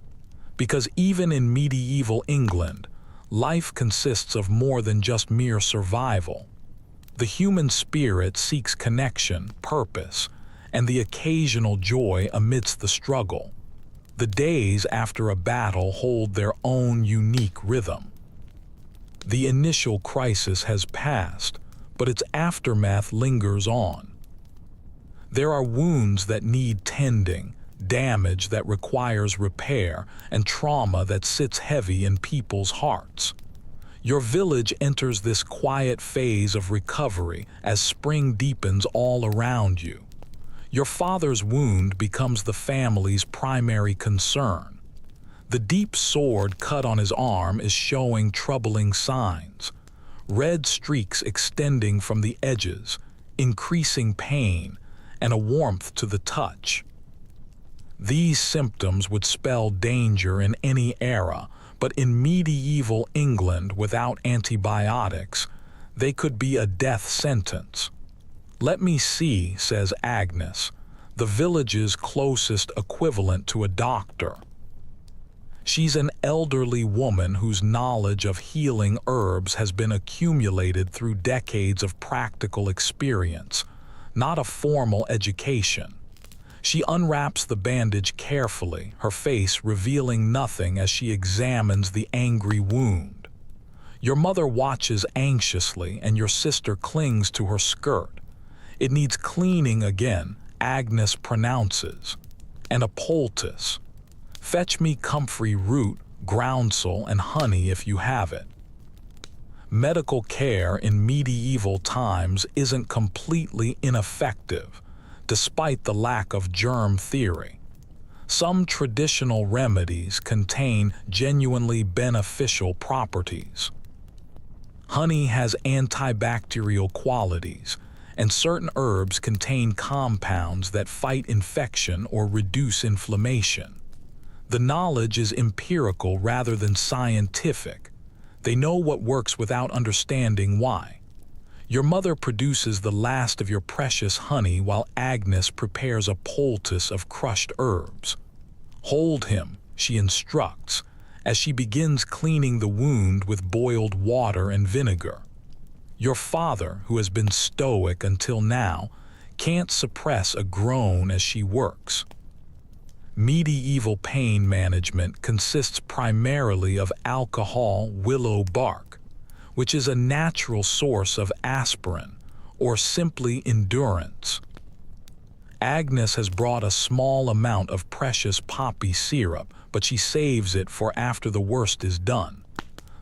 Because even in medieval England, life consists of more than just mere survival. The human spirit seeks connection, purpose, and the occasional joy amidst the struggle. The days after a battle hold their own unique rhythm. The initial crisis has passed, but its aftermath lingers on. There are wounds that need tending, damage that requires repair, and trauma that sits heavy in people's hearts. Your village enters this quiet phase of recovery as spring deepens all around you. Your father's wound becomes the family's primary concern. The deep sword cut on his arm is showing troubling signs. Red streaks extending from the edges, increasing pain, and a warmth to the touch. These symptoms would spell danger in any era, but in medieval England without antibiotics, they could be a death sentence. "Let me see," says Agnes, the village's closest equivalent to a doctor. She's an elderly woman whose knowledge of healing herbs has been accumulated through decades of practical experience, not a formal education. She unwraps the bandage carefully, her face revealing nothing as she examines the angry wound. Your mother watches anxiously, and your sister clings to her skirt. "It needs cleaning again," Agnes pronounces. "And a poultice. Fetch me comfrey root, groundsel, and honey if you have it." Medical care in medieval times isn't completely ineffective, despite the lack of germ theory. Some traditional remedies contain genuinely beneficial properties. Honey has antibacterial qualities, and certain herbs contain compounds that fight infection or reduce inflammation. The knowledge is empirical rather than scientific. They know what works without understanding why. Your mother produces the last of your precious honey while Agnes prepares a poultice of crushed herbs. "Hold him," she instructs, as she begins cleaning the wound with boiled water and vinegar. Your father, who has been stoic until now, can't suppress a groan as she works. Medieval pain management consists primarily of alcohol willow bark, which is a natural source of aspirin, or simply endurance. Agnes has brought a small amount of precious poppy syrup, but she saves it for after the worst is done.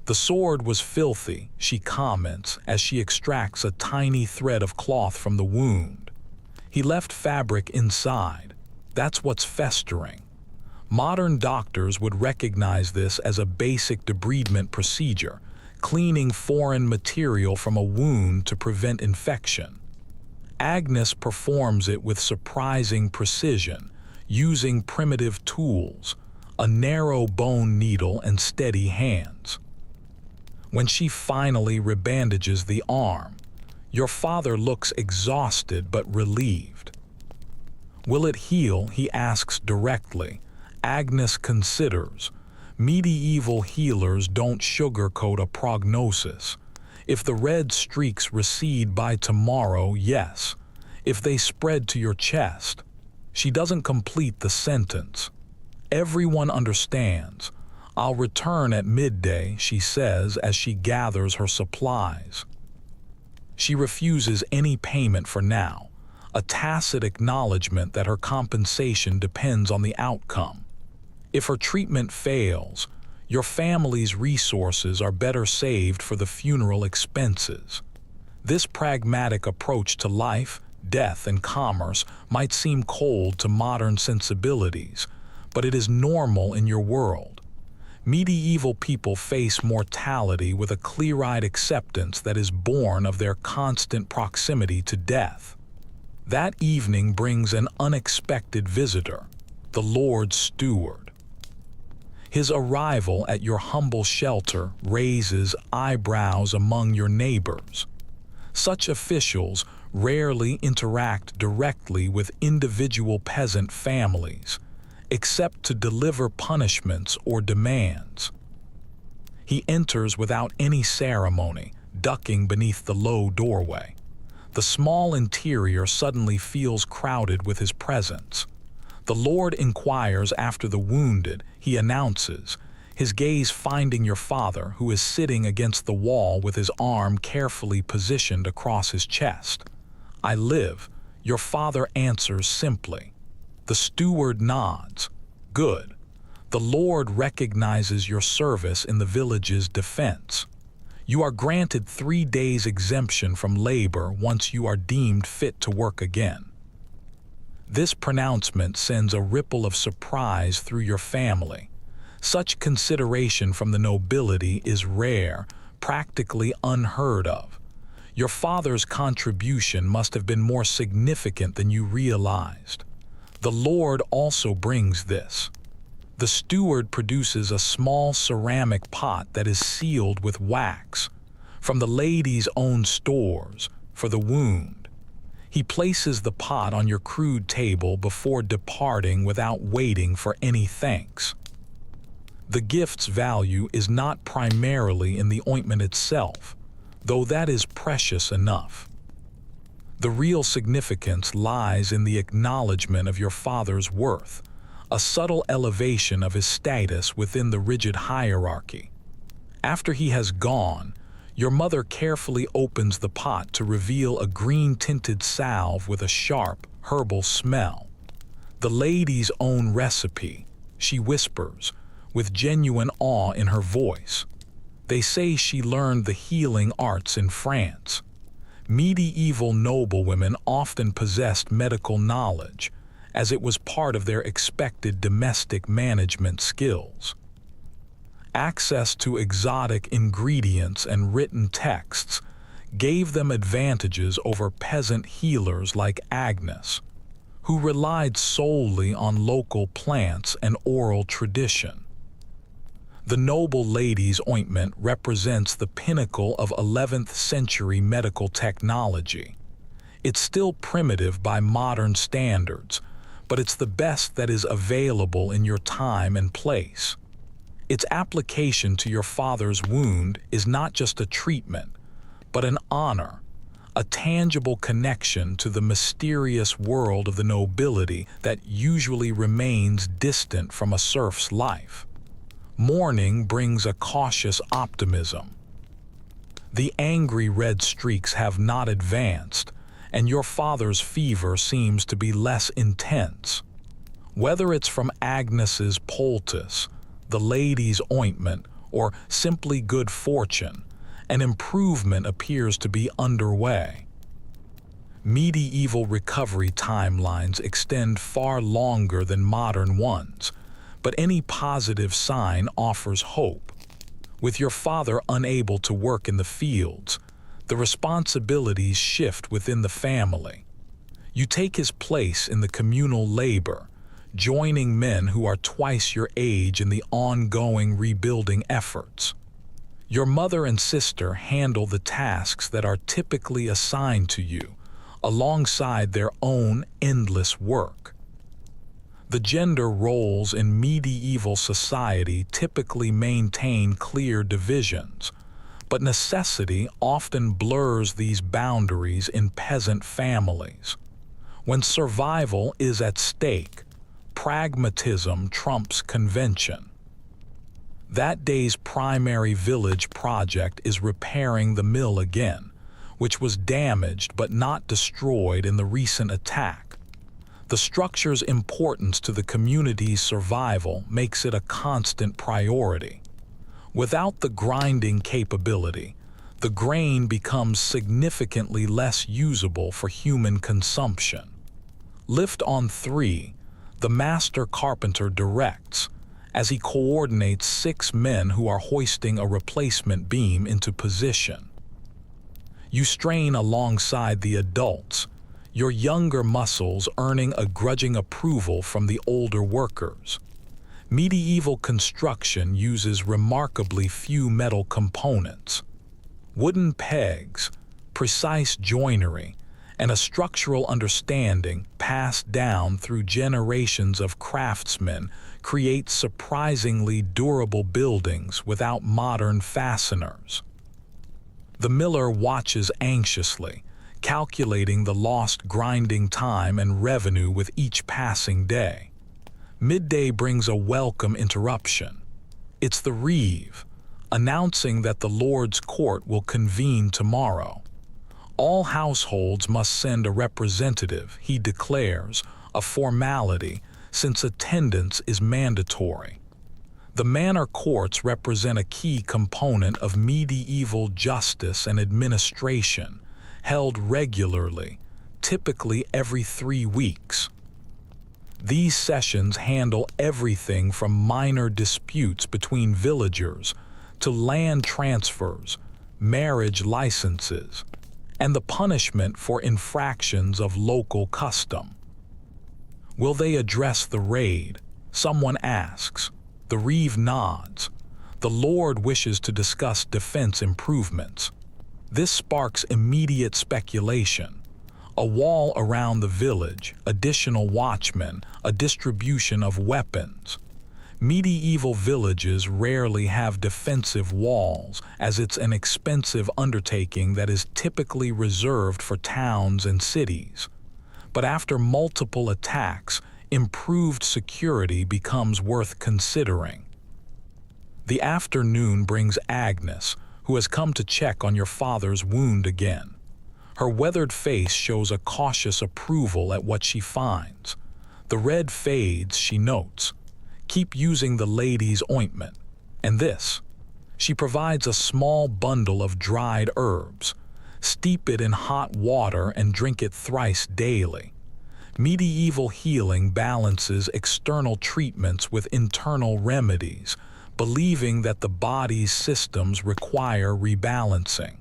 The sword was filthy, she comments as she extracts a tiny thread of cloth from the wound. He left fabric inside. That's what's festering. Modern doctors would recognize this as a basic debridement procedure, cleaning foreign material from a wound to prevent infection. Agnes performs it with surprising precision, using primitive tools, a narrow bone needle and steady hands. When she finally rebandages the arm, your father looks exhausted but relieved. Will it heal? He asks directly. Agnes considers. Medieval healers don't sugarcoat a prognosis. If the red streaks recede by tomorrow, yes. If they spread to your chest. She doesn't complete the sentence. Everyone understands. I'll return at midday, she says as she gathers her supplies. She refuses any payment for now, a tacit acknowledgement that her compensation depends on the outcome. If her treatment fails, your family's resources are better saved for the funeral expenses. This pragmatic approach to life, death, and commerce might seem cold to modern sensibilities, but it is normal in your world. Medieval people face mortality with a clear-eyed acceptance that is born of their constant proximity to death. That evening brings an unexpected visitor, the Lord's steward. His arrival at your humble shelter raises eyebrows among your neighbors. Such officials rarely interact directly with individual peasant families, except to deliver punishments or demands. He enters without any ceremony, ducking beneath the low doorway. The small interior suddenly feels crowded with his presence. The Lord inquires after the wounded, he announces, his gaze finding your father, who is sitting against the wall with his arm carefully positioned across his chest. I live, your father answers simply. The steward nods. Good. The Lord recognizes your service in the village's defense. You are granted 3 days exemption from labor once you are deemed fit to work again. This pronouncement sends a ripple of surprise through your family. Such consideration from the nobility is rare, practically unheard of. Your father's contribution must have been more significant than you realized. The Lord also brings this. The steward produces a small ceramic pot that is sealed with wax, from the lady's own stores, for the wound. He places the pot on your crude table before departing without waiting for any thanks. The gift's value is not primarily in the ointment itself, though that is precious enough. The real significance lies in the acknowledgement of your father's worth, a subtle elevation of his status within the rigid hierarchy. After he has gone, your mother carefully opens the pot to reveal a green-tinted salve with a sharp, herbal smell. The lady's own recipe, she whispers, with genuine awe in her voice. They say she learned the healing arts in France. Medieval noblewomen often possessed medical knowledge, as it was part of their expected domestic management skills. Access to exotic ingredients and written texts gave them advantages over peasant healers like Agnes, who relied solely on local plants and oral tradition. The noble lady's ointment represents the pinnacle of 11th century medical technology. It's still primitive by modern standards, but it's the best that is available in your time and place. Its application to your father's wound is not just a treatment, but an honor, a tangible connection to the mysterious world of the nobility that usually remains distant from a serf's life. Morning brings a cautious optimism. The angry red streaks have not advanced, and your father's fever seems to be less intense. Whether it's from Agnes's poultice, the lady's ointment, or simply good fortune, an improvement appears to be underway. Medieval recovery timelines extend far longer than modern ones, but any positive sign offers hope. With your father unable to work in the fields, the responsibilities shift within the family. You take his place in the communal labor, joining men who are twice your age in the ongoing rebuilding efforts. Your mother and sister handle the tasks that are typically assigned to you, alongside their own endless work. The gender roles in medieval society typically maintain clear divisions, but necessity often blurs these boundaries in peasant families. When survival is at stake, pragmatism trumps convention. That day's primary village project is repairing the mill again, which was damaged but not destroyed in the recent attack. The structure's importance to the community's survival makes it a constant priority. Without the grinding capability, the grain becomes significantly less usable for human consumption. Lift on 3, the master carpenter directs, as he coordinates 6 men who are hoisting a replacement beam into position. You strain alongside the adults, your younger muscles earning a grudging approval from the older workers. Medieval construction uses remarkably few metal components. Wooden pegs, precise joinery, and a structural understanding passed down through generations of craftsmen create surprisingly durable buildings without modern fasteners. The miller watches anxiously, calculating the lost grinding time and revenue with each passing day. Midday brings a welcome interruption. It's the reeve, announcing that the Lord's court will convene tomorrow. All households must send a representative, he declares, a formality, since attendance is mandatory. The manor courts represent a key component of medieval justice and administration, held regularly, typically every 3 weeks. These sessions handle everything from minor disputes between villagers to land transfers, marriage licenses, and the punishment for infractions of local custom. Will they address the raid? Someone asks. The reeve nods. The Lord wishes to discuss defense improvements. This sparks immediate speculation. A wall around the village, additional watchmen, a distribution of weapons. Medieval villages rarely have defensive walls, as it's an expensive undertaking that is typically reserved for towns and cities. But after multiple attacks, improved security becomes worth considering. The afternoon brings Agnes, who has come to check on your father's wound again. Her weathered face shows a cautious approval at what she finds. The red fades, she notes. Keep using the lady's ointment. And this. She provides a small bundle of dried herbs. Steep it in hot water and drink it thrice daily. Medieval healing balances external treatments with internal remedies, believing that the body's systems require rebalancing.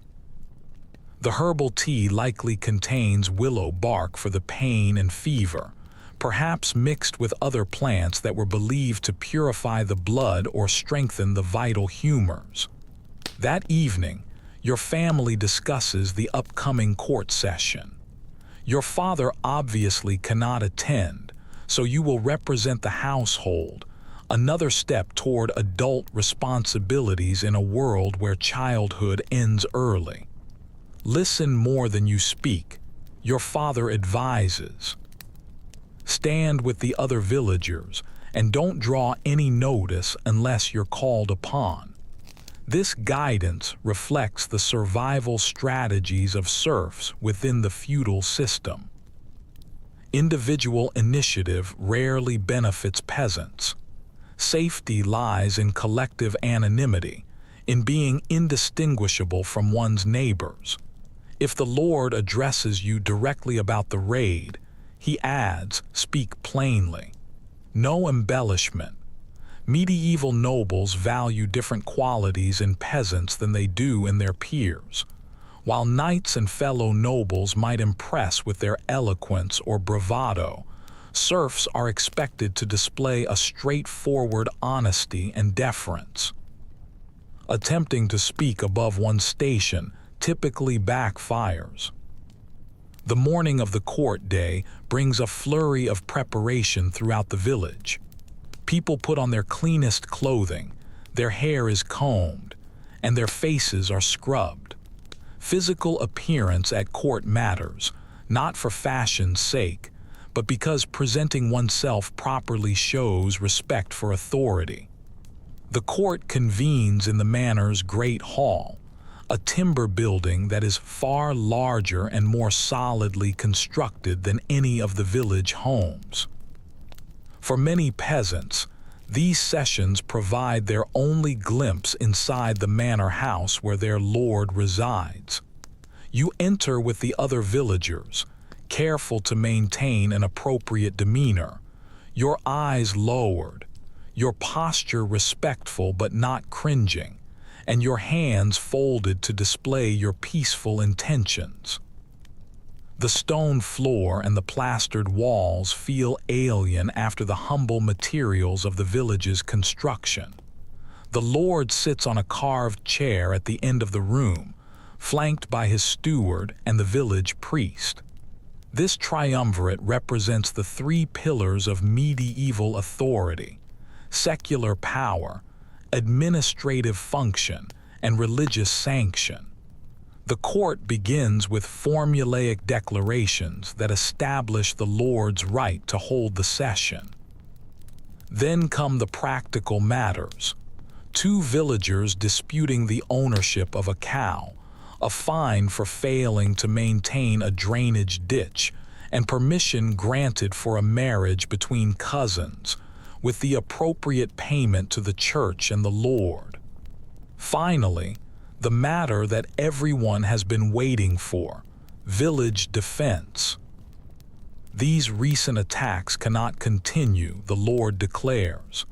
The herbal tea likely contains willow bark for the pain and fever, perhaps mixed with other plants that were believed to purify the blood or strengthen the vital humors. That evening, your family discusses the upcoming court session. Your father obviously cannot attend, so you will represent the household, another step toward adult responsibilities in a world where childhood ends early. Listen more than you speak, your father advises. Stand with the other villagers and don't draw any notice unless you're called upon. This guidance reflects the survival strategies of serfs within the feudal system. Individual initiative rarely benefits peasants. Safety lies in collective anonymity, in being indistinguishable from one's neighbors. If the Lord addresses you directly about the raid, he adds, speak plainly. No embellishment. Medieval nobles value different qualities in peasants than they do in their peers. While knights and fellow nobles might impress with their eloquence or bravado, serfs are expected to display a straightforward honesty and deference. Attempting to speak above one's station typically backfires. The morning of the court day brings a flurry of preparation throughout the village. People put on their cleanest clothing, their hair is combed, and their faces are scrubbed. Physical appearance at court matters, not for fashion's sake, but because presenting oneself properly shows respect for authority. The court convenes in the manor's great hall, a timber building that is far larger and more solidly constructed than any of the village homes. For many peasants, these sessions provide their only glimpse inside the manor house where their lord resides. You enter with the other villagers, careful to maintain an appropriate demeanor, your eyes lowered, your posture respectful but not cringing, and your hands folded to display your peaceful intentions. The stone floor and the plastered walls feel alien after the humble materials of the village's construction. The Lord sits on a carved chair at the end of the room, flanked by his steward and the village priest. This triumvirate represents the three pillars of medieval authority: secular power, administrative function, and religious sanction. The court begins with formulaic declarations that establish the Lord's right to hold the session. Then come the practical matters: two villagers disputing the ownership of a cow, a fine for failing to maintain a drainage ditch, and permission granted for a marriage between cousins, with the appropriate payment to the church and the Lord. Finally, the matter that everyone has been waiting for: village defense. These recent attacks cannot continue, the Lord declares.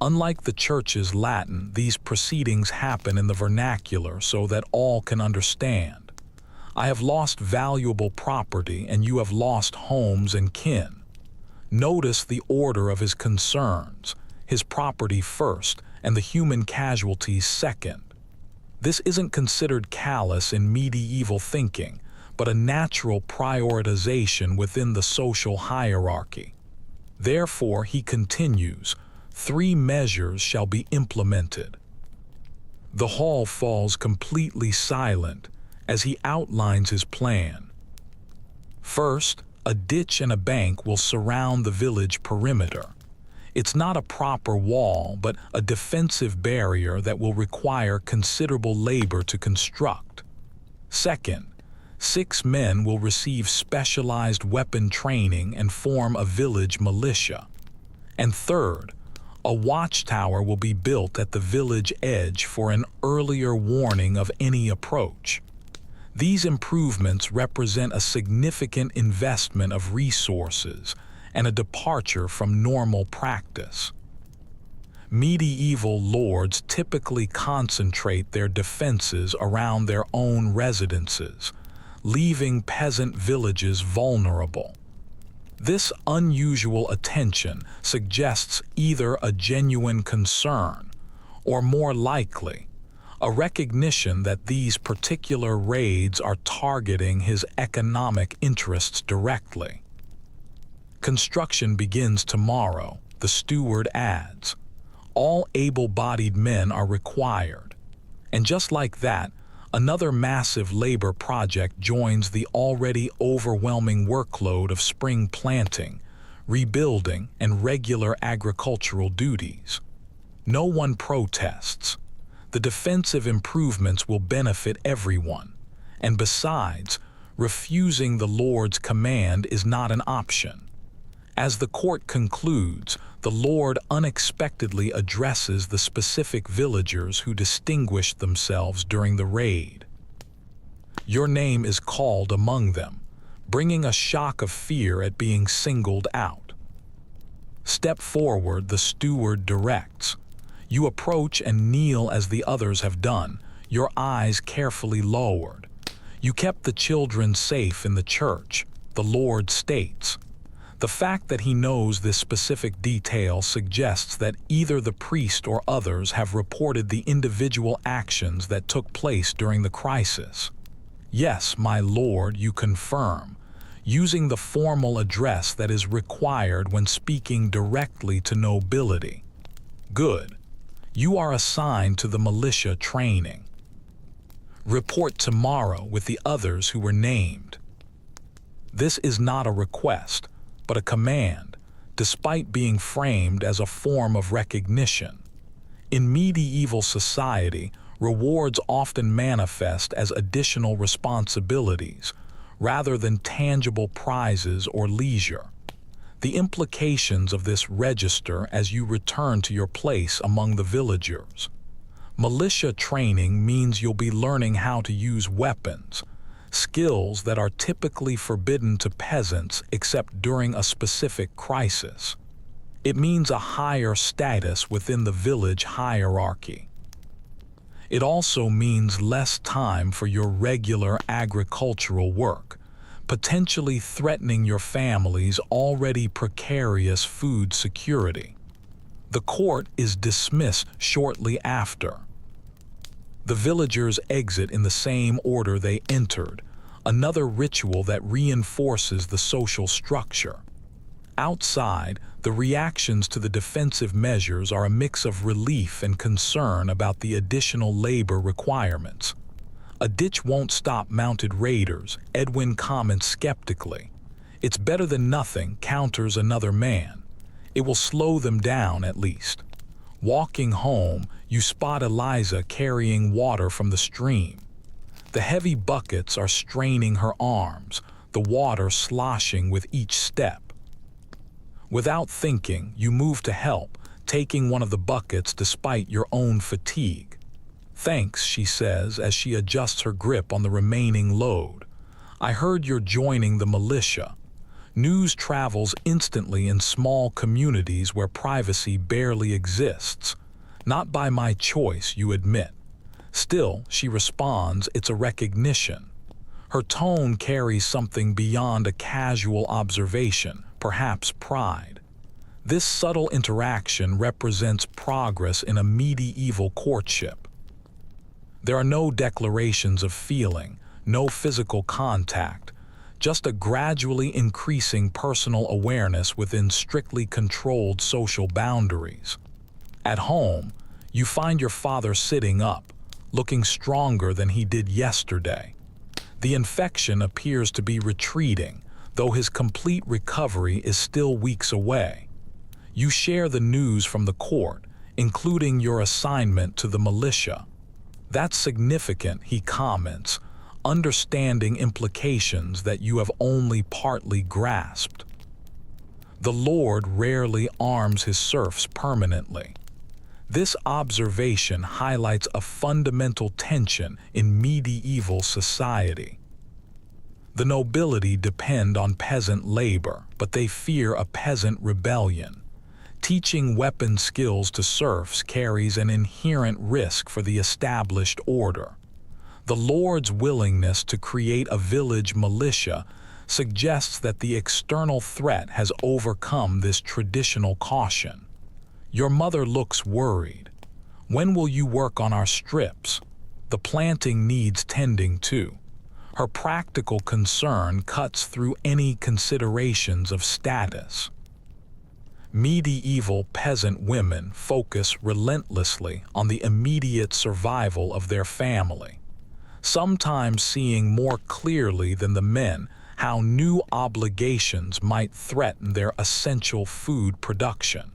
Unlike the church's Latin, these proceedings happen in the vernacular so that all can understand. I have lost valuable property, and you have lost homes and kin. Notice the order of his concerns: his property first and the human casualties second. This isn't considered callous in medieval thinking, but a natural prioritization within the social hierarchy. Therefore, he continues, 3 measures shall be implemented. The hall falls completely silent as he outlines his plan. First, a ditch and a bank will surround the village perimeter. It's not a proper wall, but a defensive barrier that will require considerable labor to construct. Second, 6 men will receive specialized weapon training and form a village militia. And third, a watchtower will be built at the village edge for an earlier warning of any approach. These improvements represent a significant investment of resources and a departure from normal practice. Medieval lords typically concentrate their defenses around their own residences, leaving peasant villages vulnerable. This unusual attention suggests either a genuine concern, or more likely, a recognition that these particular raids are targeting his economic interests directly. Construction begins tomorrow, the steward adds. All able-bodied men are required. And just like that, another massive labor project joins the already overwhelming workload of spring planting, rebuilding, and regular agricultural duties. No one protests. The defensive improvements will benefit everyone, and besides, refusing the Lord's command is not an option. As the court concludes, the Lord unexpectedly addresses the specific villagers who distinguished themselves during the raid. Your name is called among them, bringing a shock of fear at being singled out. Step forward, the steward directs. You approach and kneel as the others have done, your eyes carefully lowered. You kept the children safe in the church, the Lord states. The fact that he knows this specific detail suggests that either the priest or others have reported the individual actions that took place during the crisis. Yes, my lord, you confirm, using the formal address that is required when speaking directly to nobility. Good. You are assigned to the militia training. Report tomorrow with the others who were named. This is not a request, but a command, despite being framed as a form of recognition. In medieval society, rewards often manifest as additional responsibilities, rather than tangible prizes or leisure. The implications of this register as you return to your place among the villagers. Militia training means you'll be learning how to use weapons, skills that are typically forbidden to peasants except during a specific crisis. It means a higher status within the village hierarchy. It also means less time for your regular agricultural work, potentially threatening your family's already precarious food security. The court is dismissed shortly after. The villagers exit in the same order they entered, another ritual that reinforces the social structure. Outside, the reactions to the defensive measures are a mix of relief and concern about the additional labor requirements. A ditch won't stop mounted raiders, Edwin comments skeptically. It's better than nothing, counters another man. It will slow them down at least. Walking home, you spot Eliza carrying water from the stream. The heavy buckets are straining her arms, the water sloshing with each step. Without thinking, you move to help, taking one of the buckets despite your own fatigue. Thanks, she says as she adjusts her grip on the remaining load. I heard you're joining the militia. News travels instantly in small communities where privacy barely exists. Not by my choice, you admit. Still, she responds, it's a recognition. Her tone carries something beyond a casual observation, perhaps pride. This subtle interaction represents progress in a medieval courtship. There are no declarations of feeling, no physical contact, just a gradually increasing personal awareness within strictly controlled social boundaries. At home, you find your father sitting up, looking stronger than he did yesterday. The infection appears to be retreating, though his complete recovery is still weeks away. You share the news from the court, including your assignment to the militia. That's significant, he comments, understanding implications that you have only partly grasped. The Lord rarely arms his serfs permanently. This observation highlights a fundamental tension in medieval society. The nobility depend on peasant labor, but they fear a peasant rebellion. Teaching weapon skills to serfs carries an inherent risk for the established order. The Lord's willingness to create a village militia suggests that the external threat has overcome this traditional caution. Your mother looks worried. When will you work on our strips? The planting needs tending to. Her practical concern cuts through any considerations of status. Medieval peasant women focus relentlessly on the immediate survival of their family, sometimes seeing more clearly than the men how new obligations might threaten their essential food production.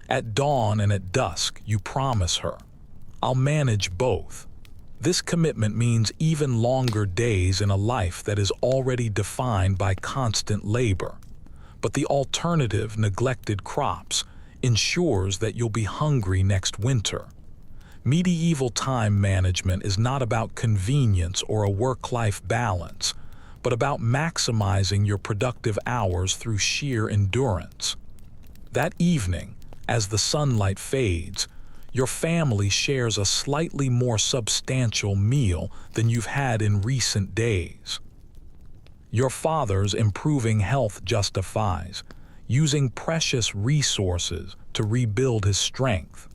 At dawn and at dusk, you promise her, I'll manage both. This commitment means even longer days in a life that is already defined by constant labor. But the alternative, neglected crops, ensures that you'll be hungry next winter. Medieval time management is not about convenience or a work-life balance, but about maximizing your productive hours through sheer endurance. That evening, as the sunlight fades, your family shares a slightly more substantial meal than you've had in recent days. Your father's improving health justifies using precious resources to rebuild his strength.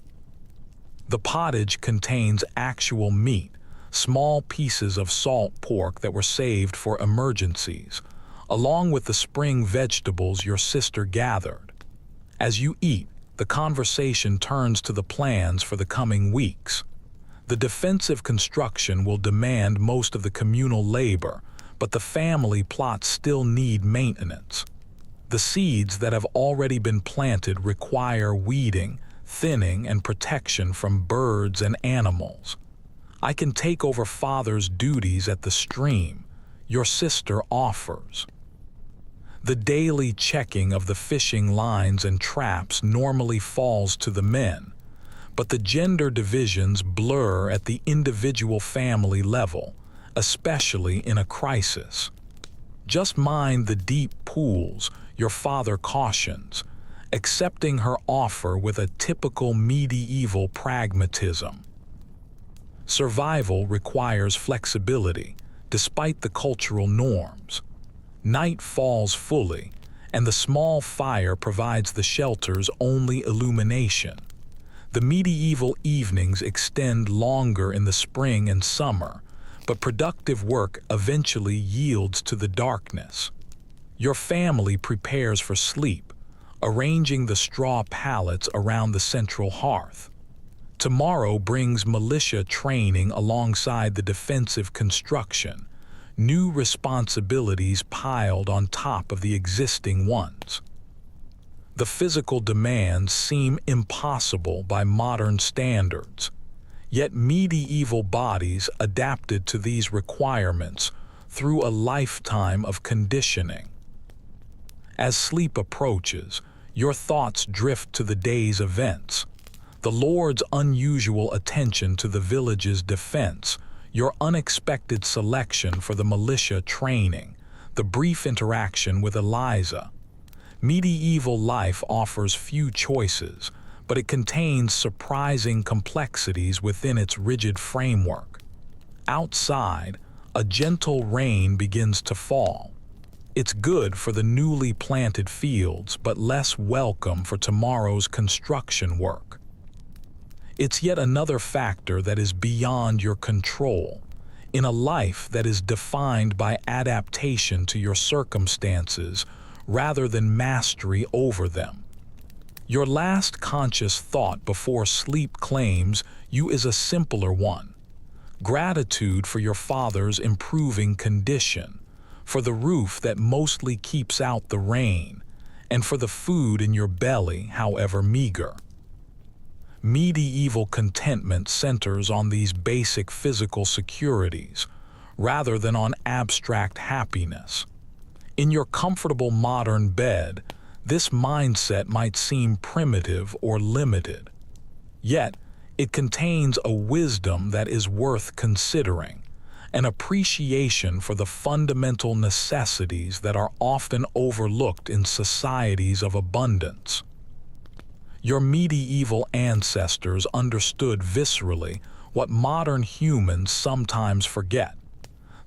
The pottage contains actual meat, small pieces of salt pork that were saved for emergencies, along with the spring vegetables your sister gathered. As you eat, the conversation turns to the plans for the coming weeks. The defensive construction will demand most of the communal labor, but the family plots still need maintenance. The seeds that have already been planted require weeding, thinning, and protection from birds and animals. I can take over father's duties at the stream, your sister offers. The daily checking of the fishing lines and traps normally falls to the men, but the gender divisions blur at the individual family level, especially in a crisis. Just mind the deep pools, your father cautions, accepting her offer with a typical medieval pragmatism. Survival requires flexibility, despite the cultural norms. Night falls fully, and the small fire provides the shelter's only illumination. The medieval evenings extend longer in the spring and summer, but productive work eventually yields to the darkness. Your family prepares for sleep, arranging the straw pallets around the central hearth. Tomorrow brings militia training alongside the defensive construction, new responsibilities piled on top of the existing ones. The physical demands seem impossible by modern standards, yet medieval bodies adapted to these requirements through a lifetime of conditioning. As sleep approaches, your thoughts drift to the day's events. The Lord's unusual attention to the village's defense, your unexpected selection for the militia training, the brief interaction with Eliza. Medieval life offers few choices, but it contains surprising complexities within its rigid framework. Outside, a gentle rain begins to fall. It's good for the newly planted fields, but less welcome for tomorrow's construction work. It's yet another factor that is beyond your control. In a life that is defined by adaptation to your circumstances rather than mastery over them. Your last conscious thought before sleep claims you is a simpler one. Gratitude for your father's improving condition, for the roof that mostly keeps out the rain, and for the food in your belly, however meager. Medieval contentment centers on these basic physical securities, rather than on abstract happiness. In your comfortable modern bed, this mindset might seem primitive or limited. Yet, it contains a wisdom that is worth considering, an appreciation for the fundamental necessities that are often overlooked in societies of abundance. Your medieval ancestors understood viscerally what modern humans sometimes forget: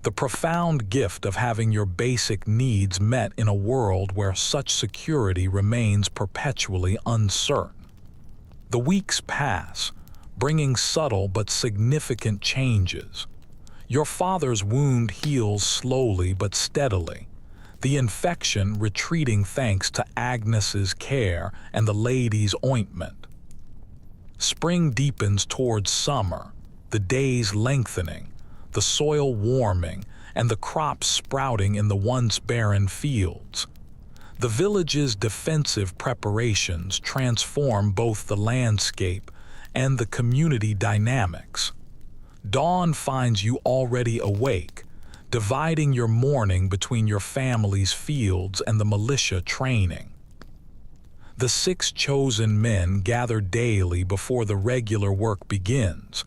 the profound gift of having your basic needs met in a world where such security remains perpetually uncertain. The weeks pass, bringing subtle but significant changes. Your father's wound heals slowly but steadily, the infection retreating thanks to Agnes's care and the lady's ointment. Spring deepens towards summer, the days lengthening, the soil warming, and the crops sprouting in the once barren fields. The village's defensive preparations transform both the landscape and the community dynamics. Dawn finds you already awake, dividing your morning between your family's fields and the militia training. The 6 chosen men gather daily before the regular work begins,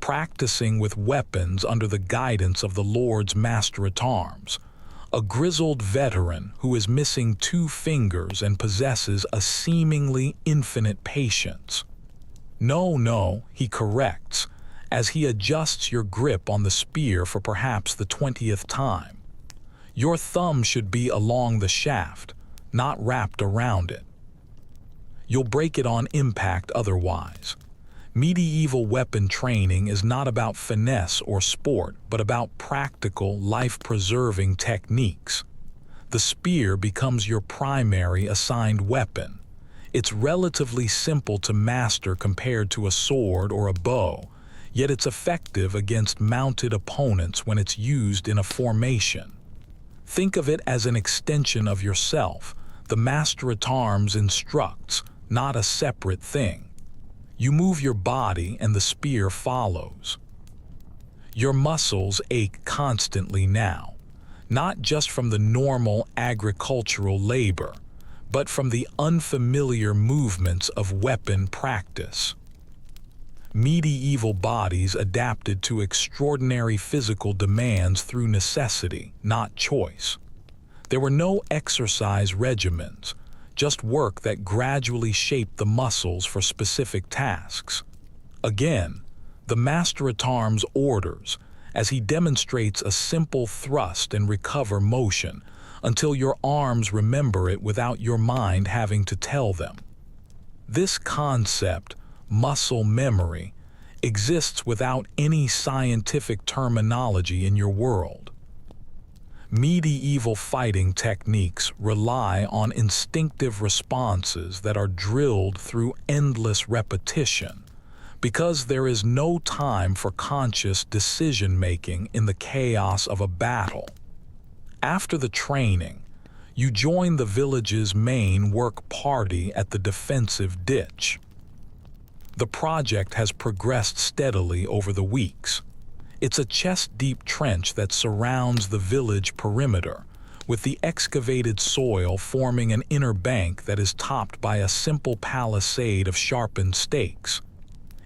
practicing with weapons under the guidance of the Lord's master-at-arms, a grizzled veteran who is missing 2 fingers and possesses a seemingly infinite patience. No, he corrects, as he adjusts your grip on the spear for perhaps the 20th time. Your thumb should be along the shaft, not wrapped around it. You'll break it on impact otherwise. Medieval weapon training is not about finesse or sport, but about practical, life-preserving techniques. The spear becomes your primary assigned weapon. It's relatively simple to master compared to a sword or a bow, yet it's effective against mounted opponents when it's used in a formation. Think of it as an extension of yourself. The master-at-arms instructs, not a separate thing. You move your body and the spear follows. Your muscles ache constantly now, not just from the normal agricultural labor, but from the unfamiliar movements of weapon practice. Medieval bodies adapted to extraordinary physical demands through necessity, not choice. There were no exercise regimens, just work that gradually shaped the muscles for specific tasks. Again, the master-at-arms orders, as he demonstrates a simple thrust and recover motion until your arms remember it without your mind having to tell them. This concept, muscle memory, exists without any scientific terminology in your world. Medieval fighting techniques rely on instinctive responses that are drilled through endless repetition, because there is no time for conscious decision-making in the chaos of a battle. After the training, you join the village's main work party at the defensive ditch. The project has progressed steadily over the weeks. It's a chest-deep trench that surrounds the village perimeter, with the excavated soil forming an inner bank that is topped by a simple palisade of sharpened stakes.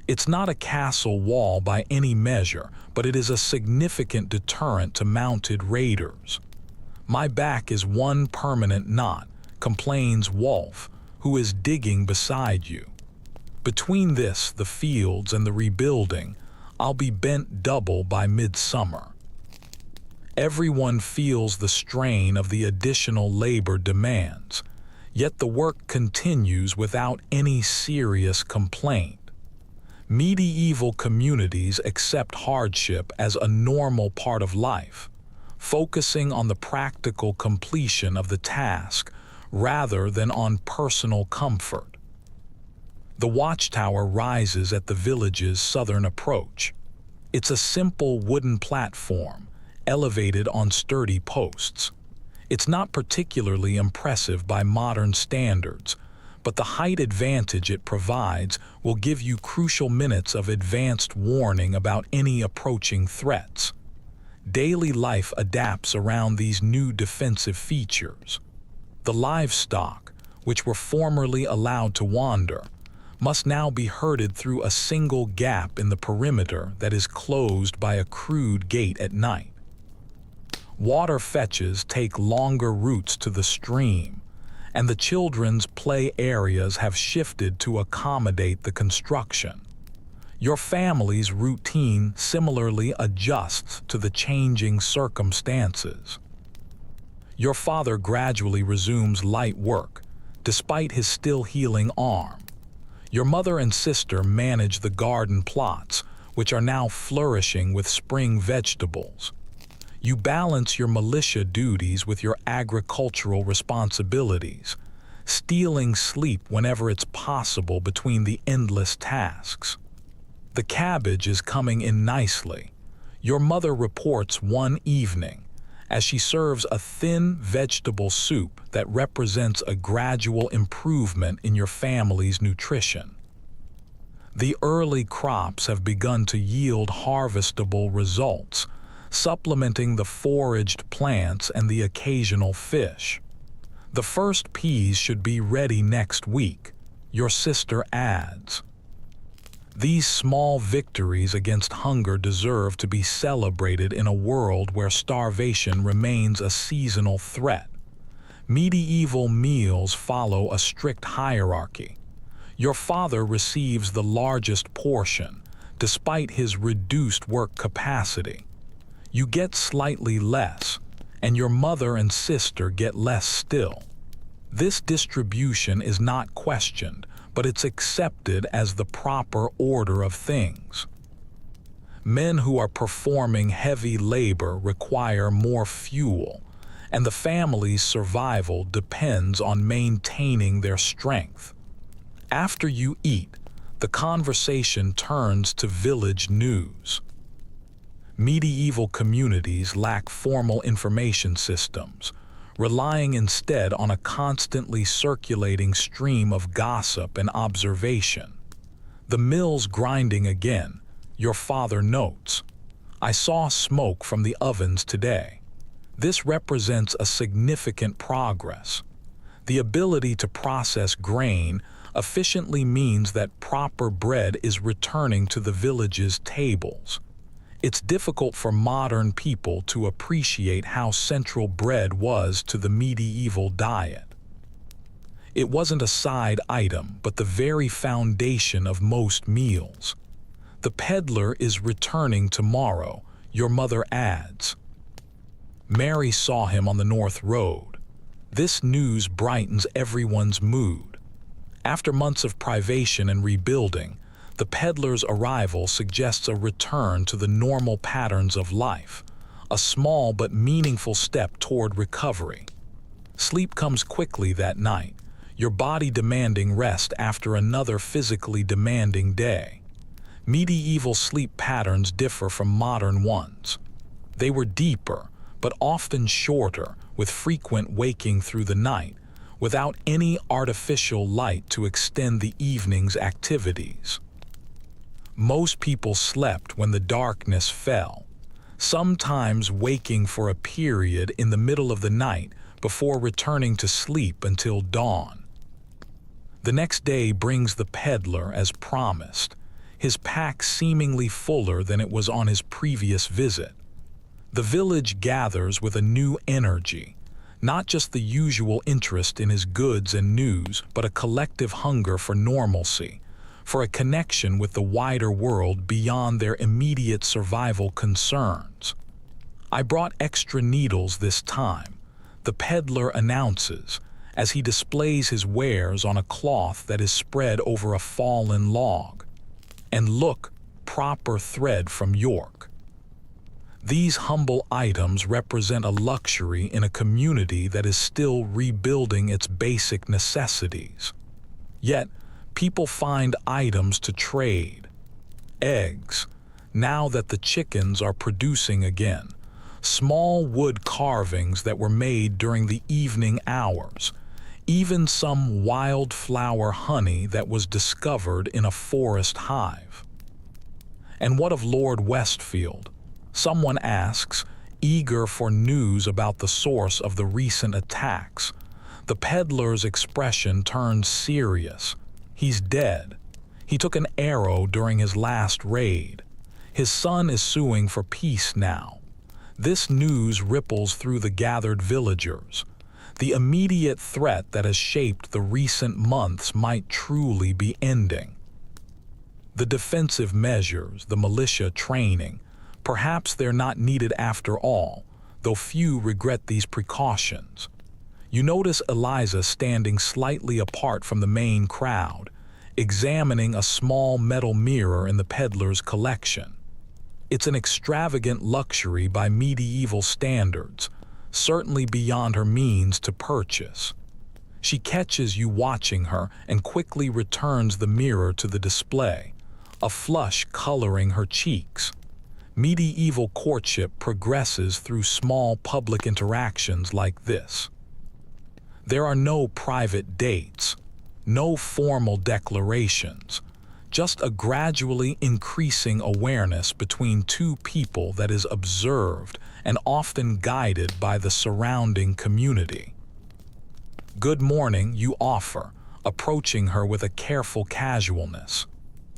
It's not a castle wall by any measure, but it is a significant deterrent to mounted raiders. "My back is one permanent knot," complains Wolf, who is digging beside you. "Between this, the fields, and the rebuilding, I'll be bent double by midsummer." Everyone feels the strain of the additional labor demands, yet the work continues without any serious complaint. Medieval communities accept hardship as a normal part of life, focusing on the practical completion of the task rather than on personal comfort. The watchtower rises at the village's southern approach. It's a simple wooden platform, elevated on sturdy posts. It's not particularly impressive by modern standards, but the height advantage it provides will give you crucial minutes of advanced warning about any approaching threats. Daily life adapts around these new defensive features. The livestock, which were formerly allowed to wander, must now be herded through a single gap in the perimeter that is closed by a crude gate at night. Water fetches take longer routes to the stream, and the children's play areas have shifted to accommodate the construction. Your family's routine similarly adjusts to the changing circumstances. Your father gradually resumes light work, despite his still healing arm. Your mother and sister manage the garden plots, which are now flourishing with spring vegetables. You balance your militia duties with your agricultural responsibilities, stealing sleep whenever it's possible between the endless tasks. The cabbage is coming in nicely. Your mother reports one evening, as she serves a thin vegetable soup that represents a gradual improvement in your family's nutrition. The early crops have begun to yield harvestable results, supplementing the foraged plants and the occasional fish. The first peas should be ready next week, your sister adds. These small victories against hunger deserve to be celebrated in a world where starvation remains a seasonal threat. Medieval meals follow a strict hierarchy. Your father receives the largest portion, despite his reduced work capacity. You get slightly less, and your mother and sister get less still. This distribution is not questioned, but it's accepted as the proper order of things. Men who are performing heavy labor require more fuel, and the family's survival depends on maintaining their strength. After you eat, the conversation turns to village news. Medieval communities lack formal information systems, relying instead on a constantly circulating stream of gossip and observation. The mill's grinding again, your father notes. I saw smoke from the ovens today. This represents a significant progress. The ability to process grain efficiently means that proper bread is returning to the village's tables. It's difficult for modern people to appreciate how central bread was to the medieval diet. It wasn't a side item, but the very foundation of most meals. The peddler is returning tomorrow, your mother adds. Mary saw him on the North Road. This news brightens everyone's mood. After months of privation and rebuilding, the peddler's arrival suggests a return to the normal patterns of life, a small but meaningful step toward recovery. Sleep comes quickly that night, your body demanding rest after another physically demanding day. Medieval sleep patterns differ from modern ones. They were deeper, but often shorter, with frequent waking through the night, without any artificial light to extend the evening's activities. Most people slept when the darkness fell, sometimes waking for a period in the middle of the night before returning to sleep until dawn. The next day brings the peddler as promised, his pack seemingly fuller than it was on his previous visit. The village gathers with a new energy, not just the usual interest in his goods and news, but a collective hunger for normalcy, for a connection with the wider world beyond their immediate survival concerns. I brought extra needles this time, the peddler announces, as he displays his wares on a cloth that is spread over a fallen log. And look, proper thread from York. These humble items represent a luxury in a community that is still rebuilding its basic necessities. Yet, people find items to trade. Eggs, now that the chickens are producing again. Small wood carvings that were made during the evening hours. Even some wildflower honey that was discovered in a forest hive. And what of Lord Westfield? Someone asks, eager for news about the source of the recent attacks. The peddler's expression turns serious. He's dead. He took an arrow during his last raid. His son is suing for peace now. This news ripples through the gathered villagers. The immediate threat that has shaped the recent months might truly be ending. The defensive measures, the militia training, perhaps they're not needed after all, though few regret these precautions. You notice Eliza standing slightly apart from the main crowd, examining a small metal mirror in the peddler's collection. It's an extravagant luxury by medieval standards, certainly beyond her means to purchase. She catches you watching her and quickly returns the mirror to the display, a flush coloring her cheeks. Medieval courtship progresses through small public interactions like this. There are no private dates, no formal declarations, just a gradually increasing awareness between two people that is observed and often guided by the surrounding community. "Good morning," you offer, approaching her with a careful casualness.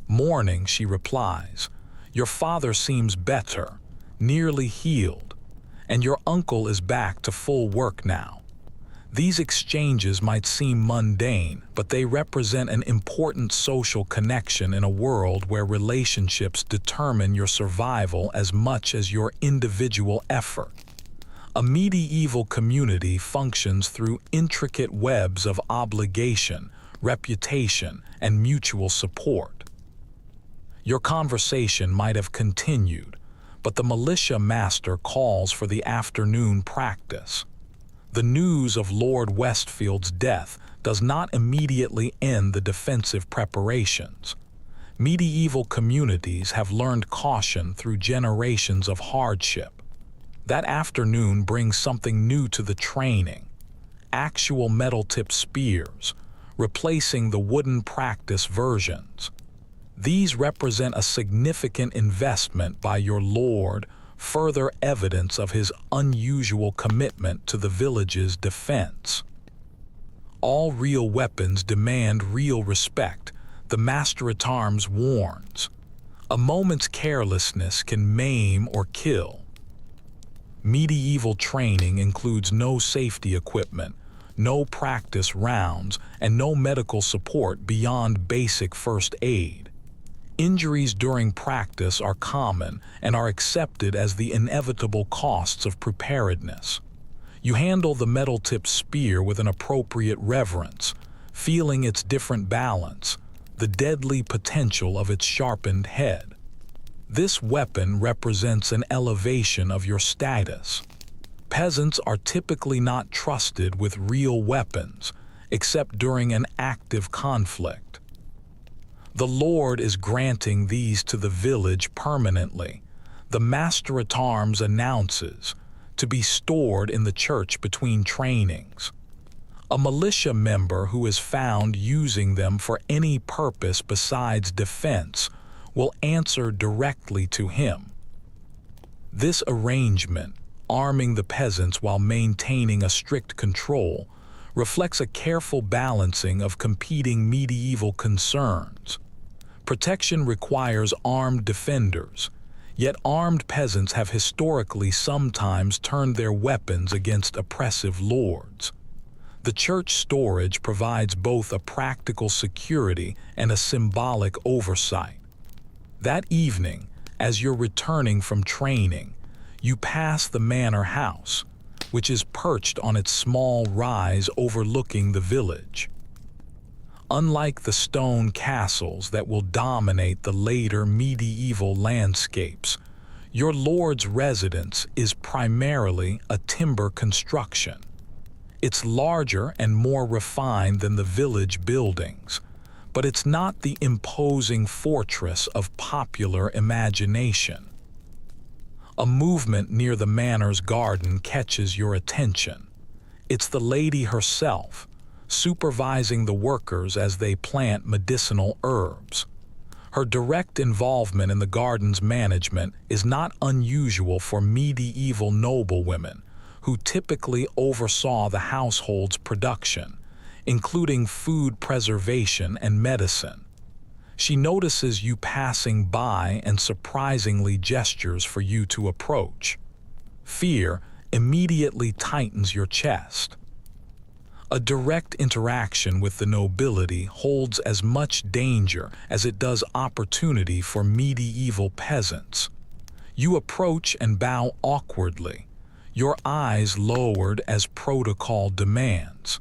"Morning," she replies. "Your father seems better, nearly healed, and your uncle is back to full work now." These exchanges might seem mundane, but they represent an important social connection in a world where relationships determine your survival as much as your individual effort. A medieval community functions through intricate webs of obligation, reputation, and mutual support. Your conversation might have continued, but the militia master calls for the afternoon practice. The news of Lord Westfield's death does not immediately end the defensive preparations. Medieval communities have learned caution through generations of hardship. That afternoon brings something new to the training: actual metal-tipped spears, replacing the wooden practice versions. These represent a significant investment by your lord, further evidence of his unusual commitment to the village's defense. All real weapons demand real respect, the master-at-arms warns. A moment's carelessness can maim or kill. Medieval training includes no safety equipment, no practice rounds, and no medical support beyond basic first aid. Injuries during practice are common and are accepted as the inevitable costs of preparedness. You handle the metal-tipped spear with an appropriate reverence, feeling its different balance, the deadly potential of its sharpened head. This weapon represents an elevation of your status. Peasants are typically not trusted with real weapons, except during an active conflict. The Lord is granting these to the village permanently, the master-at-arms announces, to be stored in the church between trainings. A militia member who is found using them for any purpose besides defense will answer directly to him. This arrangement, arming the peasants while maintaining a strict control, reflects a careful balancing of competing medieval concerns. Protection requires armed defenders, yet armed peasants have historically sometimes turned their weapons against oppressive lords. The church storage provides both a practical security and a symbolic oversight. That evening, as you're returning from training, you pass the manor house, which is perched on its small rise overlooking the village. Unlike the stone castles that will dominate the later medieval landscapes, your lord's residence is primarily a timber construction. It's larger and more refined than the village buildings, but it's not the imposing fortress of popular imagination. A movement near the manor's garden catches your attention. It's the lady herself, supervising the workers as they plant medicinal herbs. Her direct involvement in the garden's management is not unusual for medieval noblewomen, who typically oversaw the household's production, including food preservation and medicine. She notices you passing by and surprisingly gestures for you to approach. Fear immediately tightens your chest. A direct interaction with the nobility holds as much danger as it does opportunity for medieval peasants. You approach and bow awkwardly, your eyes lowered as protocol demands.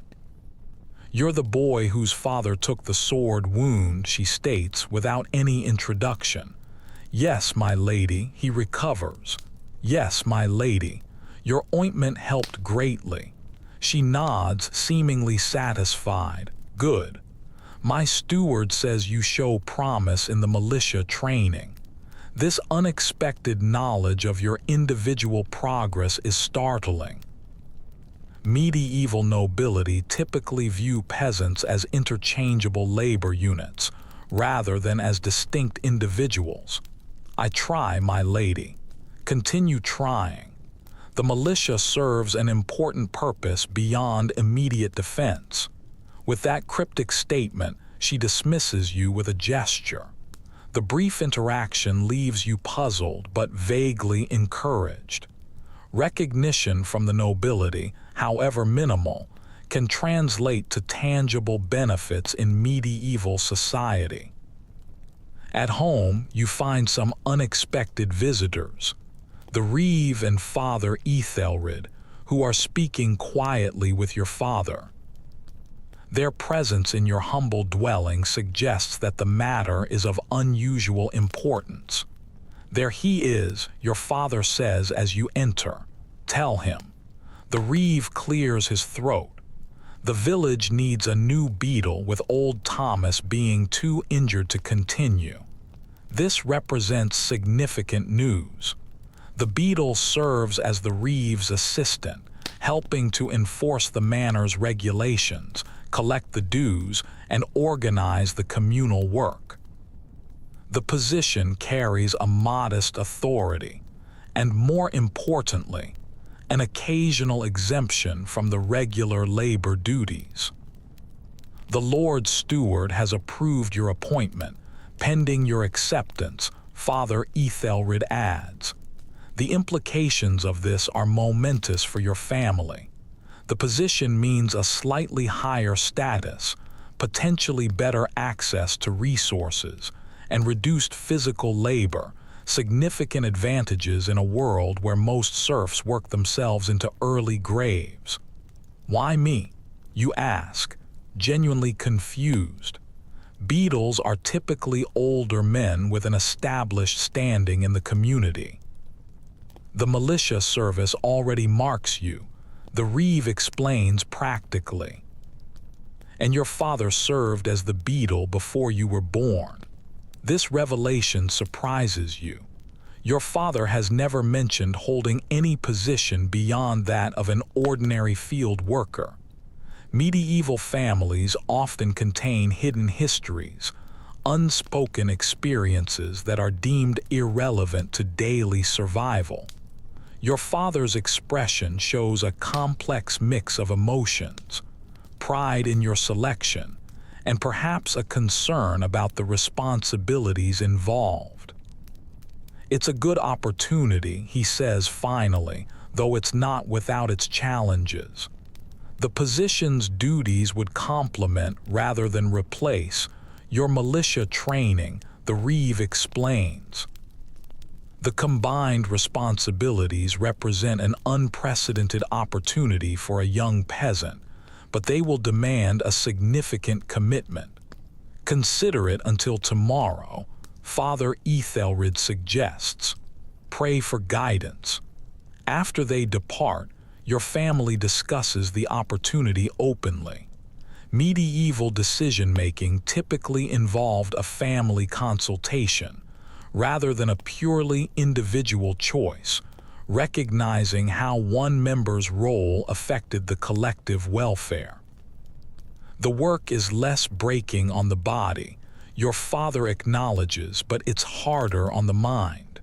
"You're the boy whose father took the sword wound," she states without any introduction. "Yes, my lady," he recovers. "Yes, my lady. Your ointment helped greatly." She nods, seemingly satisfied. "Good. My steward says you show promise in the militia training." This unexpected knowledge of your individual progress is startling. Medieval nobility typically view peasants as interchangeable labor units, rather than as distinct individuals. I try, my lady. Continue trying. The militia serves an important purpose beyond immediate defense. With that cryptic statement, she dismisses you with a gesture. The brief interaction leaves you puzzled but vaguely encouraged. Recognition from the nobility, however minimal, can translate to tangible benefits in medieval society. At home, you find some unexpected visitors. The Reeve and Father Ethelred, who are speaking quietly with your father. Their presence in your humble dwelling suggests that the matter is of unusual importance. There he is, your father says as you enter. Tell him. The Reeve clears his throat. The village needs a new beadle, with old Thomas being too injured to continue. This represents significant news. The beadle serves as the Reeve's assistant, helping to enforce the manor's regulations, collect the dues, and organize the communal work. The position carries a modest authority, and more importantly, an occasional exemption from the regular labor duties. The Lord Steward has approved your appointment, pending your acceptance, Father Ethelred adds. The implications of this are momentous for your family. The position means a slightly higher status, potentially better access to resources, and reduced physical labor, significant advantages in a world where most serfs work themselves into early graves. Why me? You ask, genuinely confused. Beadles are typically older men with an established standing in the community. The militia service already marks you, the Reeve explains practically. And your father served as the beadle before you were born. This revelation surprises you. Your father has never mentioned holding any position beyond that of an ordinary field worker. Medieval families often contain hidden histories, unspoken experiences that are deemed irrelevant to daily survival. Your father's expression shows a complex mix of emotions, pride in your selection, and perhaps a concern about the responsibilities involved. It's a good opportunity, he says finally, though it's not without its challenges. The position's duties would complement rather than replace your militia training, the Reeve explains. The combined responsibilities represent an unprecedented opportunity for a young peasant, but they will demand a significant commitment. Consider it until tomorrow, Father Ethelred suggests. Pray for guidance. After they depart, your family discusses the opportunity openly. Medieval decision-making typically involved a family consultation, rather than a purely individual choice, recognizing how one member's role affected the collective welfare. The work is less breaking on the body, your father acknowledges, but it's harder on the mind.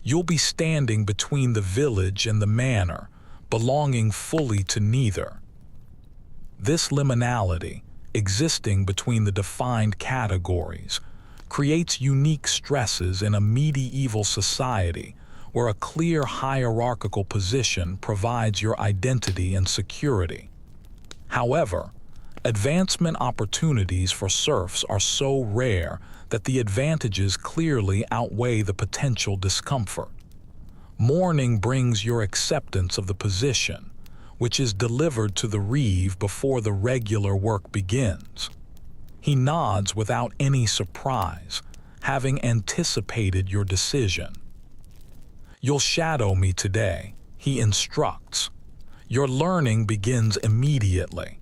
You'll be standing between the village and the manor, belonging fully to neither. This liminality, existing between the defined categories, creates unique stresses in a medieval society where a clear hierarchical position provides your identity and security. However, advancement opportunities for serfs are so rare that the advantages clearly outweigh the potential discomfort. Mourning brings your acceptance of the position, which is delivered to the Reeve before the regular work begins. He nods without any surprise, having anticipated your decision. You'll shadow me today, he instructs. Your learning begins immediately.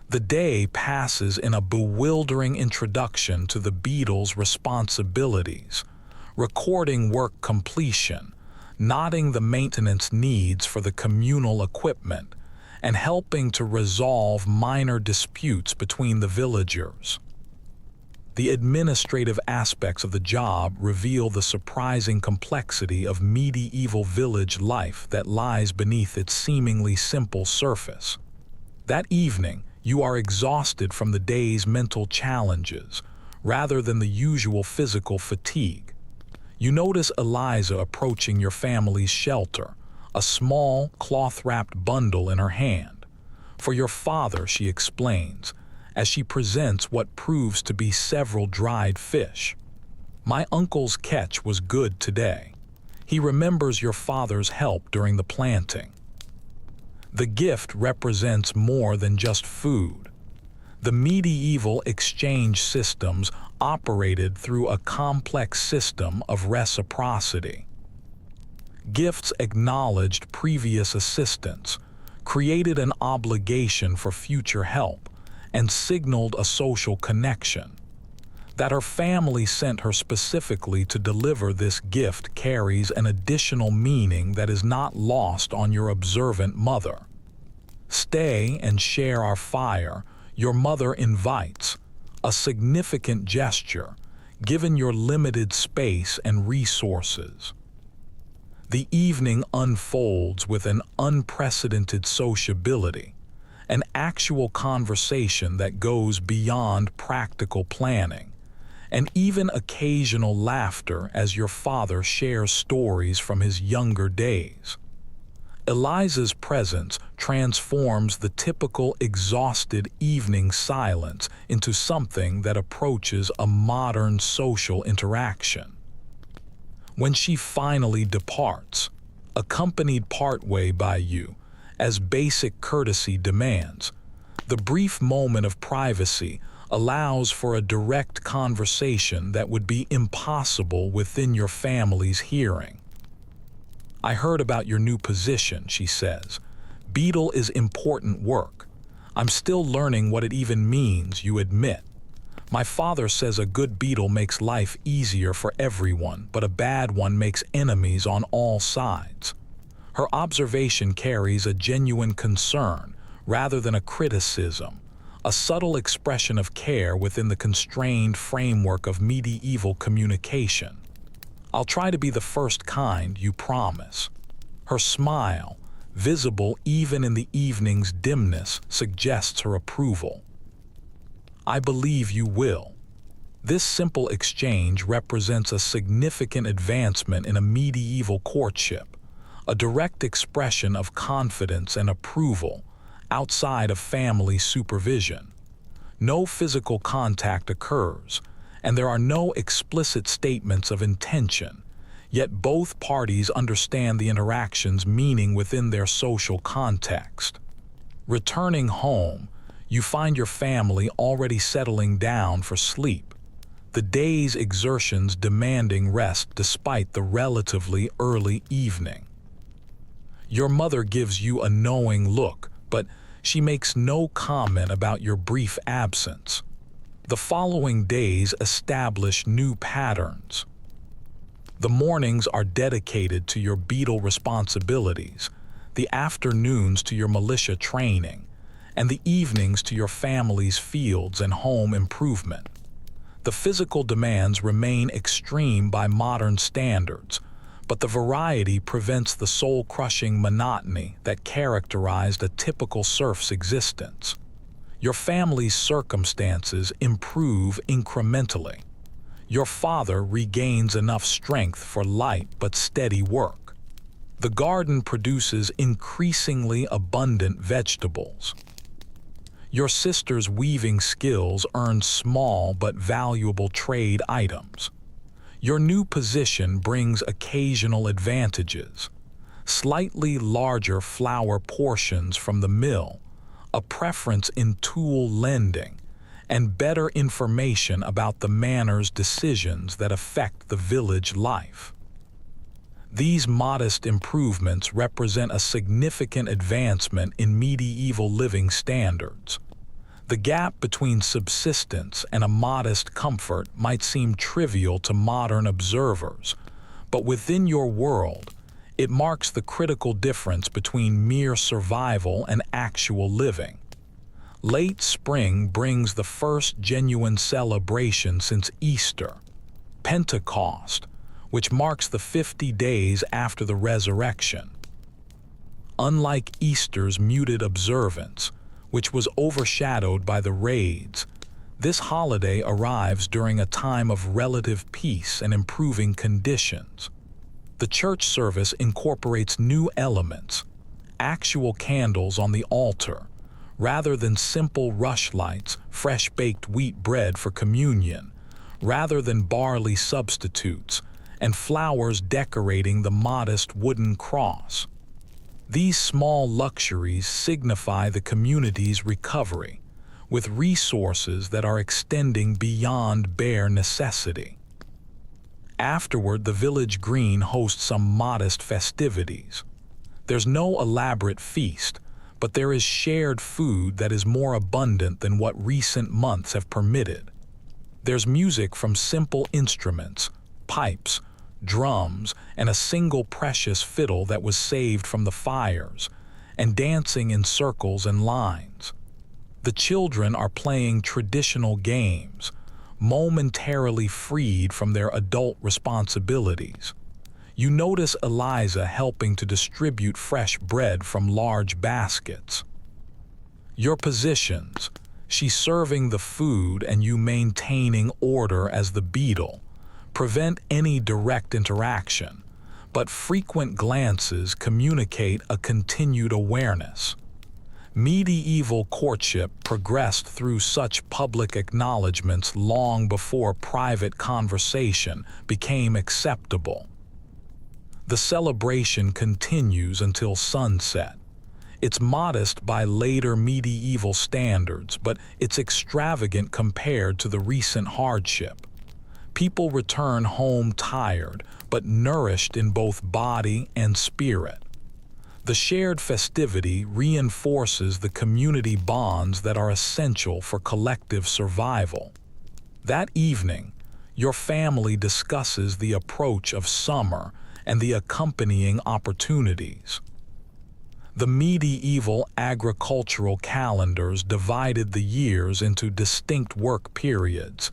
The day passes in a bewildering introduction to the beadle's responsibilities, recording work completion, noting the maintenance needs for the communal equipment, and helping to resolve minor disputes between the villagers. The administrative aspects of the job reveal the surprising complexity of medieval village life that lies beneath its seemingly simple surface. That evening, you are exhausted from the day's mental challenges, rather than the usual physical fatigue. You notice Eliza approaching your family's shelter, a small, cloth-wrapped bundle in her hand. For your father, she explains, as she presents what proves to be several dried fish. My uncle's catch was good today. He remembers your father's help during the planting. The gift represents more than just food. The medieval exchange systems operated through a complex system of reciprocity. Gifts acknowledged previous assistance, created an obligation for future help, and signaled a social connection. That her family sent her specifically to deliver this gift carries an additional meaning that is not lost on your observant mother. Stay and share our fire, your mother invites, a significant gesture, given your limited space and resources. The evening unfolds with an unprecedented sociability, an actual conversation that goes beyond practical planning, and even occasional laughter as your father shares stories from his younger days. Eliza's presence transforms the typical exhausted evening silence into something that approaches a modern social interaction. When she finally departs, accompanied partway by you, as basic courtesy demands, the brief moment of privacy allows for a direct conversation that would be impossible within your family's hearing. I heard about your new position, she says. Beadle is important work. I'm still learning what it even means, you admit. My father says a good beadle makes life easier for everyone, but a bad one makes enemies on all sides. Her observation carries a genuine concern rather than a criticism, a subtle expression of care within the constrained framework of medieval communication. I'll try to be the first kind, you promise. Her smile, visible even in the evening's dimness, suggests her approval. I believe you will. This simple exchange represents a significant advancement in a medieval courtship, a direct expression of confidence and approval outside of family supervision. No physical contact occurs, and there are no explicit statements of intention, yet both parties understand the interaction's meaning within their social context. Returning home, you find your family already settling down for sleep, the day's exertions demanding rest despite the relatively early evening. Your mother gives you a knowing look, but she makes no comment about your brief absence. The following days establish new patterns. The mornings are dedicated to your beadle responsibilities, the afternoons to your militia training, and the evenings to your family's fields and home improvement. The physical demands remain extreme by modern standards, but the variety prevents the soul-crushing monotony that characterized a typical serf's existence. Your family's circumstances improve incrementally. Your father regains enough strength for light but steady work. The garden produces increasingly abundant vegetables. Your sister's weaving skills earn small but valuable trade items. Your new position brings occasional advantages: slightly larger flour portions from the mill, a preference in tool lending, and better information about the manor's decisions that affect the village life. These modest improvements represent a significant advancement in medieval living standards. The gap between subsistence and a modest comfort might seem trivial to modern observers, but within your world, it marks the critical difference between mere survival and actual living. Late spring brings the first genuine celebration since Easter, Pentecost, which marks the 50 days after the resurrection. Unlike Easter's muted observance, which was overshadowed by the raids, this holiday arrives during a time of relative peace and improving conditions. The church service incorporates new elements, actual candles on the altar, rather than simple rushlights, fresh-baked wheat bread for communion, rather than barley substitutes, and flowers decorating the modest wooden cross. These small luxuries signify the community's recovery, with resources that are extending beyond bare necessity. Afterward, the village green hosts some modest festivities. There's no elaborate feast, but there is shared food that is more abundant than what recent months have permitted. There's music from simple instruments, pipes, drums, and a single precious fiddle that was saved from the fires, and dancing in circles and lines. The children are playing traditional games, momentarily freed from their adult responsibilities. You notice Eliza helping to distribute fresh bread from large baskets. Your positions, she serving the food and you maintaining order as the beadle, prevent any direct interaction, but frequent glances communicate a continued awareness. Medieval courtship progressed through such public acknowledgments long before private conversation became acceptable. The celebration continues until sunset. It's modest by later medieval standards, but it's extravagant compared to the recent hardship. People return home tired, but nourished in both body and spirit. The shared festivity reinforces the community bonds that are essential for collective survival. That evening, your family discusses the approach of summer and the accompanying opportunities. The medieval agricultural calendars divided the years into distinct work periods,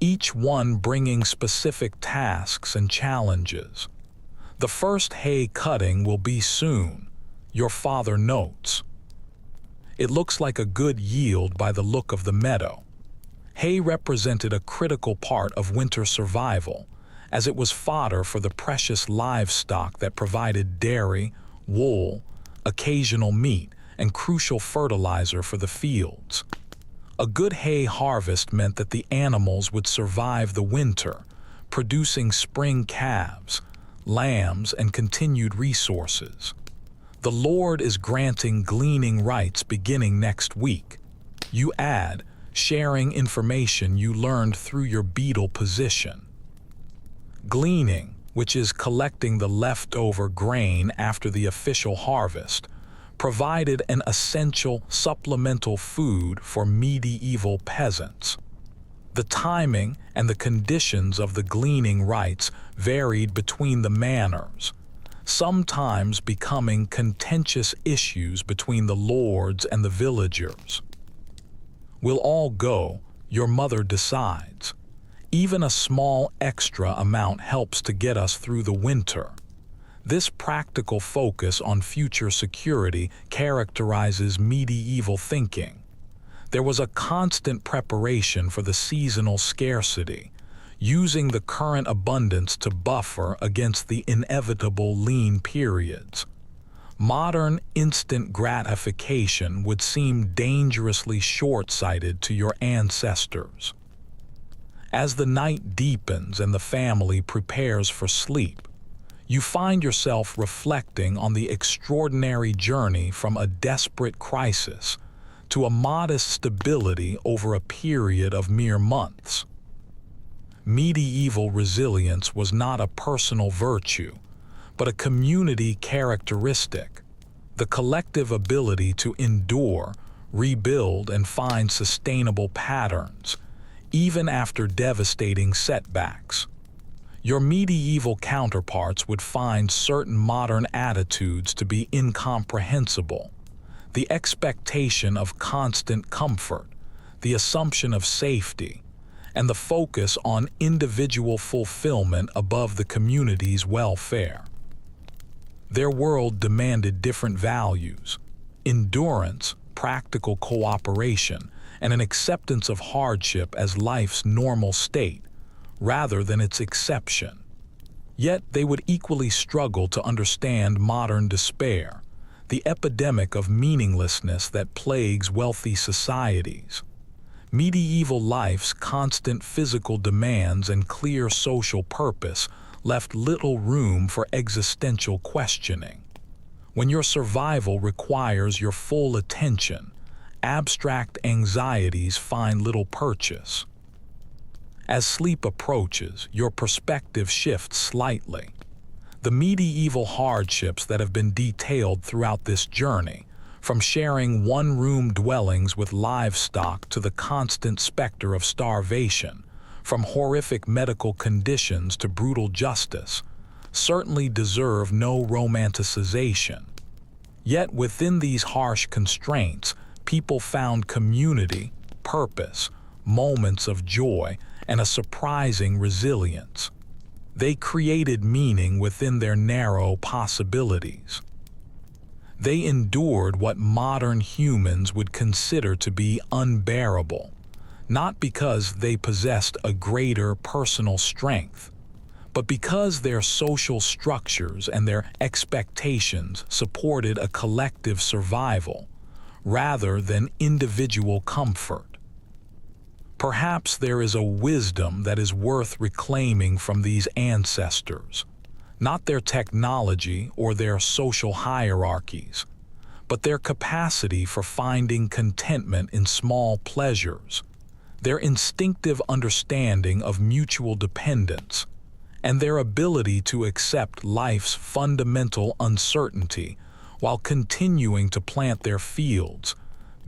each one bringing specific tasks and challenges. The first hay cutting will be soon, your father notes. It looks like a good yield by the look of the meadow. Hay represented a critical part of winter survival, as it was fodder for the precious livestock that provided dairy, wool, occasional meat, and crucial fertilizer for the fields. A good hay harvest meant that the animals would survive the winter, producing spring calves, lambs, and continued resources. The Lord is granting gleaning rights beginning next week. You add, sharing information you learned through your beadle position. Gleaning, which is collecting the leftover grain after the official harvest, provided an essential supplemental food for medieval peasants. The timing and the conditions of the gleaning rites varied between the manors, sometimes becoming contentious issues between the lords and the villagers. We'll all go, your mother decides. Even a small extra amount helps to get us through the winter. This practical focus on future security characterizes medieval thinking. There was a constant preparation for the seasonal scarcity, using the current abundance to buffer against the inevitable lean periods. Modern instant gratification would seem dangerously short-sighted to your ancestors. As the night deepens and the family prepares for sleep, you find yourself reflecting on the extraordinary journey from a desperate crisis to a modest stability over a period of mere months. Medieval resilience was not a personal virtue, but a community characteristic, the collective ability to endure, rebuild, and find sustainable patterns, even after devastating setbacks. Your medieval counterparts would find certain modern attitudes to be incomprehensible. The expectation of constant comfort, the assumption of safety, and the focus on individual fulfillment above the community's welfare. Their world demanded different values: endurance, practical cooperation, and an acceptance of hardship as life's normal state, rather than its exception. Yet they would equally struggle to understand modern despair, the epidemic of meaninglessness that plagues wealthy societies. Medieval life's constant physical demands and clear social purpose left little room for existential questioning. When your survival requires your full attention, abstract anxieties find little purchase. As sleep approaches, your perspective shifts slightly. The medieval hardships that have been detailed throughout this journey, from sharing one-room dwellings with livestock to the constant specter of starvation, from horrific medical conditions to brutal justice, certainly deserve no romanticization. Yet within these harsh constraints, people found community, purpose, moments of joy, and a surprising resilience. They created meaning within their narrow possibilities. They endured what modern humans would consider to be unbearable, not because they possessed a greater personal strength, but because their social structures and their expectations supported a collective survival, rather than individual comfort. Perhaps there is a wisdom that is worth reclaiming from these ancestors, not their technology or their social hierarchies, but their capacity for finding contentment in small pleasures, their instinctive understanding of mutual dependence, and their ability to accept life's fundamental uncertainty while continuing to plant their fields,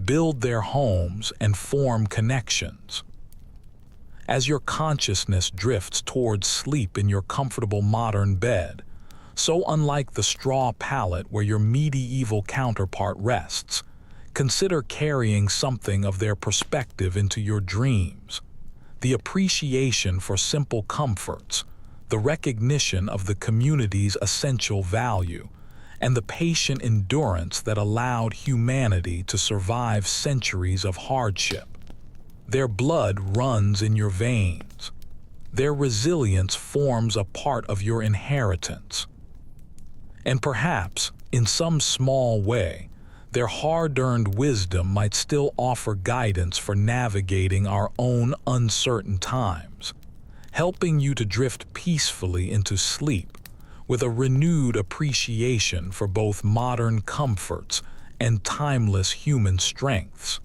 build their homes, and form connections. As your consciousness drifts towards sleep in your comfortable modern bed, so unlike the straw pallet where your medieval counterpart rests, consider carrying something of their perspective into your dreams. The appreciation for simple comforts, the recognition of the community's essential value, and the patient endurance that allowed humanity to survive centuries of hardship. Their blood runs in your veins. Their resilience forms a part of your inheritance. And perhaps, in some small way, their hard-earned wisdom might still offer guidance for navigating our own uncertain times, helping you to drift peacefully into sleep with a renewed appreciation for both modern comforts and timeless human strengths.